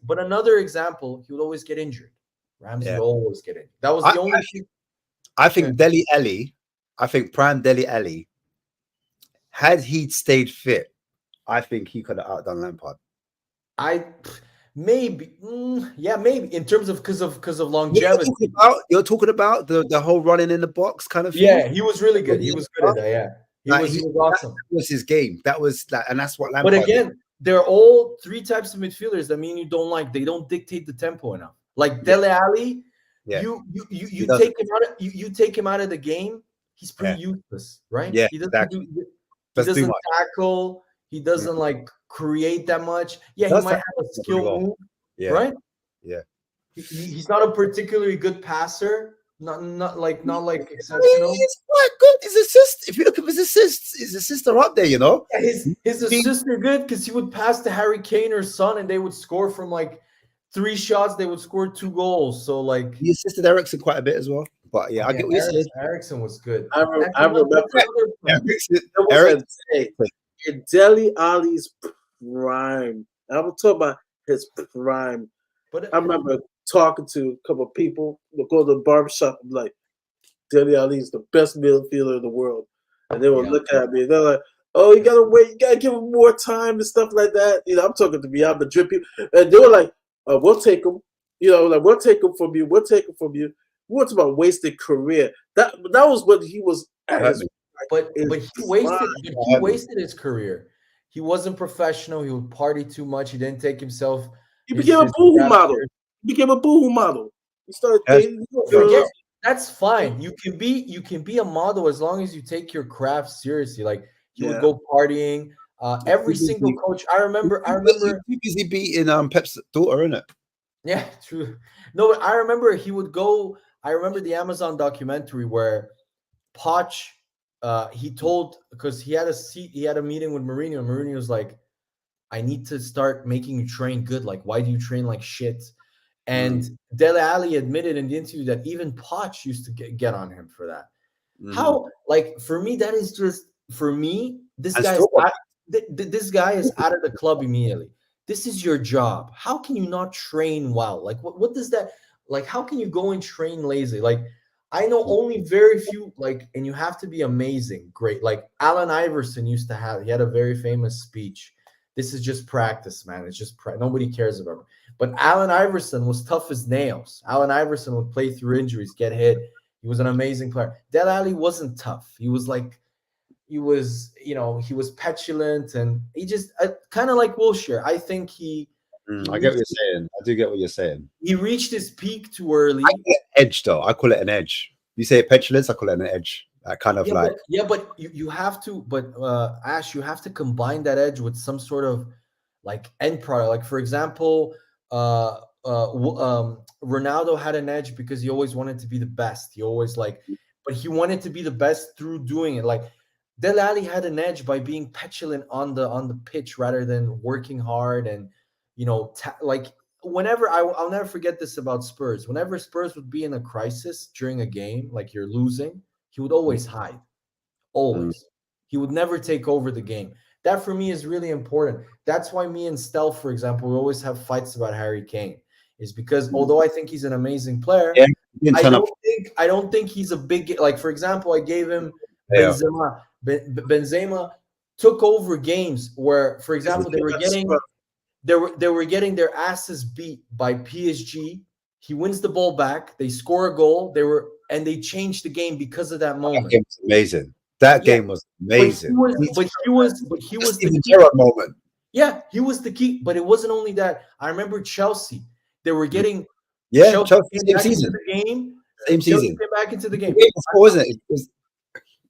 but another example, he would always get injured. Ramsey would always get injured. That was the only thing. I think Dele Alli, prime Dele Alli, had he stayed fit, I think he could have outdone Lampard. Maybe in terms of because of longevity. You're talking about the whole running in the box kind of thing. Yeah, he was really good. He was good at that. Yeah. He was awesome. That was his game. That was like, and that's what Lampard. But again, they're all three types of midfielders. I mean, they don't dictate the tempo enough. Like Dele Alli, you take him out of the game, he's pretty useless, right? Yeah, he doesn't tackle. He doesn't create that much. Yeah, he might have a skill move, right? Yeah, he's not a particularly good passer. Not exceptional. He's quite good. His assists, if you look at his assists are up there, you know. Yeah, his assists are good because he would pass to Harry Kane or Son, and they would score from 3 shots. They would score 2 goals. So he assisted Eriksen quite a bit as well. But I get what you're saying. Eriksen was good. I remember in Dele Alli's prime. I'm talking about his prime. But I remember talking to a couple of people, go to the barbershop, I'm like, Dele Alli is the best midfielder in the world. And they would look at me, they're like, oh, you gotta wait, you gotta give him more time and stuff like that. I'm talking to Beyond Madrid people. And they were like, we'll take him. We'll take him from you. We'll take him from you. We want about wasted career. That was what he was at. But he wasted his career. He wasn't professional. He would party too much. He didn't take himself. He became a boohoo model. He started dating. That's fine. You can be a model as long as you take your craft seriously. Like he would Yeah. go partying. Every single coach. I remember. Too busy beating Pep's daughter, innit? Yeah, true. No, but I remember he would go. I remember the Amazon documentary where Poch, he told, because he had a meeting with Mourinho. And Mourinho was like, "I need to start making you train good. Like, why do you train like shit?" And Dele Alli admitted in the interview that even Poch used to get on him for that. How, like, for me, that is just, for me, this And guy is still- out, this guy is out of the club immediately. This is your job. How can you not train well? Like, what does that, like, how can you go and train lazy? Like, I know only very few, like, and you have to be amazing, great. Like Allen Iverson used to have, he had a very famous speech. This is just practice, man. It's just nobody cares about it. But Allen Iverson was tough as nails. Allen Iverson would play through injuries, get hit. He was an amazing player. Dele Alli wasn't tough. He was like, he was petulant, and he just kind of like Wilshere. I think he I get what you're saying. I do get what you're saying. he reached his peak too early. I call it edge, though. I call it an edge. You say petulance, I call it an edge. That kind of but you have to, but Ash, you have to combine that edge with some sort of like end product. Like, for example, Ronaldo had an edge because he always wanted to be the best. He always but he wanted to be the best through doing it. Like Dele Alli had an edge by being petulant on the pitch rather than working hard. And whenever I'll never forget this about Spurs. Whenever Spurs would be in a crisis during a game, like you're losing, he would always hide. Always. He would never take over the game. That for me is really important. That's why me and Stel, for example, we always have fights about Harry Kane. Is because although I think he's an amazing player, I don't think he's a big, like, for example, I gave him Benzema. Benzema took over games where, for example, they were getting their asses beat by PSG. He wins the ball back, they score a goal, they changed the game because of that moment. That game was amazing. That game was amazing. But he was the key moment. Yeah, he was the key. But it wasn't only that. I remember Chelsea. They were getting Chelsea came back into the game. Same season. Came back into the game. Wasn't it?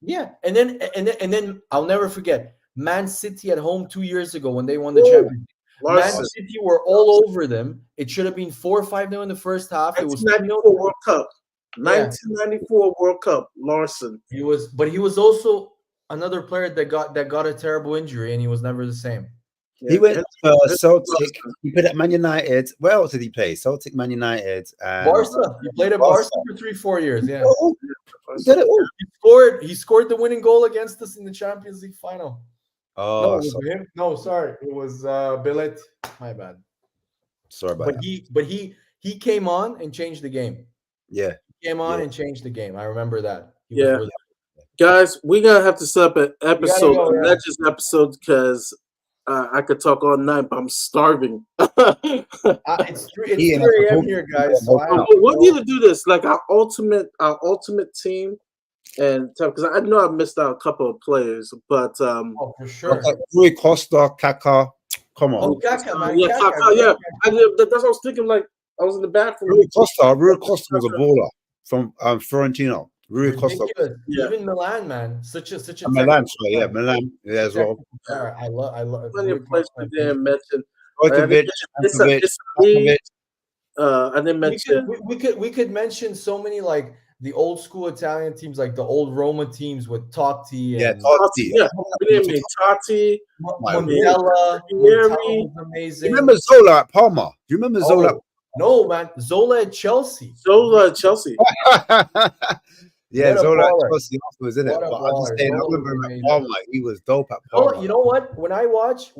Yeah, and then I'll never forget Man City at home 2 years ago when they won the Champions League. Man City were all over them. It should have been 4 or 5-0 in the first half. It was 1994 World Cup. 1994 World Cup. Larson. He was also another player that got a terrible injury, and he was never the same. He went to Celtic. He played at Man United. Where else did he play? Celtic, Man United, Barca. He played at Barca for 3-4 years. Yeah, he did it all. He scored the winning goal against us in the Champions League final. Oh, no, sorry, it was Belletti. My bad. Sorry about that. But he came on and changed the game. Yeah, he came on and changed the game. I remember that. Guys, we're gonna have to set up an episode, Legends episode, because I could talk all night, but I'm starving. It's 3 a.m. here, guys. So we need to do this, like our ultimate team, and because I know I missed out a couple of players, but for sure, Rui Costa, Kaká, come on, Kaká, man. Yeah, Kaká, yeah. That's what I was thinking. Like I was in the bathroom. Rui Costa was a baller from Fiorentina. Rui Costa, even Milan, man, such a Milan, Milan, as well. I love. Plenty of places we didn't mention. I didn't mention. We could mention so many, like the old school Italian teams, like the old Roma teams with Totti. Totti. Yeah, we didn't mean Totti. Montella was amazing. You remember Zola at Parma? Do you remember Zola? No, man, Zola at Chelsea. Yeah, Zola at Chelsea afterwards, isn't it? But I just saying, I remember at Parma, he was dope at Parma. Oh, you know what? When I watched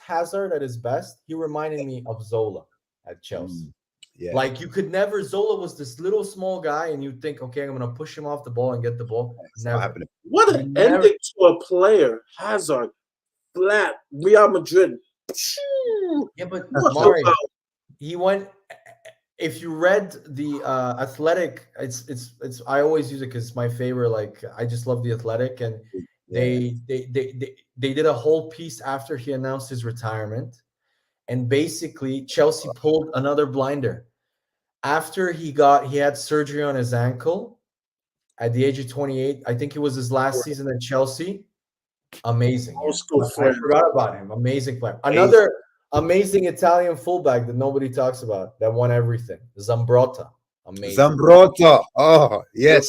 Hazard at his best, he reminded me of Zola at Chelsea. Yeah. Like Zola was this little small guy, and you'd think, okay, I'm gonna push him off the ball and get the ball. Never. What an ending to a player, Hazard. Flat, Real Madrid. Yeah, but Mari, he went. If you read the Athletic, it's I always use it because it's my favorite. Like I just love the Athletic, and they did a whole piece after he announced his retirement, and basically Chelsea pulled another blinder. after he had surgery on his ankle at the age of 28. I think it was his last season at Chelsea. Amazing. Old school I friend. forgot about him. Amazing player. Another amazing Italian fullback that nobody talks about that won everything. Zambrotta. Amazing. Zambrotta. Oh, yes.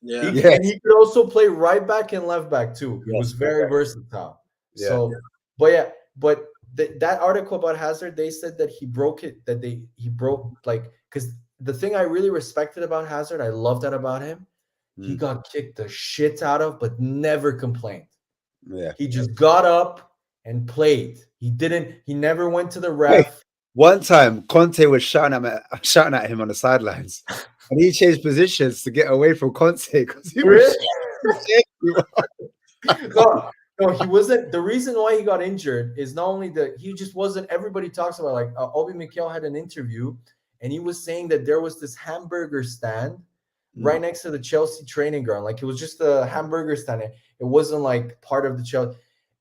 Yeah. And he could also play right back and left back too. He was very versatile. Yeah. So, but that article about Hazard, they said that he broke it. That he broke, like, because the thing I really respected about Hazard, I love that about him. He got kicked the shit out of, but never complained. Yeah. He just got up and played. He never went to the ref. Wait, one time Conte was shouting at him on the sidelines. And he changed positions to get away from Conte because he was No, he wasn't. The reason why he got injured is not only that he just wasn't. Everybody talks about, like, Obi Mikel had an interview, and he was saying that there was this hamburger stand right next to the Chelsea training ground. Like, it was just a hamburger stand. It wasn't like part of the Chelsea.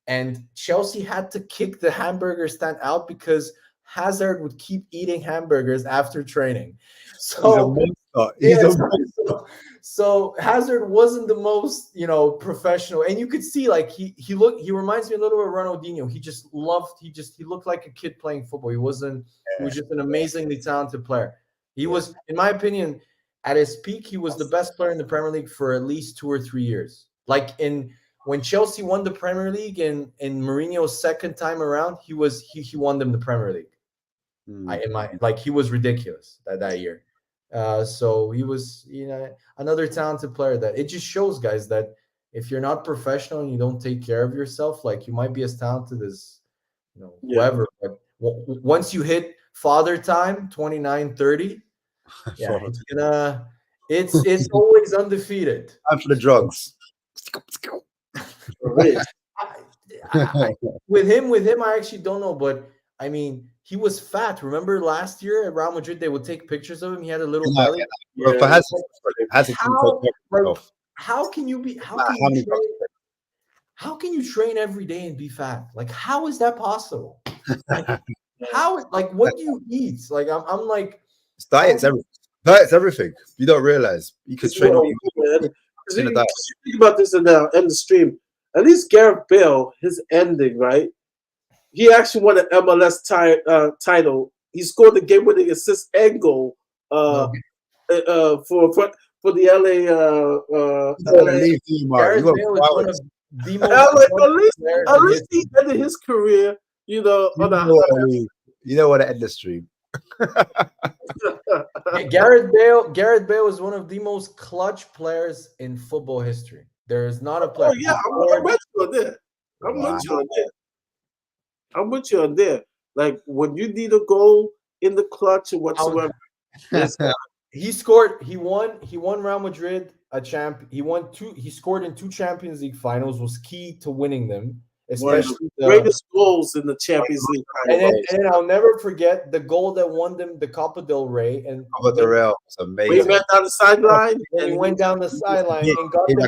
And Chelsea had to kick the hamburger stand out because Hazard would keep eating hamburgers after training. So so Hazard wasn't the most, professional. And you could see, like, he reminds me a little of Ronaldinho. He looked like a kid playing football. He was just an amazingly talented player. He was, in my opinion, at his peak, he was the best player in the Premier League for at least 2 or 3 years. Like, when Chelsea won the Premier League in Mourinho's second time around, he won them the Premier League. He was ridiculous that year. So he was, another talented player. That it just shows, guys, that if you're not professional and you don't take care of yourself, like, you might be as talented as, whoever. But once you hit father time, 29, 30, it's always undefeated. Time for the drugs. With him, I actually don't know, but I mean, he was fat. Remember last year at Real Madrid, they would take pictures of him. He had a little belly. How can you train every day and be fat? Like, how is that possible? What do you eat? Like, I'm like, diet's everything. Diet's everything. You don't realize you could train. You think about this in the stream. At least Gareth Bale, his ending, right? He actually won an MLS title. He scored the game-winning assist and goal for the LA. Gareth Bale is one of the most at least he ended his career, on a. You know what? To end the stream. Gareth Bale is one of the most clutch players in football history. There is not a player. Oh yeah, I'm with you on there. I'm with you on there. Like, when you need a goal in the clutch or whatsoever. He scored. He won Real Madrid a champ. He scored in 2 Champions League finals. Was key to winning them. Especially the greatest goals in the Champions League. And I'll never forget the goal that won them the Copa del Rey. And Copa del Rey was amazing. We went down the sideline. And he went down the sideline and got them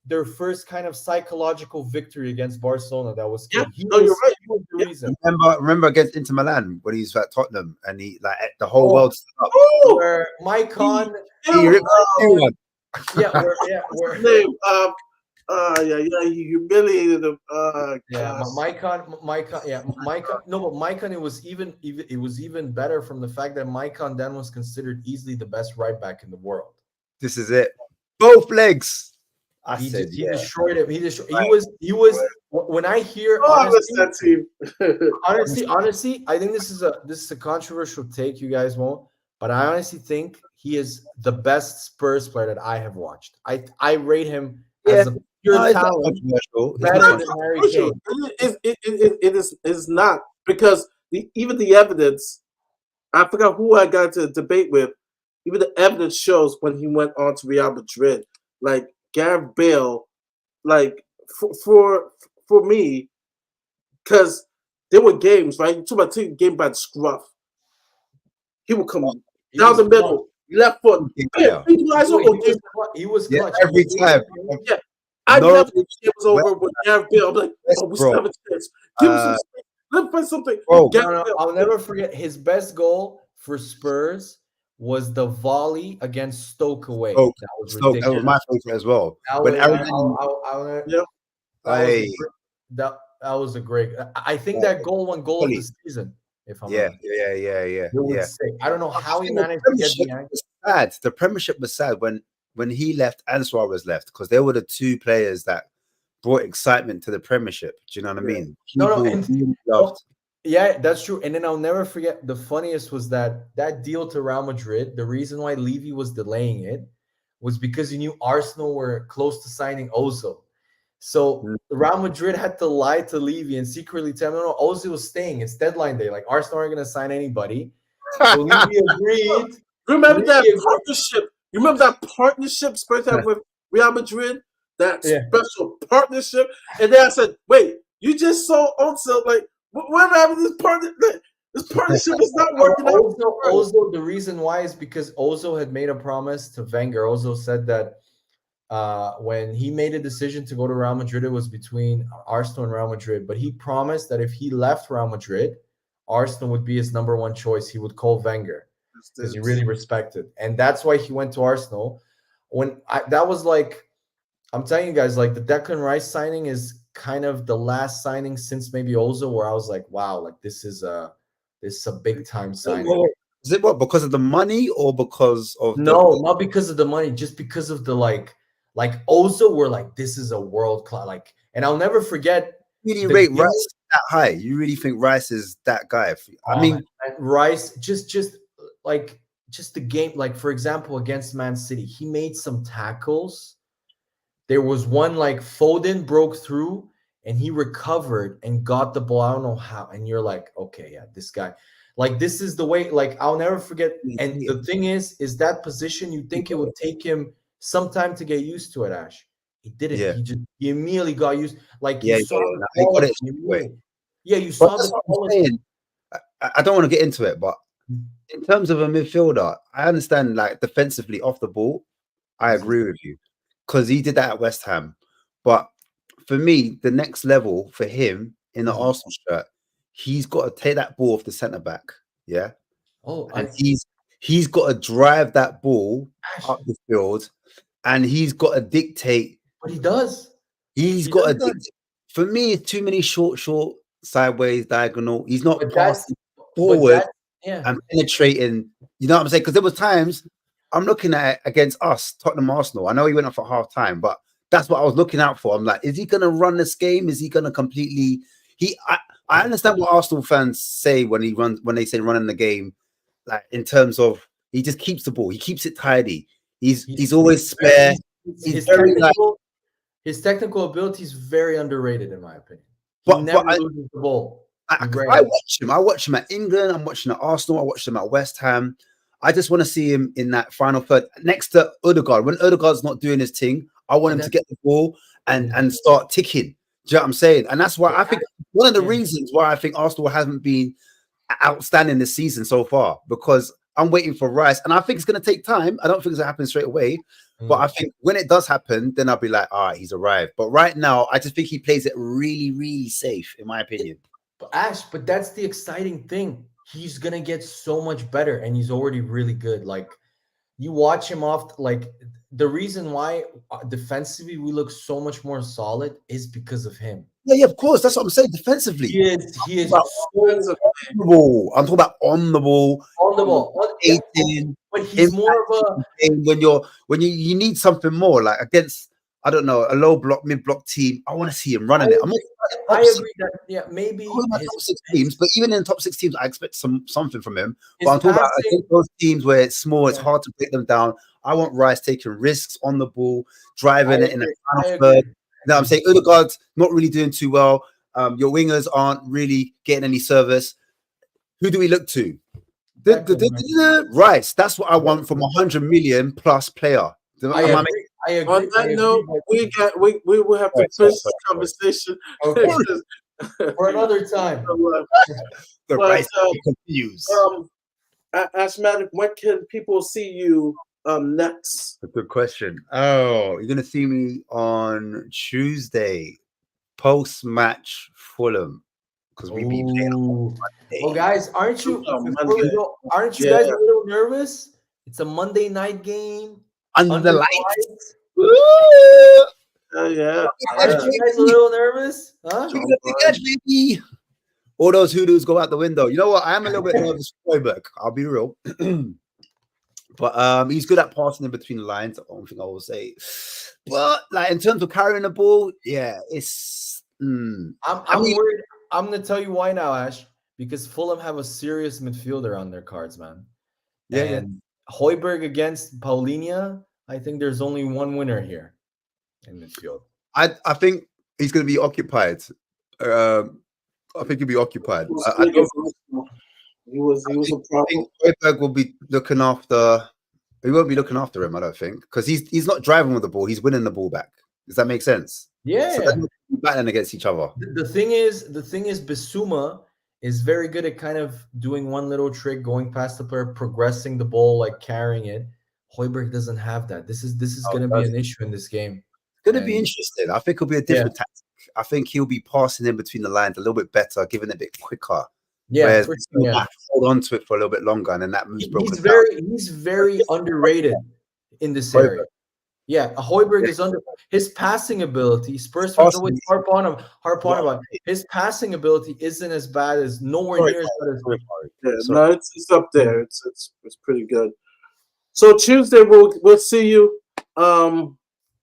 their first kind of psychological victory against Barcelona. That was key. Yeah, you're right. He was the reason. Remember against Inter Milan when he's at Tottenham and he, like, the whole world stood up. Where Maicon, he humiliated him. Maicon. No, but Maicon, it was even better from the fact that Maicon then was considered easily the best right back in the world. This is it. Both legs. He destroyed him. He was. When I hear honestly, I think this is a controversial take. You guys won't, but I honestly think he is the best Spurs player that I have watched. I rate him as a pure talent, better than Harry Kane. It is not, because even the evidence. I forgot who I got to debate with. Even the evidence shows when he went on to Real Madrid, like Gareth Bale, like for me, because there were games, right? You talk about taking game by the scruff. He would come down the middle, left foot. He was clutch every time. Yeah, I never think it was over with Gareth Bale. I'm like, we still have a chance. Give us some. Let's play something. I'll never forget his best goal for Spurs. was the volley against Stoke away. Stoke, That was Stoke, that ridiculous. was my favorite as well. That When was, Aaron, Yep. that was a great. I think that goal won goal of the season. If I'm yeah, not, it was sick. I don't know how he The managed to get Premiership the angle. was sad. The Premiership was sad when he left and Suarez left, because they were the two players that brought excitement to the Premiership. Do you know what I mean? No, People really loved. Yeah, that's true. And then I'll never forget, the funniest was that deal to Real Madrid. The reason why Levy was delaying it was because he knew Arsenal were close to signing Ozil. So Real Madrid had to lie to Levy and secretly tell him, no, Ozil was staying. It's deadline day. Like, Arsenal aren't going to sign anybody. So Levy agreed. Remember that partnership? You remember that partnership Spurs had with Real Madrid? That special partnership? And then I said, wait, you just sold Ozil. Like, what happened to this partnership? This partnership is not working out. Ozil, the reason why is because Ozil had made a promise to Wenger. Ozil said that when he made a decision to go to Real Madrid, it was between Arsenal and Real Madrid. But he promised that if he left Real Madrid, Arsenal would be his number one choice. He would call Wenger because he really respected. And that's why he went to Arsenal. That was like, I'm telling you guys, like the Declan Rice signing is kind of the last signing since maybe Ozil, where I was like, wow, like this is a big time signing. Is it what, because of the money or because of not because of the money, just because of the like Ozil were like, this is a world class, like, and I'll never forget. You really rate Rice that high? You really think Rice is that guy? I mean, Rice just the game, like for example against Man City, he made some tackles. There was one like Foden broke through and he recovered and got the ball. I don't know how. And you're like, okay, yeah, this guy, like, this is the way, like, I'll never forget. And the thing is that position, you think it would take him some time to get used to it, Ash. He didn't. Yeah. He immediately got used. Like, you saw the you saw the quality. I don't want to get into it, but in terms of a midfielder, I understand, like, defensively off the ball, I agree with you, because he did that at West Ham. But for me, the next level for him in the Arsenal shirt, he's got to take that ball off the centre back. Yeah. And he's got to drive that ball up the field, and he's got to dictate. But he does. He's got to dictate. For me, it's too many short, sideways, diagonal. He's not passing forward and penetrating. You know what I'm saying? Because there was times I'm looking at it against us, Tottenham, Arsenal. I know he went up for half time, but that's what I was looking out for. I'm like, is he going to run this game? Is he going to completely? I understand what Arsenal fans say when they say running the game, like in terms of he just keeps the ball, he keeps it tidy. He's always spare. His technical ability is very underrated, in my opinion. He never loses the ball. I watch him at England. I'm watching at Arsenal. I watched him at West Ham. I just want to see him in that final third next to Odegaard. When Odegaard's not doing his thing, I want him to get the ball and start ticking. Do you know what I'm saying? And that's why I think one of the reasons why I think Arsenal hasn't been outstanding this season so far, because I'm waiting for Rice, and I think it's going to take time. I don't think it's going to happen straight away, but I think when it does happen, then I'll be like, all right, he's arrived. But right now, I just think he plays it really, really safe, in my opinion. But Ash, that's the exciting thing. He's going to get so much better, and he's already really good. Like, you watch him off, like, the reason why defensively we look so much more solid is because of him. Yeah, of course. That's what I'm saying. Defensively, he is so on the ball. I'm talking about on the ball. But he's more of a when you need something more, like against, I don't know, a low block, mid block team. I want to see him running it. I agree that maybe top 6 teams, but even in top 6 teams, I expect something from him. But I'm talking about those teams where it's small, it's hard to break them down. I want Rice taking risks on the ball, driving it in the final third. You know what I'm saying? Odegaard's not really doing too well. Your wingers aren't really getting any service. Who do we look to? Rice. That's what I want from 100 million plus player. I agree. On that note, we will have to finish this conversation for another time. The Rice continues. Ashmatic, when can people see you next? A good question. Oh, you're gonna see me on Tuesday, post-match Fulham, because we be playing on Monday. Well, guys, aren't you guys a little nervous? It's a Monday night game. Under the the lights. Yeah. Aren't you guys a little nervous? Huh? We're gonna be good, baby. All those hoodoos go out the window. You know what? I am a little bit nervous for Hoiberg. I'll be real. But he's good at passing in between the lines. I don't think I will say. But like in terms of carrying the ball, yeah, it's. I'm worried. I'm gonna tell you why now, Ash. Because Fulham have a serious midfielder on their cards, man. Yeah, and Hoiberg against Paulinho, I think there's only one winner here in midfield. I think he's going to be occupied. I think he'll be occupied. He was a I problem. think Hoiberg will be looking after. He won't be looking after him, I don't think, because he's not driving with the ball. He's winning the ball back. Does that make sense? Yeah. So they're battling against each other. The thing is, Bissouma is very good at kind of doing one little trick, going past the player, progressing the ball, like carrying it. Hoiberg doesn't have that. This is going to be an issue in this game. Going to be interesting. I think it'll be a different tactic. I think he'll be passing in between the lines a little bit better, giving it a bit quicker. Yeah, hold on to it for a little bit longer, and then that moves broken. He's very underrated in this area. Yeah, Hoiberg is under his passing ability. Spurs fans always harp on about his passing ability isn't as bad as nowhere near as bad as. No, it's up there. It's pretty good. So Tuesday we'll see you.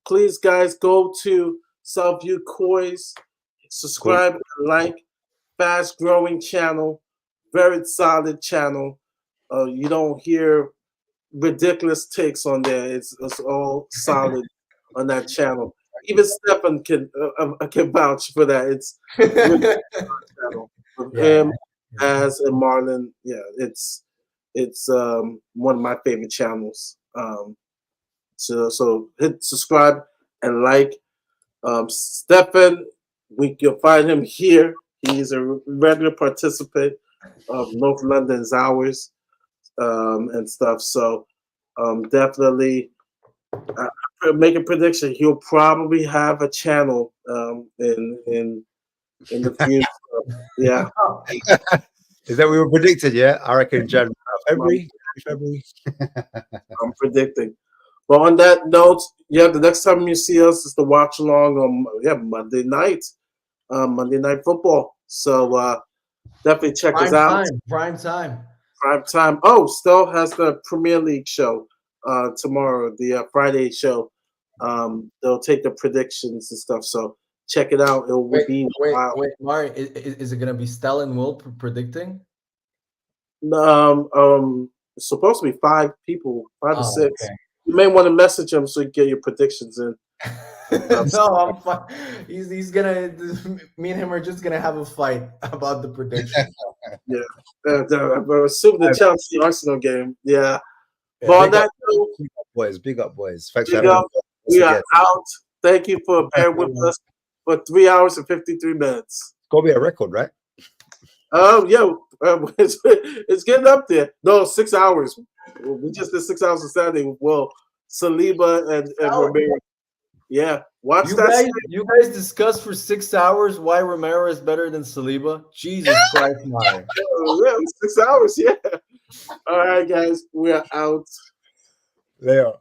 Please, guys, go to Southview Coys, subscribe, and like. Fast growing channel, very solid channel. You don't hear ridiculous takes on there. It's all solid on that channel. Even Stefan can vouch for that. It's really channel with him as and Marlon. Yeah, it's one of my favorite channels. So hit subscribe and like. Stefan, you'll find him here. He's a regular participant of North London's Hours and stuff. So definitely make a prediction. He'll probably have a channel in the future. Yeah. Is that what we were predicted? Yeah, I reckon February. I'm predicting. But on that note, the next time you see us is the watch along on Monday night. Monday Night Football. So definitely check us out. Prime time. Oh, still has the Premier League show tomorrow, the Friday show. They'll take the predictions and stuff. So check it out. It will be wild. Wait, Mari, is it gonna be Stella and Will predicting? It's supposed to be 5 people, 5 to 6. Okay. You may want to message them so you get your predictions in. No, I'm fine. He's gonna. Me and him are just gonna have a fight about the prediction. Yeah, I assume the Chelsea Arsenal game. Yeah, but on that note, big up, boys. Thanks for having us. We are out. Thank you for bearing with us for 3 hours and 53 minutes. It's gonna be a record, right? It's getting up there. No, 6 hours. We just did 6 hours on Saturday. Well, Saliba and Romero. Yeah, watch that. You guys discussed for 6 hours why Romero is better than Saliba. Jesus Christ, Mari. Yeah, 6 hours. Yeah. All right, guys, we are out. They are.